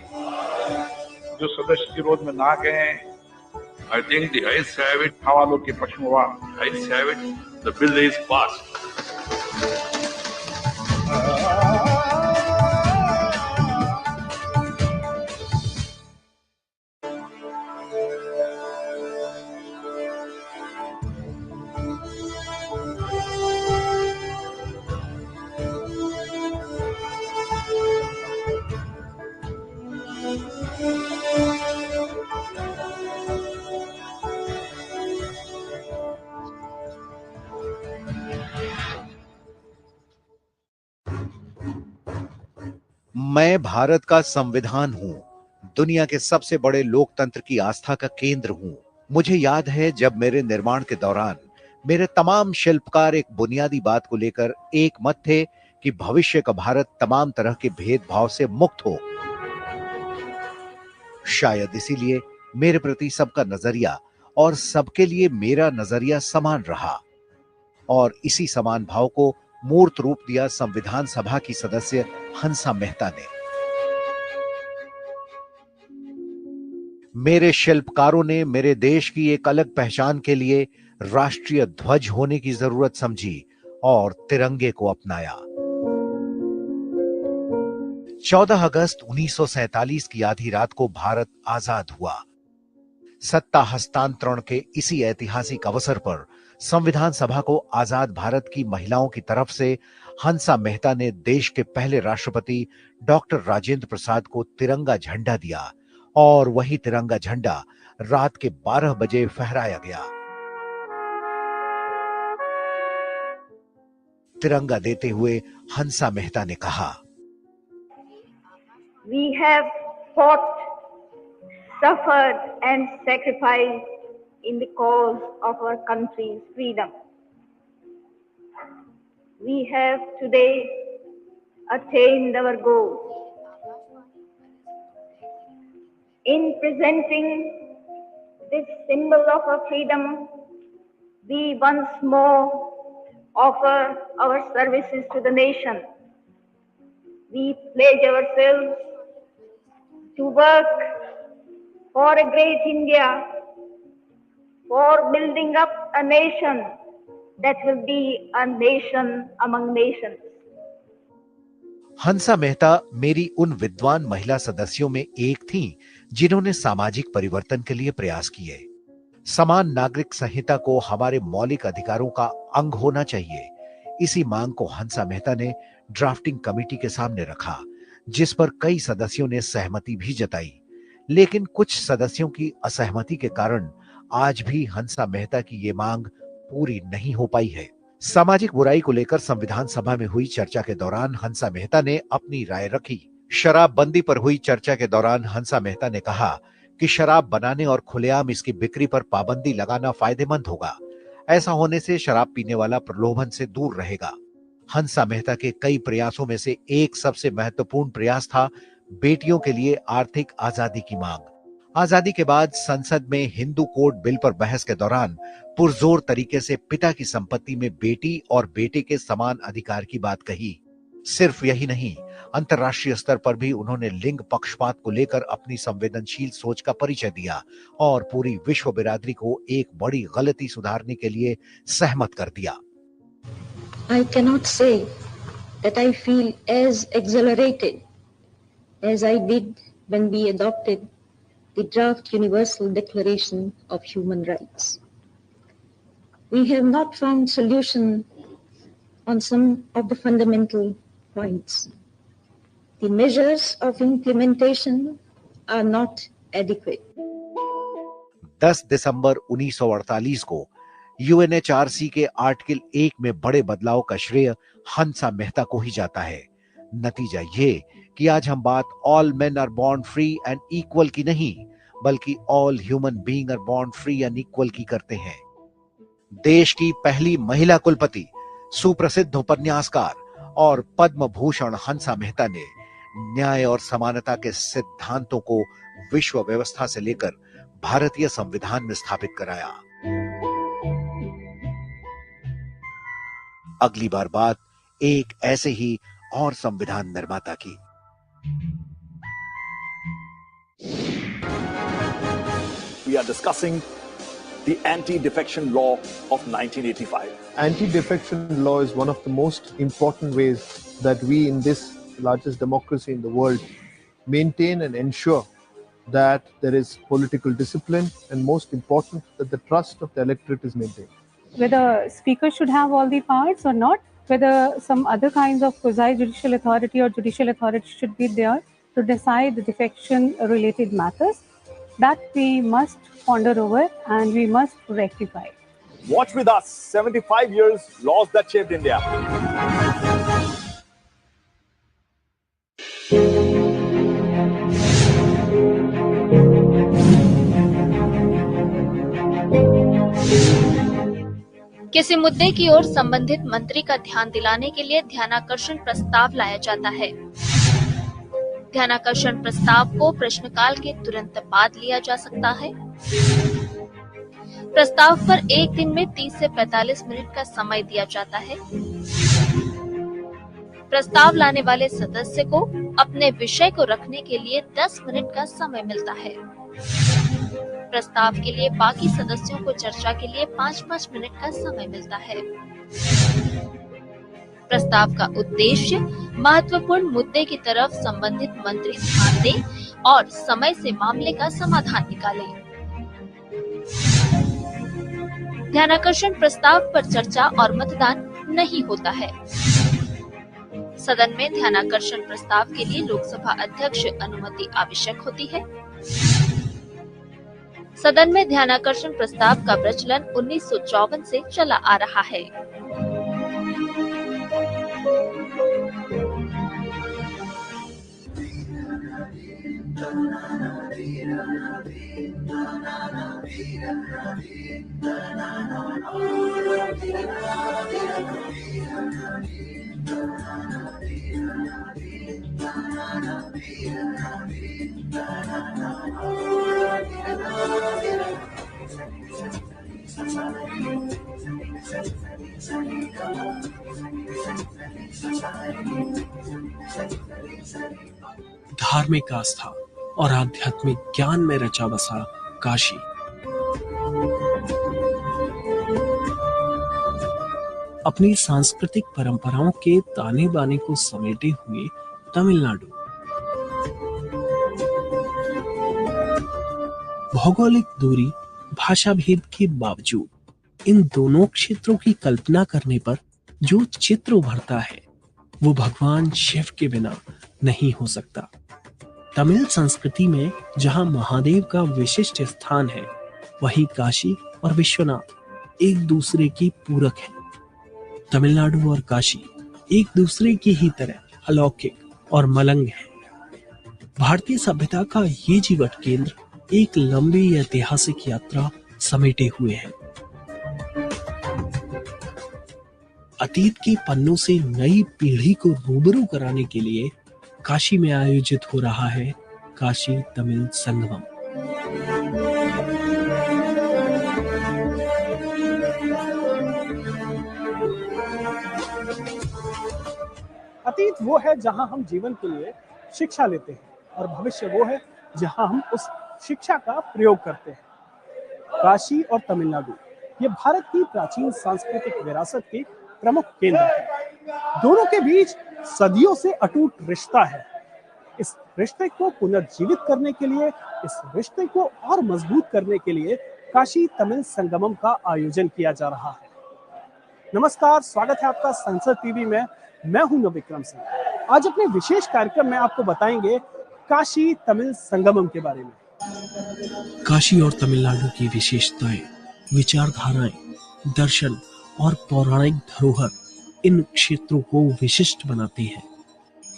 जो सदस्य विरोध में ना गए, I think the ayes have it. हवालों के पक्ष में ayes have it. The bill is passed. मैं भारत का संविधान हूं, दुनिया के सबसे बड़े लोकतंत्र की आस्था का केंद्र हूं। मुझे याद है जब मेरे निर्माण के दौरान मेरे तमाम शिल्पकार एक बुनियादी बात को लेकर एक मत थे कि भविष्य का भारत तमाम तरह के भेदभाव से मुक्त हो। शायद इसीलिए मेरे प्रति सबका नजरिया और सबके लिए मेरा नजरिया समान रहा, और इसी समान भाव को मूर्त रूप दिया संविधान सभा की सदस्य हंसा मेहता ने। मेरे शिल्पकारों ने मेरे देश की एक अलग पहचान के लिए राष्ट्रीय ध्वज होने की जरूरत समझी और तिरंगे को अपनाया। 14 अगस्त 1947 की आधी रात को भारत आजाद हुआ। सत्ता हस्तांतरण के इसी ऐतिहासिक अवसर पर संविधान सभा को आजाद भारत की महिलाओं की तरफ से हंसा मेहता ने देश के पहले राष्ट्रपति डॉक्टर राजेंद्र प्रसाद को तिरंगा झंडा दिया, और वही तिरंगा झंडा रात के 12 बजे फहराया गया। तिरंगा देते हुए हंसा मेहता ने कहा, We have fought, suffered and sacrificed in the cause of our country's freedom. We have today attained our goal. In presenting this symbol of our freedom, we once more offer our services to the nation. We pledge ourselves to work for a great India, for building up a nation that will be a nation among nations. Hansa Mehta मेरी उन विद्वान महिला सदस्यों में एक थीं जिन्होंने सामाजिक परिवर्तन के लिए प्रयास किए। समान नागरिक संहिता को हमारे मौलिक अधिकारों का अंग होना चाहिए। इसी मांग को हंसा मेहता ने ड्राफ्टिंग कमेटी के सामने रखा, जिस पर कई सदस्यों ने सहमति भी जताई। लेकिन कुछ सदस्यों की असहमति के कारण आज भी हंसा मेहता की ये मांग पूरी नहीं हो पाई है। सामाजिक बुराई को लेकर संविधान सभा में हुई चर्चा के दौरान हंसा मेहता ने अपनी राय रखी। शराबबंदी पर हुई चर्चा के दौरान हंसा मेहता ने कहा कि शराब बनाने और खुलेआम इसकी बिक्री पर पाबंदी लगाना फायदेमंद होगा। ऐसा होने से शराब पीने वाला प्रलोभन से दूर रहेगा। हंसा मेहता के कई प्रयासों में से एक सबसे महत्वपूर्ण प्रयास था बेटियों के लिए आर्थिक आजादी की मांग। आजादी के बाद संसद में हिंदू कोड बिल पर बहस के दौरान पुरजोर तरीके से पिता की संपत्ति में बेटी और बेटे के समान अधिकार की बात कही। सिर्फ यही नहीं, अंतर्राष्ट्रीय स्तर पर भी उन्होंने लिंग पक्षपात को लेकर अपनी संवेदनशील सोच का परिचय दिया और पूरी विश्व बिरादरी को एक बड़ी गलती सुधारने के लिए सहमत कर दिया। I cannot say that I feel as exhilarated as I did when we adopted the draft Universal Declaration of Human Rights. We have not found solution on some of the fundamental points. The measures of implementation are not adequate. 10 दिसंबर 1948 को UNHRC के article 1 में बड़े बदलाव का श्रेय हंसा मेहता को ही जाता है। नतीजा ये कि आज हम बात all men are born free and equal की नहीं, बल्कि all human being are born free and equal की करते हैं। देश की पहली महिला कुलपति, सुप्रसिद्ध उपन्यासकार और पद्म भूषण हंसा मेहता ने न्याय और समानता के सिद्धांतों को विश्व व्यवस्था से लेकर भारतीय संविधान में स्थापित कराया। अगली बार बात एक ऐसे ही और संविधान निर्माता की। We are discussing the anti-defection law of 1985. Anti-defection law is one of the most important ways that we in this largest democracy in the world maintain and ensure that there is political discipline and most important that the trust of the electorate is maintained. Whether speaker should have all the powers or not, whether some other kinds of quasi-judicial authority or judicial authority should be there to decide the defection-related matters, that we must ponder over and we must rectify. Watch with us, 75 years, laws that shaped India. किसी मुद्दे की ओर संबंधित मंत्री का ध्यान दिलाने के लिए ध्यानाकर्षण प्रस्ताव लाया जाता है। ध्यानाकर्षण प्रस्ताव को प्रश्नकाल के तुरंत बाद लिया जा सकता है। प्रस्ताव पर एक दिन में 30 से 45 मिनट का समय दिया जाता है। प्रस्ताव लाने वाले सदस्य को अपने विषय को रखने के लिए 10 मिनट का समय मिलता है। प्रस्ताव के लिए बाकी सदस्यों को चर्चा के लिए 5-5 मिनट का समय मिलता है। प्रस्ताव का उद्देश्य महत्वपूर्ण मुद्दे की तरफ संबंधित मंत्री ध्यान दें और समय से मामले का समाधान निकालें। ध्यानाकर्षण प्रस्ताव पर चर्चा और मतदान नहीं होता है। सदन में ध्यानाकर्षण प्रस्ताव के लिए लोकसभा अध्यक्ष अनुमति आवश्यक होती है। सदन में ध्यानाकर्षण प्रस्ताव का प्रचलन 1954 से चला आ रहा है। धार्मिक आस्था और आध्यात्मिक ज्ञान में रचा बसा काशी, अपनी सांस्कृतिक परंपराओं के ताने बाने को समेटे हुए तमिलनाडु, भौगोलिक दूरी भाषा भेद के बावजूद इन दोनों क्षेत्रों की कल्पना करने पर जो चित्र उभरता है वो भगवान शिव के बिना नहीं हो सकता। तमिल संस्कृति में जहां महादेव का विशिष्ट स्थान है, वहीं काशी और विश्वनाथ एक दूसरे की पूरक हैं। तमिलनाडु और काशी एक दूसरे की ही तरह अलौकिक और मलंग हैं। भारतीय सभ्यता का ये जीवट केंद्र एक लंबी ऐतिहासिक यात्रा समेटे हुए है। अतीत के पन्नों से नई पीढ़ी को रूबरू कराने के लिए काशी में आयोजित हो रहा है काशी तमिल संगमम। अतीत वो है जहां हम जीवन के लिए शिक्षा लेते हैं और भविष्य वो है जहां हम उस शिक्षा का प्रयोग करते हैं। काशी और तमिलनाडु ये भारत की प्राचीन सांस्कृतिक विरासत के प्रमुख केंद्र हैं। दोनों के बीच सदियों से अटूट रिश्ता है। इस रिश्ते को पुनर्जीवित करने के लिए, इस रिश्ते को और मजबूत करने के लिए काशी तमिल संगमम का आयोजन किया जा रहा है। नमस्कार, स्वागत है आपका संसद टीवी में। मैं हूं नविक्रम सिंह। आज अपने विशेष कार्यक्रम में आपको बताएंगे काशी तमिल संगमम के बारे में। काशी और तमिलनाडु की विशेषताएं, विचारधाराएं, दर्शन और पौराणिक धरोहर इन क्षेत्रों को विशिष्ट बनाती है।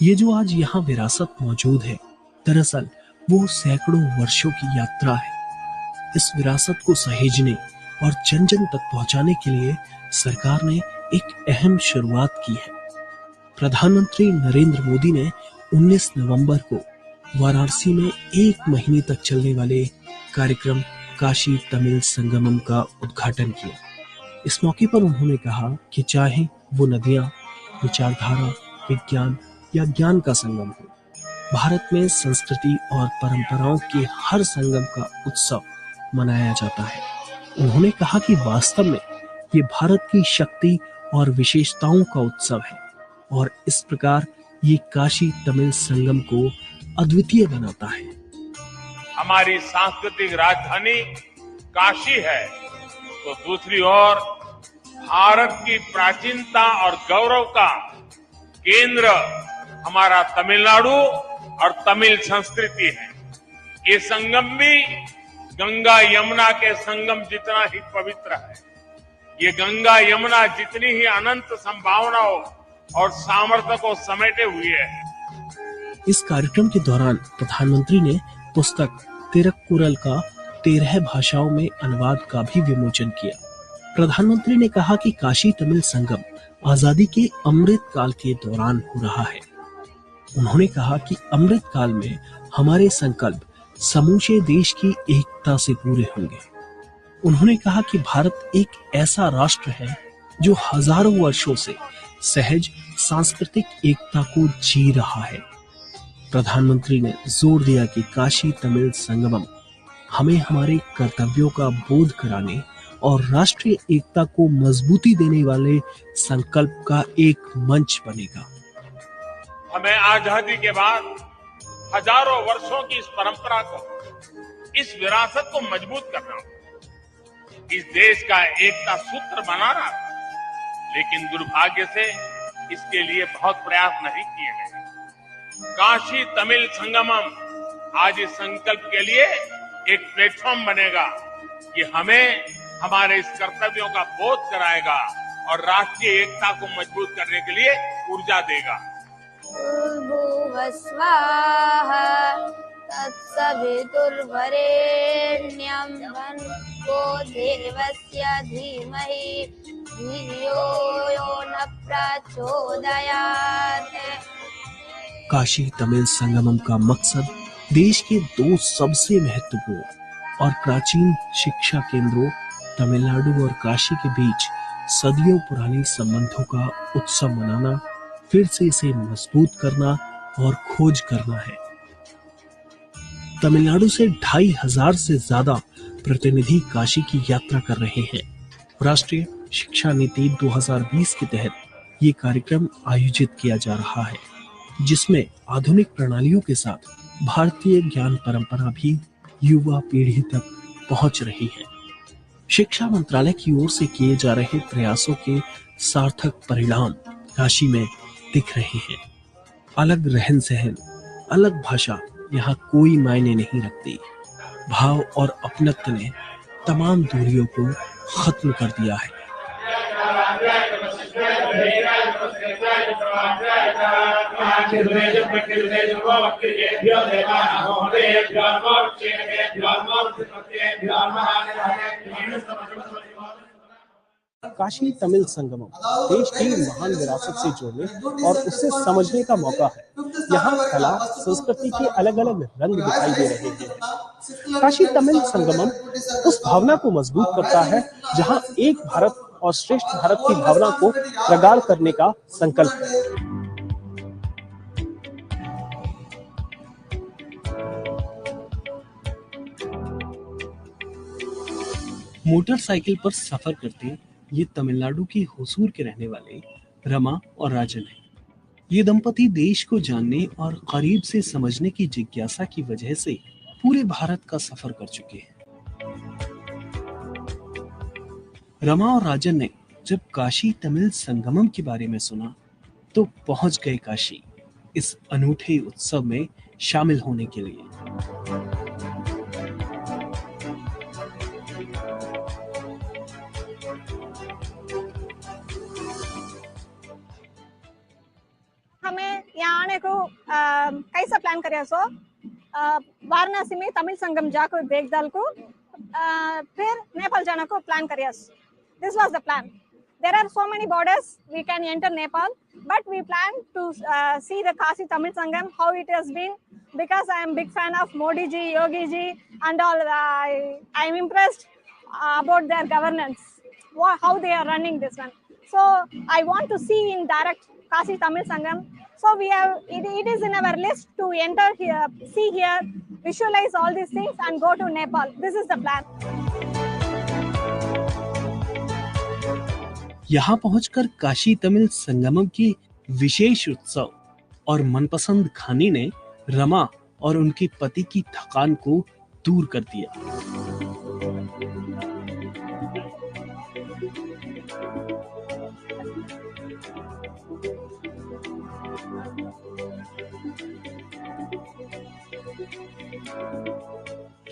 ये जो आज यहाँ विरासत मौजूद है, दरअसल वो सैकड़ों वर्षों की यात्रा है। इस विरासत को सहेजने और जन जन तक पहुंचाने के लिए सरकार ने एक अहम शुरुआत की है। प्रधानमंत्री नरेंद्र मोदी ने 19 नवंबर को वाराणसी में 1 महीने तक चलने वाले कार्यक्रम काशी तमिल संगमम का उद्घाटन किया। इस मौके पर उन्होंने कहा कि चाहे वो नदियां, विचारधारा, विज्ञान या ज्ञान का संगम हो, भारत में संस्कृति और परंपराओं के हर संगम का उत्सव मनाया जाता है। उन्होंने कहा कि वास्तव में ये भारत की शक्ति और विशेषताओं का उत्सव है और इस प्रकार ये काशी तमिल संगम को अद्वितीय बनाता है। हमारी सांस्कृतिक राजधानी काशी है, तो दूसरी ओर भारत की प्राचीनता और गौरव का केंद्र हमारा तमिलनाडु और तमिल संस्कृति है। ये संगम भी गंगा यमुना के संगम जितना ही पवित्र है। ये गंगा यमुना जितनी ही अनंत संभावनाओं और सामर्थ्य को समेटे हुए है। इस कार्यक्रम के दौरान प्रधानमंत्री ने पुस्तक तिरुक्कुरल का 13 भाषाओं में अनुवाद का भी विमोचन किया। प्रधानमंत्री ने कहा कि काशी तमिल संगम आजादी के अमृत काल के दौरान हो रहा है। उन्होंने कहा कि अमृत काल में हमारे संकल्प समूचे देश की एकता से पूरे होंगे। उन्होंने कहा कि भारत एक ऐसा राष्ट्र है जो हजारों वर्षों से सहज सांस्कृतिक एकता को जी रहा है। प्रधानमंत्री ने जोर दिया कि काशी तमिल संगमम हमें हमारे कर्तव्यों का बोध कराने और राष्ट्रीय एकता को मजबूती देने वाले संकल्प का एक मंच बनेगा। हमें आजादी के बाद हजारों वर्षों की इस परंपरा को, इस विरासत को मजबूत करना होगा। इस देश का एकता सूत्र बनाना, लेकिन दुर्भाग्य से इसके लिए बहुत प्रयास नहीं किए गए। काशी तमिल संगमम आज इस संकल्प के लिए एक प्लेटफॉर्म बनेगा। ये हमें हमारे इस कर्तव्यों का बोध कराएगा और राष्ट्रीय एकता को मजबूत करने के लिए ऊर्जा देगा। स्वाहा तत्सवितुर्वरेण्यं भर्गो देवस्य धीमहि धियो यो न प्रचोदयात्। काशी तमिल संगमम का मकसद देश के 2 सबसे महत्वपूर्ण और प्राचीन शिक्षा केंद्रों तमिलनाडु और काशी के बीच सदियों पुराने संबंधों का उत्सव मनाना, फिर से इसे मजबूत करना और खोज करना है। तमिलनाडु से 2500 से ज्यादा प्रतिनिधि काशी की यात्रा कर रहे हैं। राष्ट्रीय शिक्षा नीति 2020 के तहत ये कार्यक्रम आयोजित किया जा रहा है, जिसमें आधुनिक प्रणालियों के साथ भारतीय ज्ञान परंपरा भी युवा पीढ़ी तक पहुंच रही है। शिक्षा मंत्रालय की ओर से किए जा रहे प्रयासों के सार्थक परिणाम काशी में दिख रहे हैं। अलग रहन सहन, अलग भाषा यहाँ कोई मायने नहीं रखती। भाव और अपनत्व ने तमाम दूरियों को खत्म कर दिया है। काशी तमिल संगमम देश की महान विरासत से जोड़ने और उससे समझने का मौका है। यहाँ कला संस्कृति के अलग अलग रंग दिखाई दे रहे हैं। काशी तमिल संगमम उस भावना को मजबूत करता है जहाँ एक भारत और श्रेष्ठ भारत की भावना को प्रगाढ़ करने का संकल्प है। मोटरसाइकिल पर सफर करते ये तमिलनाडु की होसूर के रहने वाले रमा और राजन हैं। ये दंपति देश को जानने और करीब से समझने की जिज्ञासा की वजह से पूरे भारत का सफर कर चुके हैं। रमा और राजन ने जब काशी तमिल संगमम के बारे में सुना तो पहुंच गए काशी इस अनूठे उत्सव में शामिल होने के लिए। हमें यहाँ आने को कैसा प्लान करे सो वाराणसी में तमिल संगम जाकर देख डाल को फिर नेपाल जाने को प्लान करे। This was the plan. There are so many borders we can enter Nepal, but we plan to see the Kashi Tamil Sangam, how it has been, because I am big fan of Modi ji, Yogi ji and all. I am impressed about their governance, how they are running this one. So I want to see in direct Kashi Tamil Sangam. So we have it is in our list to enter here, see here, visualize all these things and go to Nepal. This is the plan. यहाँ पहुंचकर काशी तमिल संगमम की विशेष उत्सव और मनपसंद खाने ने रमा और उनके पति की थकान को दूर कर दिया।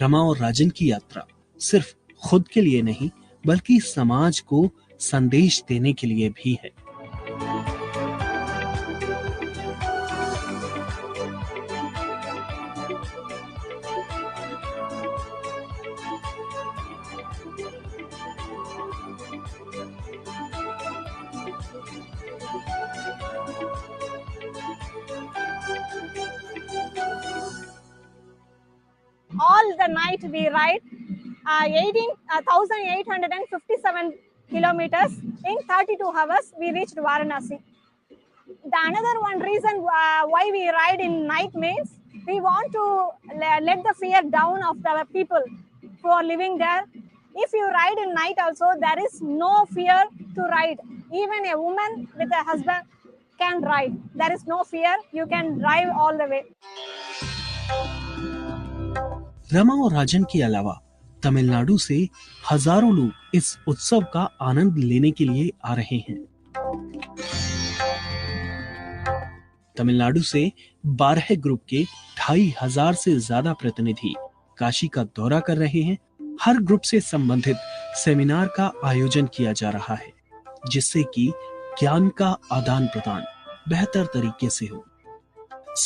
रमा और राजन की यात्रा सिर्फ खुद के लिए नहीं बल्कि समाज को संदेश देने के लिए भी है। All the night we ride 18,857 kilometers in 32 hours. We reached Varanasi. The another one reason why we ride in night means we want to let the fear down of the people who are living there. If you ride in night also, there is no fear to ride. Even a woman with a husband can ride. There is no fear. You can drive all the way. Rama और राजन के अलावा तमिलनाडु से हजारों लोग इस उत्सव का आनंद लेने के लिए आ रहे हैं। तमिलनाडु से 12 ग्रुप के 2500 से ज्यादा प्रतिनिधि काशी का दौरा कर रहे हैं। हर ग्रुप से संबंधित सेमिनार का आयोजन किया जा रहा है जिससे कि ज्ञान का आदान प्रदान बेहतर तरीके से हो।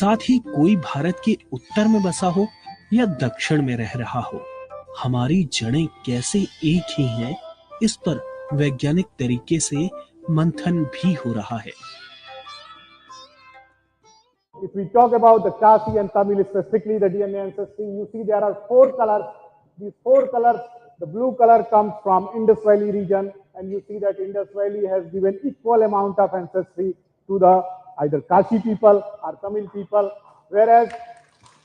साथ ही कोई भारत के उत्तर में बसा हो या दक्षिण में रह रहा हो, हमारी जड़ें कैसे एक ही हैं, इस पर वैज्ञानिक तरीके से मंथन भी हो रहा है। If we talk about the Kasi and Tamil, specifically the DNA ancestry, you see there are 4 colors. These 4 colors, the blue color comes from Indus Valley region, and you see that Indus Valley has given equal amount of ancestry to the either Kashi people or Tamil people, whereas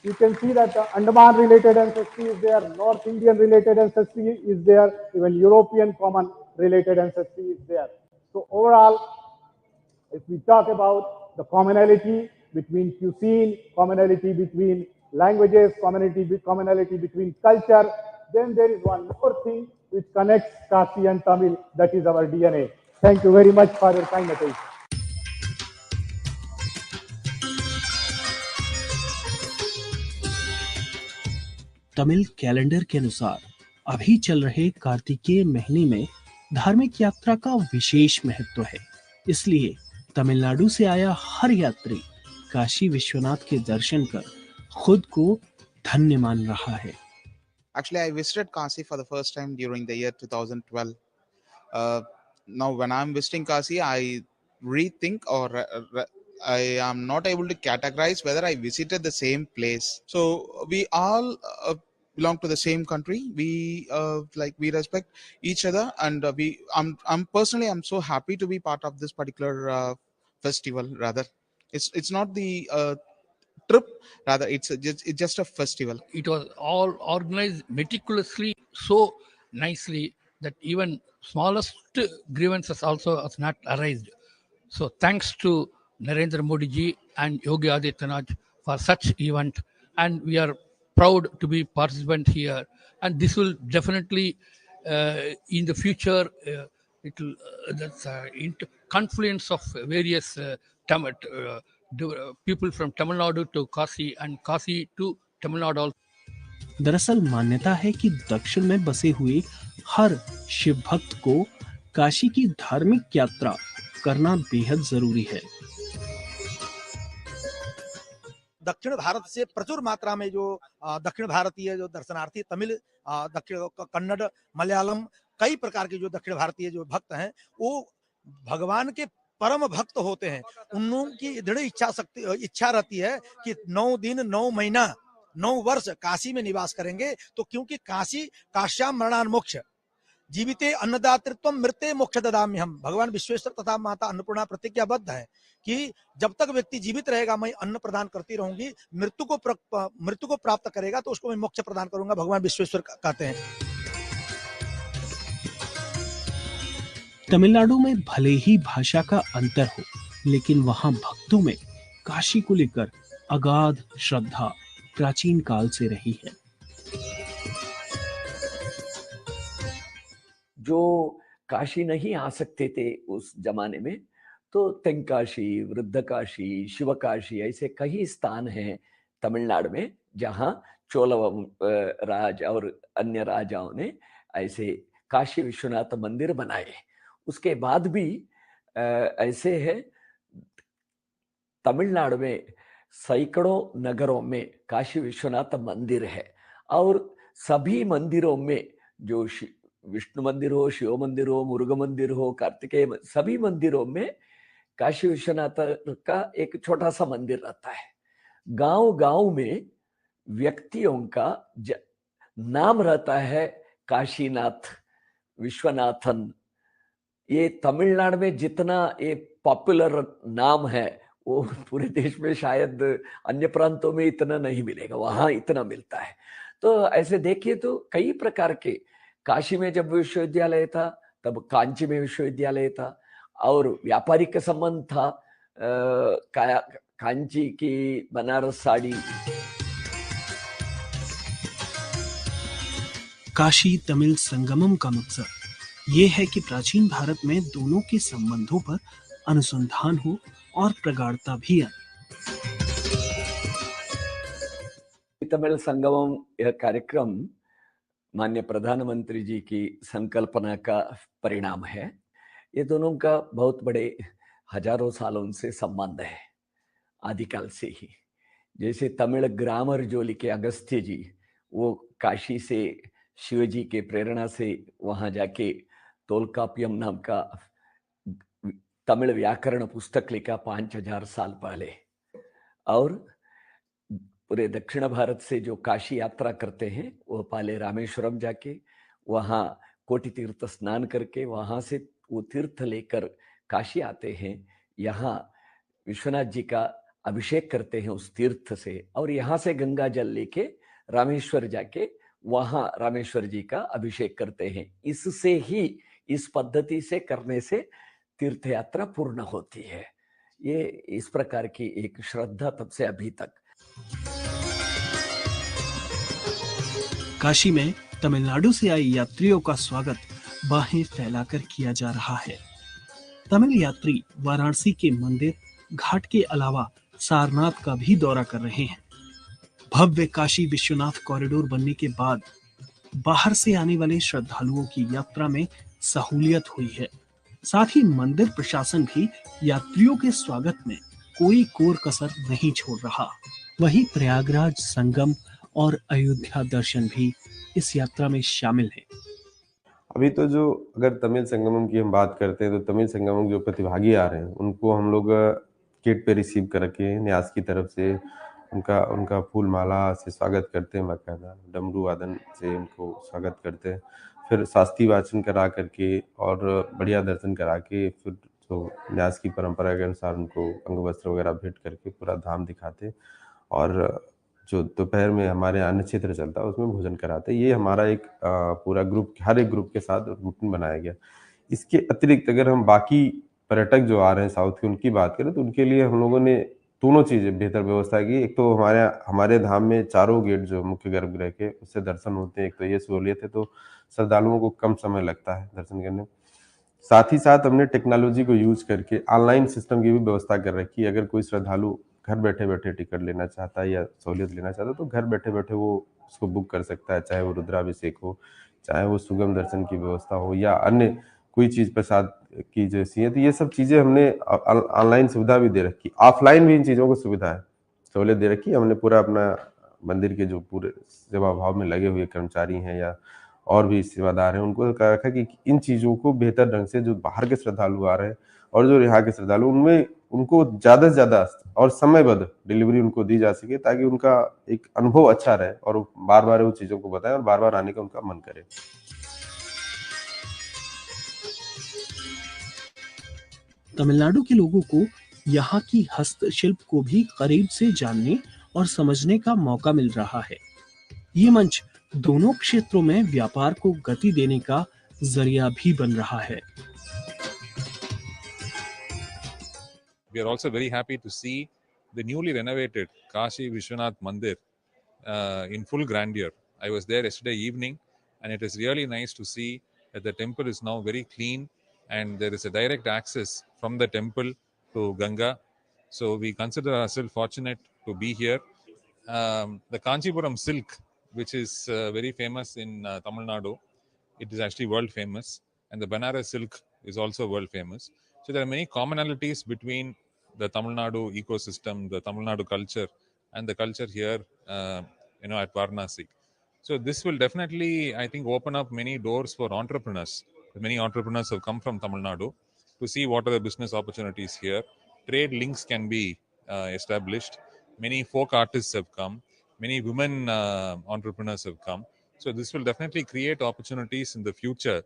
you can see that the Andaman related ancestry is there, North Indian related ancestry is there, even European common related ancestry is there. So overall, if we talk about the commonality between cuisine, commonality between languages, commonality between culture, then there is one more thing which connects Kasi and Tamil. That is our DNA. Thank you very much for your kind attention. Tamil calendar के अनुसार अभी चल रहे कार्तिकेय महीने में धार्मिक यात्रा का विशेष महत्व है। इसलिए तमिलनाडु से आया हर यात्री काशी विश्वनाथ के दर्शन कर खुद को धन्य मान रहा है। Actually, I visited Kashi for the first time during the year 2012. Now, when I'm visiting Kashi, I rethink or I am not able to categorize whether I visited the same place. So we all belong to the same country. We we respect each other, and I'm personally I'm so happy to be part of this particular festival. Rather, it's not the trip, rather it's just a festival. It was all organized meticulously, so nicely that even smallest grievances also has not arised. So thanks to Narendra Modi ji and Yogi Adityanath for such event, and we are proud to be participant here, and this will definitely in the future it will confluence of various people from Tamil Nadu to Kashi and Kashi to Tamil Nadu also. दरअसल मान्यता है कि दक्षिण में बसे हुए हर शिव भक्त को काशी की धार्मिक यात्रा करना बेहद जरूरी है। दक्षिण भारत से प्रचुर मात्रा में जो दक्षिण भारतीय जो दर्शनार्थी तमिल, दक्षिण कन्नड़, मलयालम, कई प्रकार के जो दक्षिण भारतीय जो भक्त हैं वो भगवान के परम भक्त होते हैं। उन लोगों की दृढ़ इच्छा रहती है कि 9 दिन 9 महीना 9 वर्ष काशी में निवास करेंगे, तो क्योंकि काशी काश्याम मरणान मोक्ष जीविते अन्नदातृत्व मृते मोक्ष ददामि हम, भगवान विश्वेश्वर तथा माता अन्नपूर्णा प्रतिज्ञाबद्ध है कि जब तक व्यक्ति जीवित रहेगा मैं अन्न प्रदान करती रहूंगी, मृत्यु को प्राप्त करेगा तो उसको मैं मोक्ष प्रदान करूंगा, भगवान विश्वेश्वर कहते हैं। तमिलनाडु में भले ही भाषा का अंतर हो, लेकिन वहां भक्तों में काशी को लेकर अगाध श्रद्धा प्राचीन काल से रही है। जो काशी नहीं आ सकते थे उस जमाने में, तो तेंकाशी, वृद्धकाशी, शिवकाशी ऐसे कई स्थान हैं तमिलनाडु में जहां चोल राज और अन्य राजाओं ने ऐसे काशी विश्वनाथ मंदिर बनाए। उसके बाद भी ऐसे है तमिलनाडु में सैकड़ों नगरों में काशी विश्वनाथ मंदिर है, और सभी मंदिरों में जो विष्णु मंदिर हो, शिव मंदिर हो, मुरुग मंदिर हो, कार्तिकेय, सभी मंदिरों में काशी विश्वनाथ का एक छोटा सा मंदिर रहता है। गांव-गांव में व्यक्तियों का नाम रहता है काशीनाथ, विश्वनाथन। ये तमिलनाडु में जितना ये पॉपुलर नाम है वो पूरे देश में शायद अन्य प्रांतों में इतना नहीं मिलेगा, वहां इतना मिलता है। तो ऐसे देखिए तो कई प्रकार के, काशी में जब विश्वविद्यालय था तब कांची में विश्वविद्यालय था, और व्यापारिक संबंध था, कांची की बनारस साड़ी। काशी तमिल संगमम का मकसद ये है कि प्राचीन भारत में दोनों के संबंधों पर अनुसंधान हो और प्रगाढ़ता भी आए। तमिल संगमम यह कार्यक्रम माननीय प्रधानमंत्री जी की संकल्पना का परिणाम है। ये दोनों का बहुत बड़े हजारों सालों से संबंध है, आदिकाल से ही। जैसे तमिल ग्रामर जो लिखे अगस्त्य जी, वो काशी से शिव जी के प्रेरणा से वहां जाके तोलकाप्यम नाम का तमिल व्याकरण पुस्तक लिखा 5000 साल पहले। और पूरे दक्षिण भारत से जो काशी यात्रा करते हैं वो पहले रामेश्वरम जाके वहाँ कोटि तीर्थ स्नान करके वहाँ से वो तीर्थ लेकर काशी आते हैं। यहाँ विश्वनाथ जी का अभिषेक करते हैं उस तीर्थ से, और यहाँ से गंगा जल लेके रामेश्वर जाके वहाँ रामेश्वर जी का अभिषेक करते हैं। इससे ही, इस पद्धति से करने से तीर्थ यात्रा पूर्ण होती है। ये इस प्रकार की एक श्रद्धा तब से अभी तक। काशी में तमिलनाडु से आए यात्रियों का स्वागत बाहें फैलाकर किया जा रहा है। तमिल यात्री वाराणसी के मंदिर घाट के अलावा सारनाथ का भी दौरा कर रहे हैं। भव्य काशी विश्वनाथ कॉरिडोर बनने के बाद बाहर से आने वाले श्रद्धालुओं की यात्रा में सहूलियत हुई है। साथ ही मंदिर प्रशासन भी यात्रियों के स्वागत में कोई कोर कसर नहीं छोड़ रहा। वहीं प्रयागराज संगम और अयोध्या दर्शन भी इस यात्रा में शामिल हैं। अभी तो जो अगर तमिल संगमम की हम बात करते हैं तो तमिल संगमम जो प्रतिभागी आ रहे हैं उनको हम लोग गेट पे रिसीव करके न्यास की तरफ से उनका उनका फूल माला से स्वागत करते हैं, बाकायदा डमरू वादन से उनको स्वागत करते हैं, फिर शास्त्रीय वाचन करा करके और बढ़िया दर्शन करा के फिर जो न्यास की परंपरा के अनुसार उनको अंग वस्त्र वगैरह भेंट करके पूरा धाम दिखाते और जो दोपहर में हमारे अन्य क्षेत्र चलता है उसमें भोजन कराते हैं। ये हमारा एक पूरा ग्रुप, हर एक ग्रुप के साथ रूटीन बनाया गया। इसके अतिरिक्त अगर हम बाकी पर्यटक जो आ रहे हैं साउथ के उनकी बात करें तो उनके लिए हम लोगों ने दोनों चीज़ें बेहतर व्यवस्था की। एक तो हमारे धाम में चारों गेट जो मुख्य गर्भगृह के उससे दर्शन होते हैं, एक तो ये सहूलियत है, तो श्रद्धालुओं को कम समय लगता है दर्शन करने में। साथ ही साथ हमने टेक्नोलॉजी को यूज करके ऑनलाइन सिस्टम की भी व्यवस्था कर रखी है। अगर कोई श्रद्धालु घर बैठे बैठे टिकट लेना चाहता है या सहूलियत लेना चाहता है तो घर बैठे बैठे वो उसको बुक कर सकता है, चाहे वो रुद्राभिषेक हो, चाहे वो सुगम दर्शन की व्यवस्था हो या अन्य कोई चीज़ प्रसाद की जैसी है। तो ये सब चीज़ें हमने ऑनलाइन सुविधा भी दे रखी, ऑफलाइन भी इन चीज़ों को सुविधा है, सहूलियत दे रखी। हमने पूरा अपना मंदिर के जो पूरे सेवा भाव में लगे हुए कर्मचारी हैं या और भी सेवादार हैं उनको कहा रखा कि इन चीज़ों को बेहतर ढंग से जो बाहर के श्रद्धालु आ रहे हैं और जो यहाँ के श्रद्धालु उनमें उनको ज़्यादा से ज़्यादा और समयबद्ध डिलीवरी उनको दी जा सके ताकि उनका एक अनुभव अच्छा रहे और बार बार उन चीज़ों को बताएं और बार बार आने का उनका मन करे। तमिलनाडु के लोगों को यहाँ की हस्तशिल्प को भी करीब से जानने और समझने का मौका मिल रहा है। ये मंच दोनों क्षेत्रों में व्यापार को गति देने का जरिया भी बन रहा है। We are also very happy to see the newly renovated Kashi Vishwanath Mandir in full grandeur. I was there yesterday evening and it is really nice to see that the temple is now very clean and there is a direct access from the temple to Ganga. So we consider ourselves fortunate to be here. The Kanchipuram silk, which is very famous in Tamil Nadu, it is actually world famous, and the Banaras silk is also world famous. So there are many commonalities between the Tamil Nadu ecosystem, the Tamil Nadu culture, and the culture here, at Varanasi. So this will definitely, I think, open up many doors for entrepreneurs. Many entrepreneurs have come from Tamil Nadu to see what are the business opportunities here. Trade links can be established. Many folk artists have come. Many women entrepreneurs have come. So this will definitely create opportunities in the future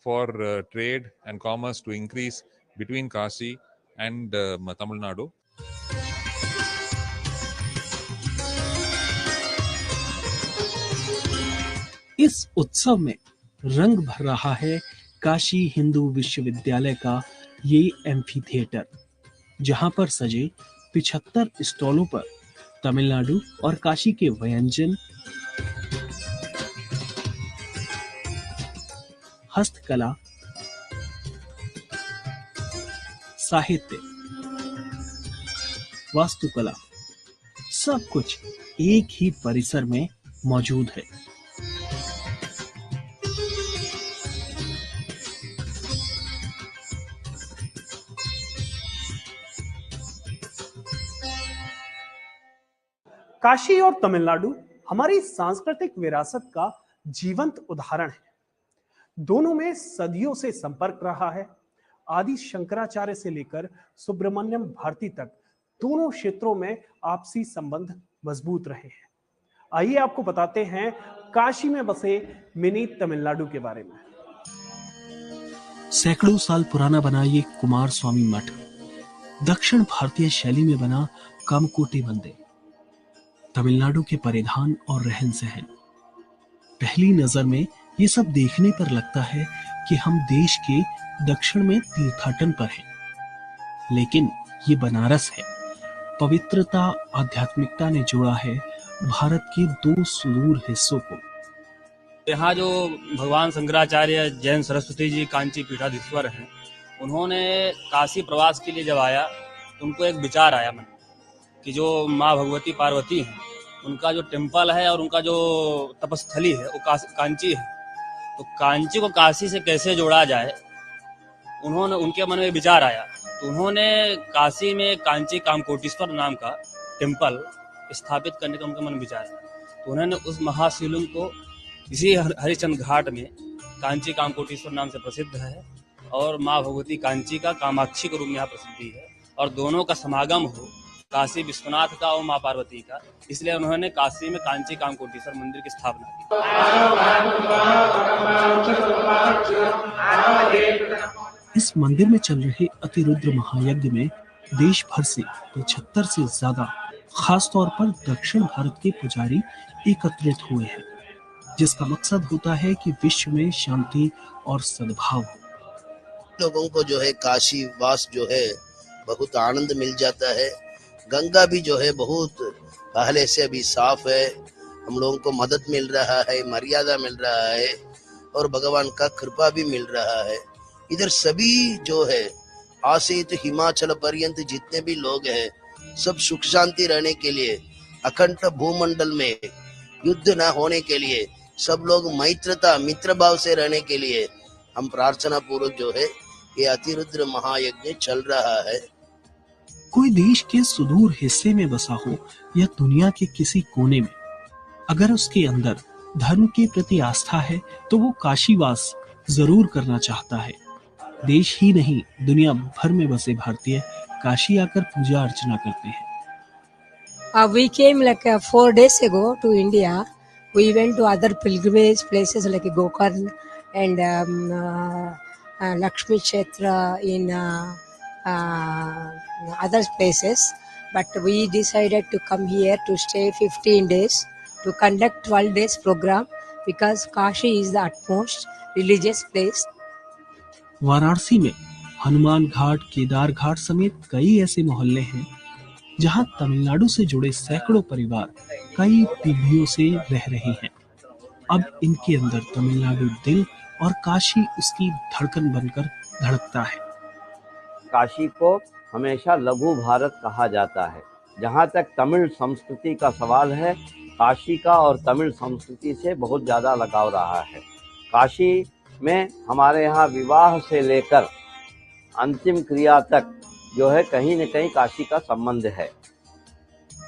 for trade and commerce to increase between Kashi and Tamil Nadu. इस उत्सव में रंग भर रहा है काशी हिंदू विश्वविद्यालय का ये एम्फी थिएटर, जहां पर सजे 75 स्टॉलों पर तमिलनाडु और काशी के व्यंजन, हस्तकला, साहित्य, वास्तुकला, सब कुछ एक ही परिसर में मौजूद है। काशी और तमिलनाडु हमारी सांस्कृतिक विरासत का जीवंत उदाहरण है। दोनों में सदियों से संपर्क रहा है। आदि शंकराचार्य से लेकर सुब्रमण्यम भारती तक दोनों क्षेत्रों में आपसी संबंध मजबूत रहे हैं। आइए आपको बताते हैं काशी में बसे मिनी तमिलनाडु के बारे में। सैकड़ों साल पुराना बना ये कुमार स्वामी मठ, दक्षिण भारतीय शैली में बना कामकोटी मंदिर, तमिलनाडु के परिधान और रहन सहन। पहली नजर में ये सब देखने पर लगता है कि हम देश के दक्षिण में तीर्थाटन पर हैं, लेकिन ये बनारस है। पवित्रता, आध्यात्मिकता ने जोड़ा है भारत के दो सुदूर हिस्सों को। यहाँ जो भगवान शंकराचार्य, जैन सरस्वती जी कांची पीठाधीश्वर हैं, उन्होंने काशी प्रवास के लिए जब आया तो उनको एक विचार आया मन कि जो माँ भगवती पार्वती हैं, उनका जो टेम्पल है और उनका जो तपस्थली है वो कांची है, तो कांची को काशी से कैसे जोड़ा जाए, उनके मन में विचार आया। तो उन्होंने काशी में कांची कामकोटीश्वर नाम का टेम्पल स्थापित करने का उनका मन विचार आया। तो उन्होंने उस महाशिवलिंग को इसी हरिश्चंद्र घाट में कांची कामकोटीश्वर नाम से प्रसिद्ध है और माँ भगवती कांची का कामाक्षी के रूप में यहाँ प्रसिद्धि है और दोनों का समागम हो काशी विश्वनाथ का और माँ पार्वती का, इसलिए उन्होंने काशी में कांची कामकोटीश्वर मंदिर की स्थापना की। इस मंदिर में चल रहे अतिरुद्र महायज्ञ में देश भर से 75 से ज्यादा, खासतौर पर दक्षिण भारत के पुजारी एकत्रित हुए हैं, जिसका मकसद होता है कि विश्व में शांति और सद्भाव हो। लोगों को जो है काशी वास जो है बहुत आनंद मिल जाता है। गंगा भी जो है बहुत पहले से अभी साफ है, हम लोगों को मदद मिल रहा है, मर्यादा मिल रहा है और भगवान का कृपा भी मिल रहा है। इधर सभी जो है आसे तो हिमाचल पर्यंत जितने भी लोग हैं, सब सुख शांति रहने के लिए, अखंड भूमंडल में युद्ध न होने के लिए, सब लोग मैत्रता मित्र भाव से रहने के लिए हम प्रार्थना पूर्वक जो है ये अतिरुद्र महायज्ञ चल रहा है। कोई देश के सुदूर हिस्से में बसा हो या दुनिया के किसी कोने में, अगर उसके अंदर धर्म के प्रति आस्था है तो वो काशीवास जरूर करना चाहता है। देश ही नहीं, दुनिया भर में बसे भारतीय काशी आकर पूजा अर्चना करते हैं। We came like 4 days ago to India. We went to other pilgrimage places like Gokarn and Lakshmi Kshetra in other places. But we decided to come here to stay 15 days to conduct 12 days program because Kashi is the utmost religious place. Varanasi में हनुमान घाट, केदार घाट समेत कई ऐसे मोहल्ले हैं जहां तमिलनाडु से जुड़े सैकड़ों परिवार कई पीढ़ियों से रह रहे हैं। अब इनके अंदर तमिलनाडु दिल और काशी उसकी धड़कन बनकर धड़कता है। काशी को हमेशा लघु भारत कहा जाता है। जहाँ तक तमिल संस्कृति का सवाल है, काशी का और तमिल संस्कृति से बहुत ज़्यादा लगाव रहा है। काशी में हमारे यहाँ विवाह से लेकर अंतिम क्रिया तक जो है कहीं न कहीं काशी का संबंध है।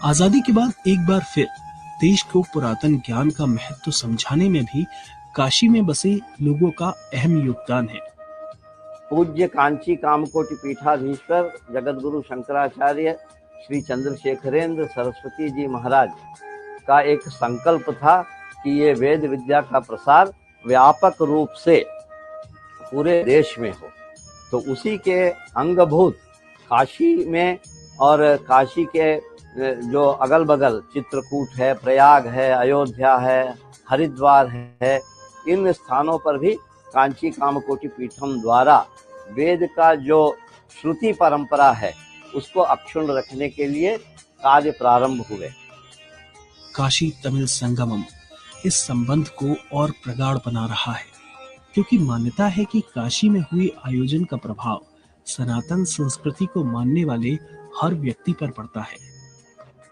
आजादी के बाद एक बार फिर देश को पुरातन ज्ञान का महत्व समझाने में भी काशी में बसे लोगों का अहम योगदान है। पूज्य कांची कामकोटि पीठाधीश्वर जगत गुरु शंकराचार्य श्री चंद्रशेखरेंद्र सरस्वती जी महाराज का एक संकल्प था कि ये वेद विद्या का प्रसार व्यापक रूप से पूरे देश में हो, तो उसी के अंगभूत काशी में और काशी के जो अगल बगल चित्रकूट है, प्रयाग है, अयोध्या है, हरिद्वार है, इन स्थानों पर भी कांची कामकोटि पीठम द्वारा वेद का जो श्रुति परंपरा है उसको अक्षुण्ण रखने के लिए कार्य प्रारंभ हुए। काशी तमिल संगमम इस संबंध को और प्रगाढ़ बना रहा है, क्योंकि मान्यता है कि काशी में हुए आयोजन का प्रभाव सनातन संस्कृति को मानने वाले हर व्यक्ति पर पड़ता है।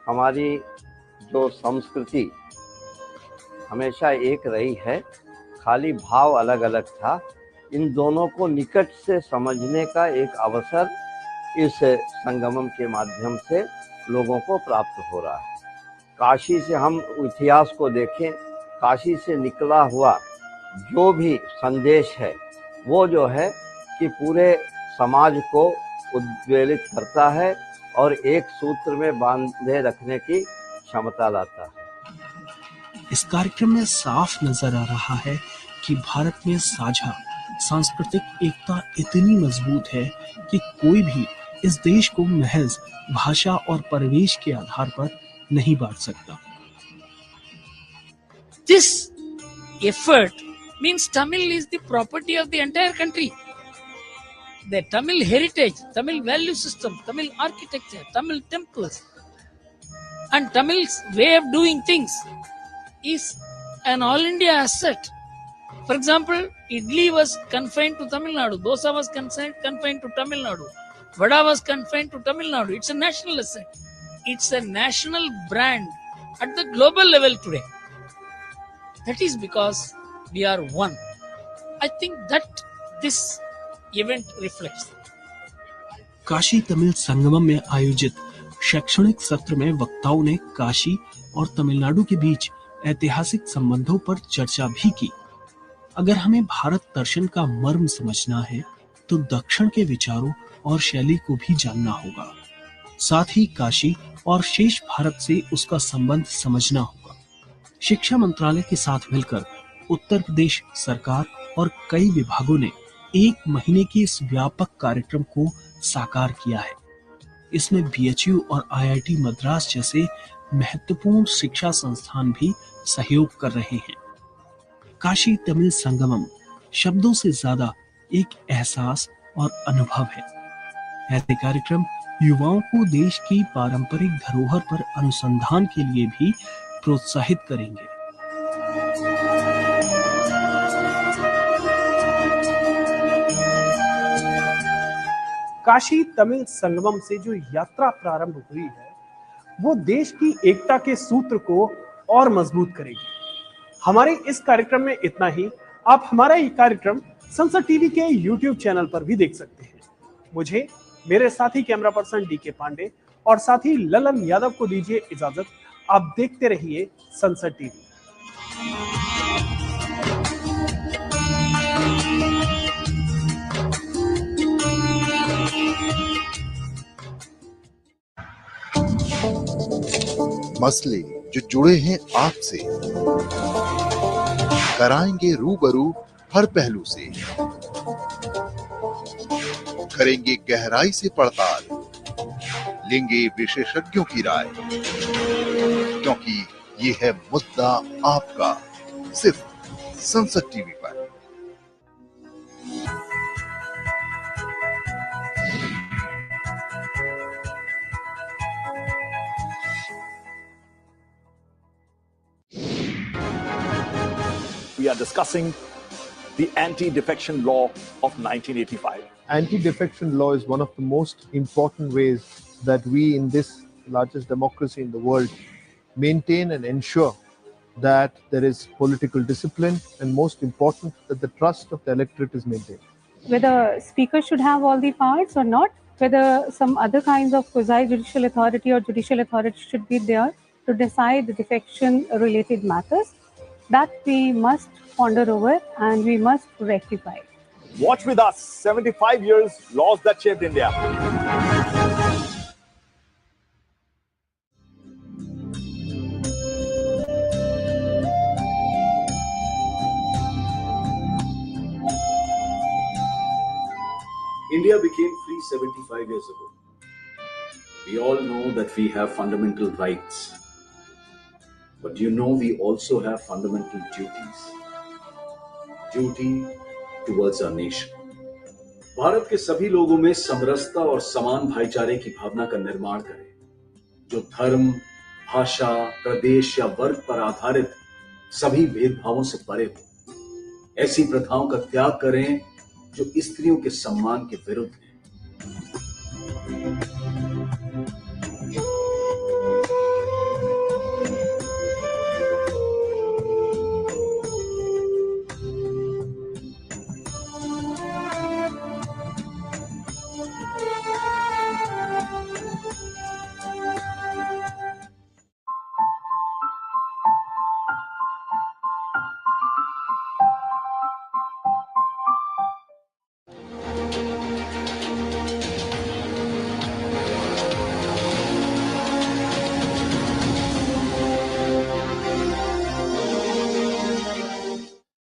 हमारी जो संस्कृति हमेशा एक रही है, खाली भाव अलग अलग था। इन दोनों को निकट से समझने का एक अवसर इस संगमम के माध्यम से लोगों को प्राप्त हो रहा है। काशी से हम इतिहास को देखें, काशी से निकला हुआ जो भी संदेश है वो जो है कि पूरे समाज को उद्वेलित करता है और एक सूत्र में बांधे रखने की क्षमता लाता है। इस कार्यक्रम में साफ नजर आ रहा है कि भारत में साझा सांस्कृतिक एकता इतनी मजबूत है कि कोई भी इस देश को महज भाषा और परिवेश के आधार पर नहीं बांट सकता। This effort means Tamil is the property of the entire country. The Tamil heritage, Tamil value system, Tamil architecture, Tamil temples, and Tamil's way of doing things is an all India asset. For example, idli was confined to Tamil Nadu, dosa was confined to Tamil Nadu, vada was confined to Tamil Nadu. It's a national asset. It's a national brand at the global level today. That is because we are one. I think that this event reflects. Kashi Tamil Sangamam में आयोजित शैक्षणिक सत्र में वक्ताओं ने काशी और तमिलनाडु के बीच ऐतिहासिक संबंधों पर चर्चा भी की। अगर हमें भारत दर्शन का मर्म समझना है तो दक्षिण के विचारों और शैली को भी जानना होगा। साथ ही काशी और शेष भारत से उसका संबंध समझना होगा। शिक्षा मंत्रालय के साथ मिलकर उत्तर प्रदेश सरकार और कई विभागों ने 1 महीने के इस व्यापक कार्यक्रम को साकार किया है। इसमें बीएचयू और आईआईटी मद्रास जैसे महत्वपूर्ण शिक्षा संस्थान भी सहयोग कर रहे हैं। काशी तमिल संगमम शब्दों से ज्यादा एक एहसास और अनुभव है। ऐसे कार्यक्रम युवाओं को देश की पारंपरिक धरोहर पर अनुसंधान के लिए भी प्रोत्साहित करेंगे। काशी तमिल संगमम से जो यात्रा प्रारंभ हुई है वो देश की एकता के सूत्र को और मजबूत करेगी। हमारे इस कार्यक्रम में इतना ही। आप हमारा ये कार्यक्रम संसद टीवी के YouTube चैनल पर भी देख सकते हैं। मुझे, मेरे साथी कैमरा पर्सन DK पांडे और साथी ललन यादव को दीजिए इजाजत। आप देखते रहिए संसद टीवी। मसले जो जुड़े हैं आपसे, कराएंगे रूबरू हर पहलू से, करेंगे गहराई से पड़ताल, लेंगे विशेषज्ञों की राय, क्योंकि ये है मुद्दा आपका, सिर्फ संसद टीवी पर। We are discussing the anti-defection law of 1985. Anti-defection law is one of the most important ways that we in this largest democracy in the world maintain and ensure that there is political discipline and, most important, that the trust of the electorate is maintained. Whether speaker should have all the powers or not, whether some other kinds of quasi-judicial authority or judicial authority should be there to decide the defection-related matters, that we must ponder over and we must rectify. Watch with us 75 years, laws that shaped India. India became free 75 years ago. We all know that we have fundamental rights. But you know we also have fundamental duties. Duty towards our nation. Bharat के सभी लोगों में समरसता और समान भाईचारे की भावना का निर्माण करें, जो धर्म, भाषा, प्रदेश या वर्ग पर आधारित सभी भेदभावों से परे हो। ऐसी प्रथाओं का त्याग करें जो स्त्रियों के सम्मान के विरुद्ध हैं।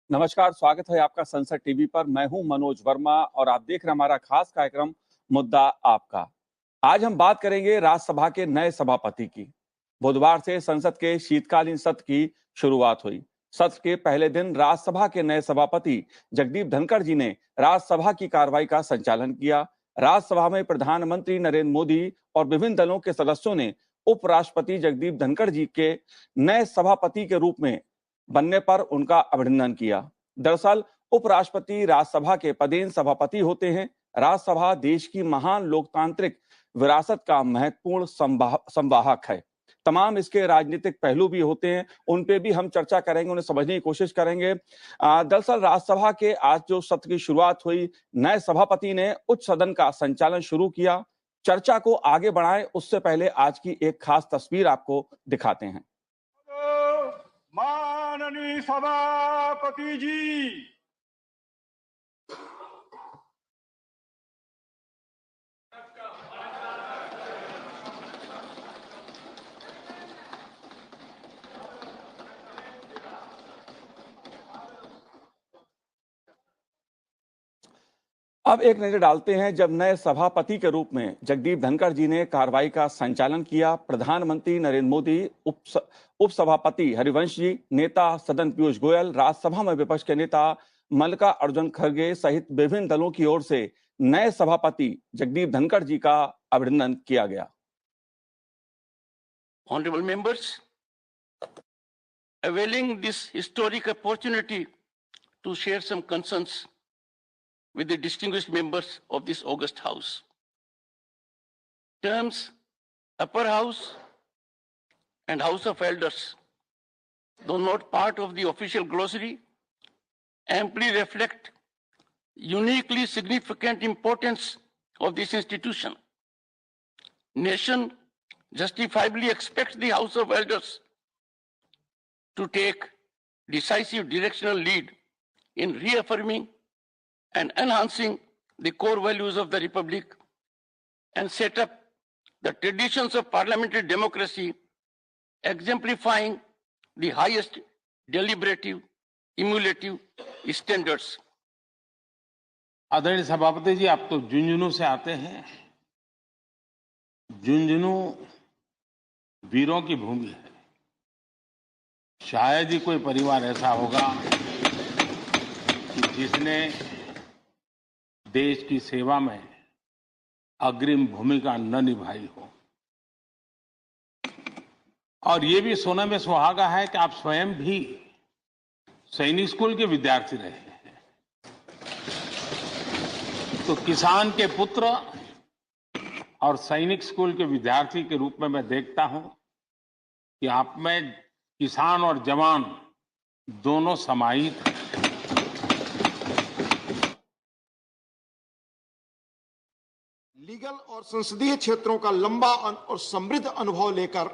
नमस्कार, स्वागत है आपका संसद टीवी पर। मैं हूं मनोज वर्मा और आप देख रहे हैं हमारा खास कार्यक्रम मुद्दा आपका। आज हम बात करेंगे राज्यसभा के नए सभापति की। बुधवार से संसद के शीतकालीन सत्र की शुरुआत हुई। सत्र के पहले दिन राज्यसभा के नए सभापति जगदीप धनखड़ जी ने राज्यसभा की कार्रवाई का संचालन किया। राज्यसभा में प्रधानमंत्री नरेंद्र मोदी और विभिन्न दलों के सदस्यों ने उपराष्ट्रपति जगदीप धनखड़ जी के नए सभापति के रूप में बनने पर उनका अभिनंदन किया। दरअसल उपराष्ट्रपति राज्यसभा के पदेन सभापति होते हैं। राज्यसभा देश की महान लोकतांत्रिक विरासत का महत्वपूर्ण संवाहक है। तमाम इसके राजनीतिक पहलू भी होते हैं, उन पे भी हम चर्चा करेंगे, उन्हें समझने की कोशिश करेंगे। दरअसल राज्यसभा के आज जो सत्र की शुरुआत हुई, नए सभापति ने उच्च सदन का संचालन शुरू किया। चर्चा को आगे बढ़ाएं उससे पहले आज की एक खास तस्वीर आपको दिखाते हैं। माननीय सभापति जी, अब एक नजर डालते हैं जब नए सभापति के रूप में जगदीप धनखड़ जी ने कार्रवाई का संचालन किया। प्रधानमंत्री नरेंद्र मोदी, उपसभापति हरिवंश जी, नेता सदन पीयूष गोयल, राज्यसभा में विपक्ष के नेता मल्लिकार्जुन खड़गे सहित विभिन्न दलों की ओर से नए सभापति जगदीप धनखड़ जी का अभिनंदन किया गया। Honorable members, availing this historic opportunity to share some concerns with the distinguished members of this august house. Terms upper house and house of elders, though not part of the official glossary, amply reflect uniquely significant importance of this institution. Nation justifiably expects the house of elders to take decisive directional lead in reaffirming and enhancing the core values of the Republic and set up the traditions of parliamentary democracy, exemplifying the highest deliberative, emulative standards. आदरणीय सभापति जी, आप तो झुंझुनू से आते हैं। झुंझुनू वीरों की भूमि है। शायद ही कोई परिवार ऐसा होगा कि जिसने देश की सेवा में अग्रिम भूमिका न निभाई हो। और ये भी सोने में सुहागा है कि आप स्वयं भी सैनिक स्कूल के विद्यार्थी रहे हैं। तो किसान के पुत्र और सैनिक स्कूल के विद्यार्थी के रूप में मैं देखता हूं कि आप में किसान और जवान दोनों समाहित हैं। लीगल और संसदीय क्षेत्रों का लंबा और समृद्ध अनुभव लेकर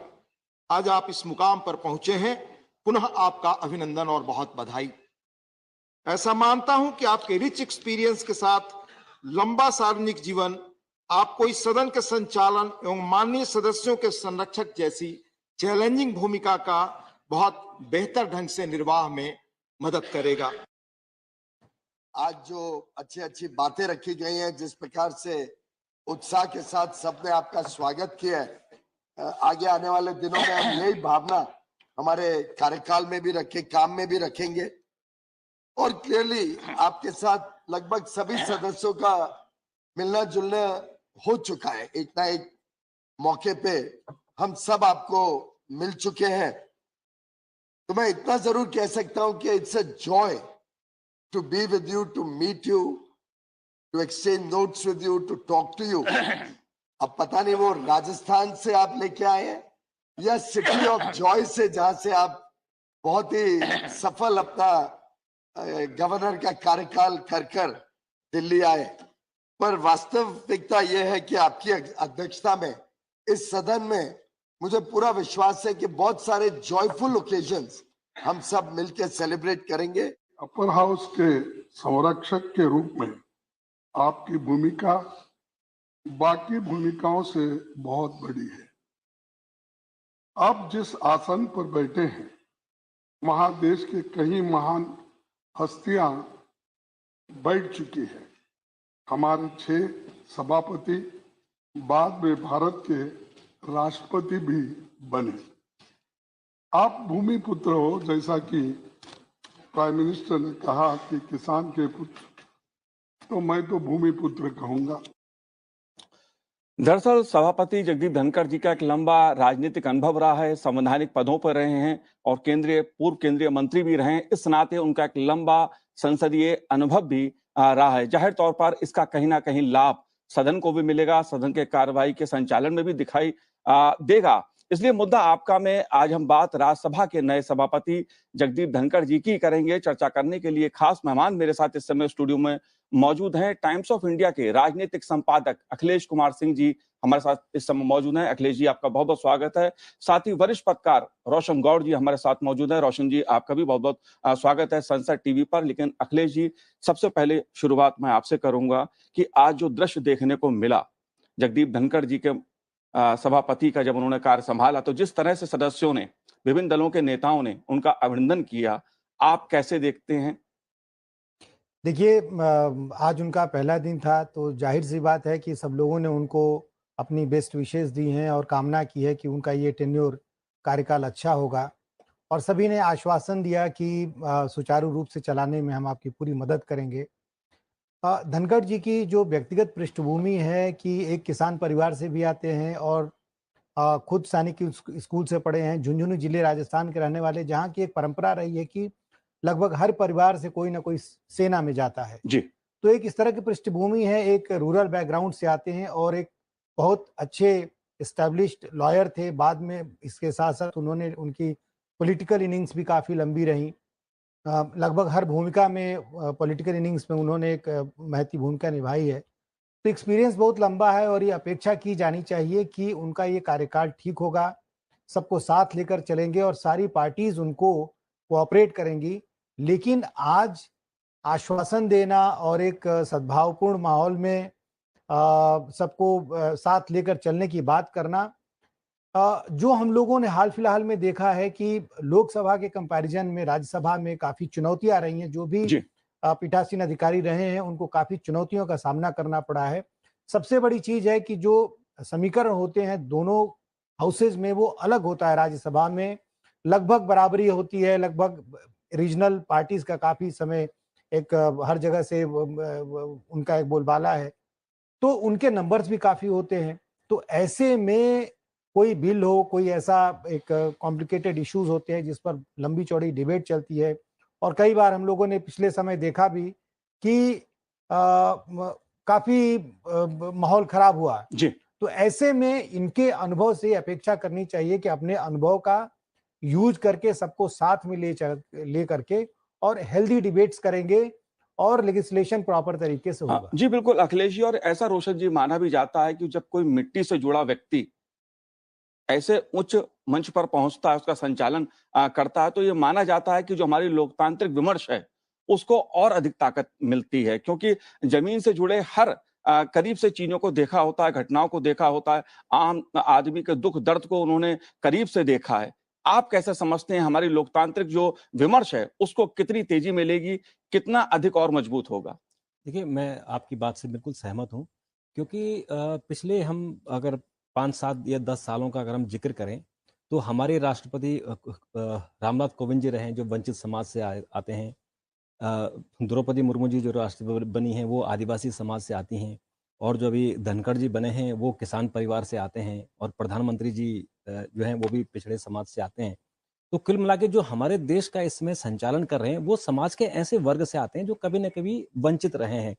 आज आप इस मुकाम पर पहुंचे हैं। पुनः आपका अभिनंदन और बहुत बधाई। ऐसा मानता हूं कि आपके रिच एक्सपीरियंस के साथ लंबा सार्वजनिक जीवन आपको इस सदन के संचालन एवं माननीय सदस्यों के संरक्षक जैसी चैलेंजिंग भूमिका का बहुत बेहतर ढंग से निर्वाह में मदद करेगा। आज जो अच्छी बातें रखी गई हैं, जिस प्रकार से उत्साह के साथ सबने आपका स्वागत किया है, आगे आने वाले दिनों में हम यही भावना हमारे कार्यकाल में भी रखें, काम में भी रखेंगे। और क्लियरली आपके साथ लगभग सभी सदस्यों का मिलना जुलना हो चुका है। एक ना एक मौके पे हम सब आपको मिल चुके हैं। तो मैं इतना जरूर कह सकता हूं कि it's a joy to be with you, to meet you, to exchange notes with you, to talk to you. अब पता नहीं वो राजस्थान से आप लेके आए हैं या सिटी ऑफ जॉय से, जहां से आप बहुत ही सफल अपना गवर्नर का कार्यकाल कर दिल्ली आए। पर वास्तविकता यह है कि आपकी अध्यक्षता में इस सदन में मुझे पूरा विश्वास है कि बहुत सारे जॉयफुल ओकेजन्स हम सब मिलकर सेलिब्रेट करेंगे। अपर हाउस के संरक्षक के रूप में आपकी भूमिका बाकी भूमिकाओं से बहुत बड़ी है। आप जिस आसन पर बैठे हैं, वहां देश के कई महान हस्तियां बैठ चुकी हैं। हमारे 6 सभापति बाद में भारत के राष्ट्रपति भी बने। आप भूमि पुत्र हो, जैसा कि प्राइम मिनिस्टर ने कहा कि किसान के पुत्र, तो मैं तो भूमि पुत्र कहूंगा। दरअसल सभापति जगदीप धनखड़ जी का एक लंबा राजनीतिक अनुभव रहा है, संवैधानिक पदों पर रहे हैं और पूर्व केंद्रीय मंत्री भी रहे हैं। इस नाते उनका एक लंबा संसदीय अनुभव भी रहा है। जाहिर तौर पर इसका कहीं ना कहीं लाभ सदन को भी मिलेगा, सदन के कार्रवाई के संचालन में भी दिखाई देगा। इसलिए मुद्दा आपका में आज हम बात राज्यसभा के नए सभापति जगदीप धनखड़ जी की करेंगे। चर्चा करने के लिए खास मेहमान मेरे साथ इस समय स्टूडियो में मौजूद हैं। टाइम्स ऑफ इंडिया के राजनीतिक संपादक अखिलेश कुमार सिंह जी हमारे साथ इस समय मौजूद हैं। अखिलेश जी, आपका बहुत बहुत स्वागत है। साथ ही वरिष्ठ पत्रकार रोशन गौड़ जी हमारे साथ मौजूद हैं। रोशन जी, आपका भी बहुत बहुत स्वागत है संसद टीवी पर। लेकिन अखिलेश जी, सबसे पहले शुरुआत मैं आपसे करूंगा कि आज जो दृश्य देखने को मिला जगदीप धनखड़ जी के सभापति का, जब उन्होंने कार्य संभाला, तो जिस तरह से सदस्यों ने, विभिन्न दलों के नेताओं ने उनका अभिनंदन किया, आप कैसे देखते हैं? देखिए, आज उनका पहला दिन था, तो जाहिर सी बात है कि सब लोगों ने उनको अपनी बेस्ट विशेस दी हैं और कामना की है कि उनका ये टेन्योर कार्यकाल अच्छा होगा। और सभी ने आश्वासन दिया कि सुचारू रूप से चलाने में हम आपकी पूरी मदद करेंगे। धनखड़ जी की जो व्यक्तिगत पृष्ठभूमि है कि एक किसान परिवार से भी आते हैं और खुद सैनिक स्कूल से पढ़े हैं, झुंझुनू जिले राजस्थान के रहने वाले, जहाँ की एक परंपरा रही है कि लगभग हर परिवार से कोई ना कोई सेना में जाता है जी। तो एक इस तरह की पृष्ठभूमि है, एक रूरल बैकग्राउंड से आते हैं और एक बहुत अच्छे एस्टैब्लिश्ड लॉयर थे। बाद में इसके साथ साथ उन्होंने, उनकी पॉलिटिकल इनिंग्स भी काफ़ी लंबी रही। लगभग हर भूमिका में, पॉलिटिकल इनिंग्स में उन्होंने एक महती भूमिका निभाई है। तो एक्सपीरियंस बहुत लंबा है और ये अपेक्षा की जानी चाहिए कि उनका ये कार्यकाल ठीक होगा, सबको साथ लेकर चलेंगे और सारी पार्टीज उनको कोऑपरेट करेंगी। लेकिन आज आश्वासन देना और एक सद्भावपूर्ण माहौल में सबको साथ लेकर चलने की बात करना, जो हम लोगों ने हाल फिलहाल में देखा है कि लोकसभा के कंपैरिजन में राज्यसभा में काफी चुनौतियां रही हैं। जो भी पीठासीन अधिकारी रहे हैं उनको काफी चुनौतियों का सामना करना पड़ा है। सबसे बड़ी चीज है कि जो समीकरण होते हैं दोनों हाउसेज में वो अलग होता है। राज्यसभा में लगभग बराबरी होती है, लगभग रीजनल पार्टीज का काफी समय एक हर जगह से उनका एक बोलबाला है, तो उनके नंबर्स भी काफी होते हैं। तो ऐसे में कोई बिल हो, कोई ऐसा एक कॉम्प्लिकेटेड इश्यूज होते हैं जिस पर लंबी चौड़ी डिबेट चलती है और कई बार हम लोगों ने पिछले समय देखा भी कि काफी माहौल खराब हुआ जी। तो ऐसे में इनके अनुभव से अपेक्षा करनी चाहिए कि अपने अनुभव का यूज करके सबको साथ में ले करके और हेल्दी डिबेट्स करेंगे और लेजिस्लेशन प्रॉपर तरीके से होगा। जी बिल्कुल अखिलेश जी, और ऐसा रोशन जी माना भी जाता है कि जब कोई मिट्टी से जुड़ा व्यक्ति ऐसे उच्च मंच पर पहुंचता है, उसका संचालन करता है, तो ये माना जाता है कि जो हमारी लोकतांत्रिक विमर्श है उसको और अधिक ताकत मिलती है, क्योंकि जमीन से जुड़े हर करीब से चीजों को देखा होता है, घटनाओं को देखा होता है, आम आदमी के दुख दर्द को उन्होंने करीब से देखा है। आप कैसे समझते हैं हमारी लोकतांत्रिक जो विमर्श है उसको कितनी तेजी मिलेगी, कितना अधिक और मजबूत होगा? देखिए, मैं आपकी बात से बिल्कुल सहमत हूँ, क्योंकि पिछले हम अगर 5, 7 या 10 सालों का अगर हम जिक्र करें तो हमारे राष्ट्रपति रामनाथ कोविंद जी रहे हैं जो वंचित समाज से आते हैं। द्रौपदी मुर्मू जी जो राष्ट्रपति बनी हैं वो आदिवासी समाज से आती हैं, और जो अभी धनखड़ जी बने हैं वो किसान परिवार से आते हैं, और प्रधानमंत्री जी जो हैं वो भी पिछड़े समाज से आते हैं। तो कुल मिला के जो हमारे देश का इसमें संचालन कर रहे हैं वो समाज के ऐसे वर्ग से आते हैं जो कभी न कभी वंचित रहे हैं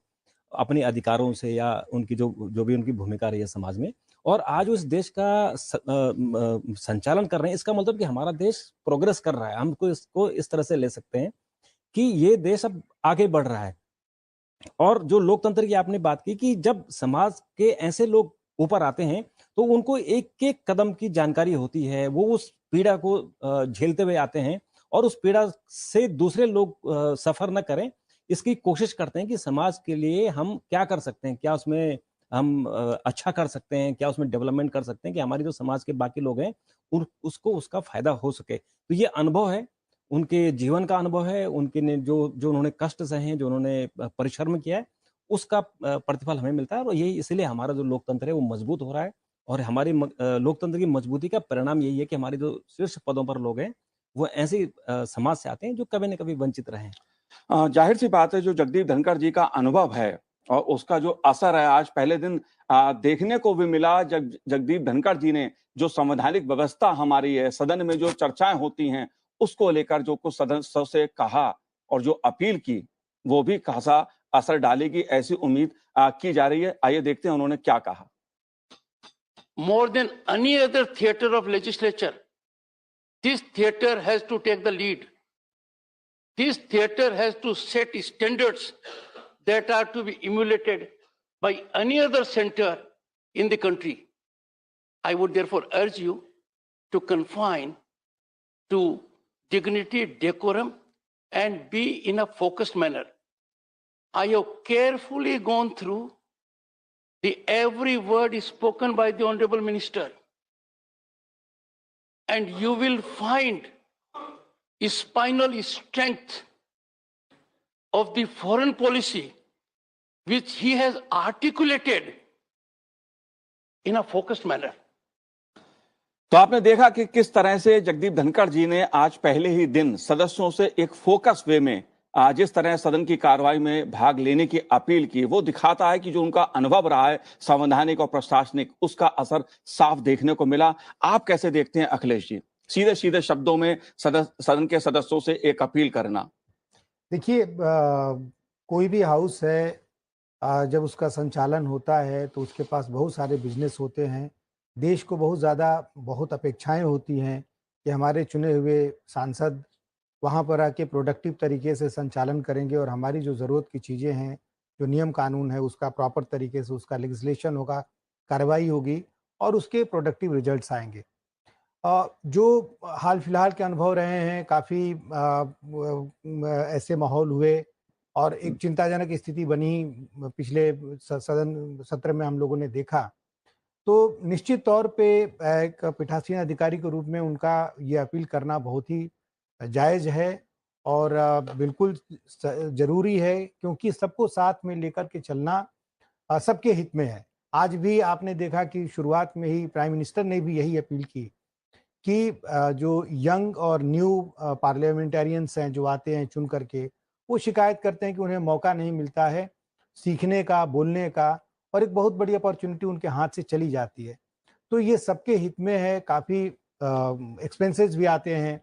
अपने अधिकारों से, या उनकी जो भी उनकी भूमिका रही है समाज में, और आज उस देश का संचालन कर रहे हैं। इसका मतलब कि हमारा देश प्रोग्रेस कर रहा है। हमको इसको इस तरह से ले सकते हैं कि ये देश अब आगे बढ़ रहा है। और जो लोकतंत्र की आपने बात की कि जब समाज के ऐसे लोग ऊपर आते हैं तो उनको एक एक कदम की जानकारी होती है, वो उस पीड़ा को झेलते हुए आते हैं और उस पीड़ा से दूसरे लोग सफर न करें इसकी कोशिश करते हैं कि समाज के लिए हम क्या कर सकते हैं, क्या उसमें हम अच्छा कर सकते हैं, क्या उसमें डेवलपमेंट कर सकते हैं कि हमारी जो समाज के बाकी लोग हैं उसको उसका फायदा हो सके। तो ये अनुभव है, उनके जीवन का अनुभव है, उनके ने जो उन्होंने कष्ट सहे हैं, जो उन्होंने परिश्रम किया है, उसका प्रतिफल हमें मिलता है। और यही इसलिए हमारा जो लोकतंत्र है वो मजबूत हो रहा है, और हमारी लोकतंत्र की मजबूती का परिणाम यही है कि हमारे जो शीर्ष पदों पर लोग हैं वो ऐसे समाज से आते हैं जो कभी न कभी वंचित रहे हैं। जाहिर सी बात है, जो जगदीप धनखड़ जी का अनुभव है और उसका जो असर है आज पहले दिन देखने को भी मिला। जगदीप धनखड़ जी ने जो संवैधानिक व्यवस्था हमारी है, सदन में जो चर्चाएं होती हैं उसको लेकर जो कुछ सदस्यों से कहा और जो अपील की, वो भी खासा असर डालेगी, ऐसी उम्मीद की जा रही है। आइए देखते हैं उन्होंने क्या कहा। More than any other theater of legislature, this theater has to take the lead. This theater has to set standards that are to be emulated by any other center in the country. I would therefore urge you to confine to dignity, decorum, and be in a focused manner. I have carefully gone through every word is spoken by the Honorable Minister, and you will find a spinal strength of the foreign policy which he has articulated in a focused manner. तो आपने देखा कि किस तरह से जगदीप धनखड़ जी ने आज पहले ही दिन सदस्यों से एक फोकस वे में जिस तरह सदन की कार्रवाई में भाग लेने की अपील की, वो दिखाता है कि जो उनका अनुभव रहा है संवैधानिक और प्रशासनिक, उसका असर साफ देखने को मिला। आप कैसे देखते हैं अखिलेश जी, सीधे सीधे शब्दों में सदन के सदस्यों से एक अपील करना? देखिए, कोई भी हाउस है, जब उसका संचालन होता है तो उसके पास बहुत सारे बिजनेस होते हैं। देश को बहुत अपेक्षाएं होती हैं कि हमारे चुने हुए सांसद वहाँ पर आके प्रोडक्टिव तरीके से संचालन करेंगे और हमारी जो ज़रूरत की चीज़ें हैं, जो नियम कानून है, उसका प्रॉपर तरीके से उसका लेजिस्लेशन होगा, कार्रवाई होगी और उसके प्रोडक्टिव रिजल्ट्स आएंगे। जो हाल फिलहाल के अनुभव रहे हैं, काफ़ी ऐसे माहौल हुए और एक चिंताजनक स्थिति बनी पिछले सदन सत्र में हम लोगों ने देखा। तो निश्चित तौर पे एक पीठासीन अधिकारी के रूप में उनका ये अपील करना बहुत ही जायज़ है और बिल्कुल ज़रूरी है, क्योंकि सबको साथ में लेकर के चलना सबके हित में है। आज भी आपने देखा कि शुरुआत में ही प्राइम मिनिस्टर ने भी यही अपील की कि जो यंग और न्यू पार्लियामेंटेरियंस हैं जो आते हैं चुन करके, वो शिकायत करते हैं कि उन्हें मौका नहीं मिलता है सीखने का, बोलने का, और एक बहुत बड़ी अपॉर्चुनिटी उनके हाथ से चली जाती है। तो ये सबके हित में है। काफ़ी एक्सपेंसेस भी आते हैं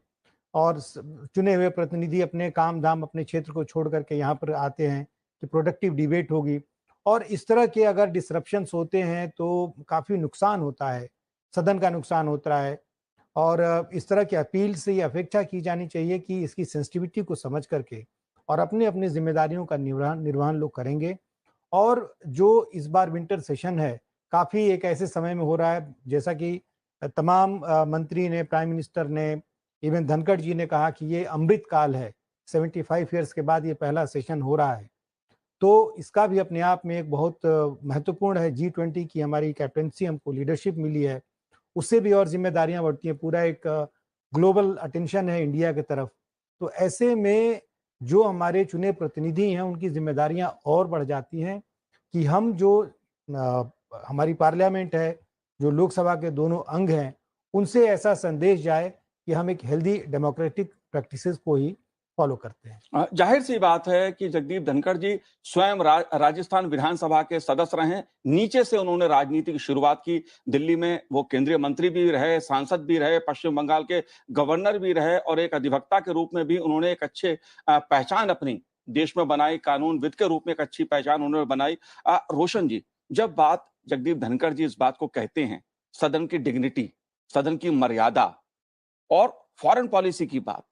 और चुने हुए प्रतिनिधि अपने काम धाम, अपने क्षेत्र को छोड़ करके यहाँ पर आते हैं कि प्रोडक्टिव डिबेट होगी, और इस तरह के अगर डिसरप्शंस होते हैं तो काफ़ी नुकसान होता है, सदन का नुकसान होता है। और इस तरह की अपील से ये अपेक्षा की जानी चाहिए कि इसकी सेंसिटिविटी को समझ करके और अपनी अपनी जिम्मेदारियों का निर्वहन लोग करेंगे। और जो इस बार विंटर सेशन है, काफ़ी एक ऐसे समय में हो रहा है, जैसा कि तमाम मंत्री ने, प्राइम मिनिस्टर ने, इवन धनखड़ जी ने कहा कि ये अमृत काल है। 75 ईयर्स के बाद ये पहला सेशन हो रहा है, तो इसका भी अपने आप में एक बहुत महत्वपूर्ण है। G20 की हमारी कैप्टेंसी, हमको लीडरशिप मिली है, उससे भी और जिम्मेदारियां बढ़ती हैं। पूरा एक ग्लोबल अटेंशन है इंडिया की तरफ। तो ऐसे में जो हमारे चुने प्रतिनिधि हैं, उनकी जिम्मेदारियां और बढ़ जाती हैं कि हम जो हमारी पार्लियामेंट है, जो लोकसभा के दोनों अंग हैं, उनसे ऐसा संदेश जाए कि हम एक हेल्दी डेमोक्रेटिक प्रैक्टिसेस को ही फॉलो करते हैं। जाहिर सी बात है कि जगदीप धनखड़ जी स्वयं राजस्थान विधानसभा के सदस्य रहे, नीचे से उन्होंने राजनीति की शुरुआत की। दिल्ली में वो केंद्रीय मंत्री भी रहे, सांसद भी रहे, पश्चिम बंगाल के गवर्नर भी रहे, और एक अधिवक्ता के रूप में भी उन्होंने एक अच्छे पहचान अपनी देश में बनाई, कानूनविद के रूप में एक अच्छी पहचान उन्होंने बनाई। रोशन जी, जब बात जगदीप धनखड़ जी इस बात को कहते हैं, सदन की डिग्निटी, सदन की मर्यादा और फॉरेन पॉलिसी की बात,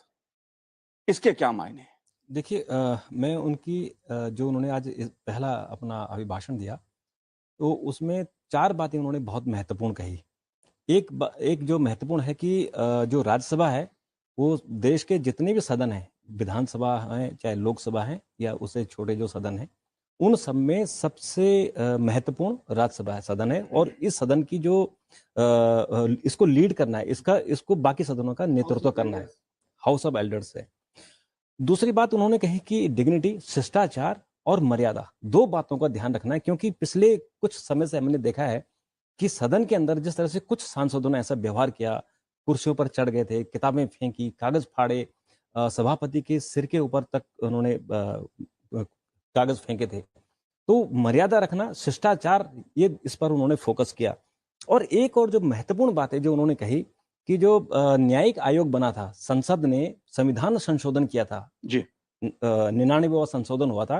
इसके क्या मायने हैं? देखिए, मैं उनकी जो उन्होंने आज पहला अपना अभिभाषण दिया, तो उसमें 4 बातें उन्होंने बहुत महत्वपूर्ण कही। एक जो महत्वपूर्ण है कि जो राज्यसभा है, वो देश के जितने भी सदन हैं, विधानसभा हैं, चाहे लोकसभा हैं या उससे छोटे जो सदन हैं, उन सब में सबसे महत्वपूर्ण राज्यसभा है, सदन है। और इस सदन की जो इसको लीड करना है, इसको बाकी सदनों का नेतृत्व करना है, हाउस ऑफ एल्डर्स है। दूसरी बात उन्होंने कही कि डिग्निटी, शिष्टाचार और मर्यादा, 2 बातों का ध्यान रखना है, क्योंकि पिछले कुछ समय से हमने देखा है कि सदन के अंदर जिस तरह से कुछ सांसदों ने ऐसा व्यवहार किया, कुर्सियों पर चढ़ गए थे, किताबें फेंकी, कागज फाड़े, सभापति के सिर के ऊपर तक उन्होंने कागज फेंके थे। तो मर्यादा रखना, शिष्टाचार, ये इस पर उन्होंने फोकस किया। और एक और जो महत्वपूर्ण बात है जो उन्होंने कही कि जो न्यायिक आयोग बना था, संसद ने संविधान संशोधन किया था जी, 99वां संशोधन हुआ था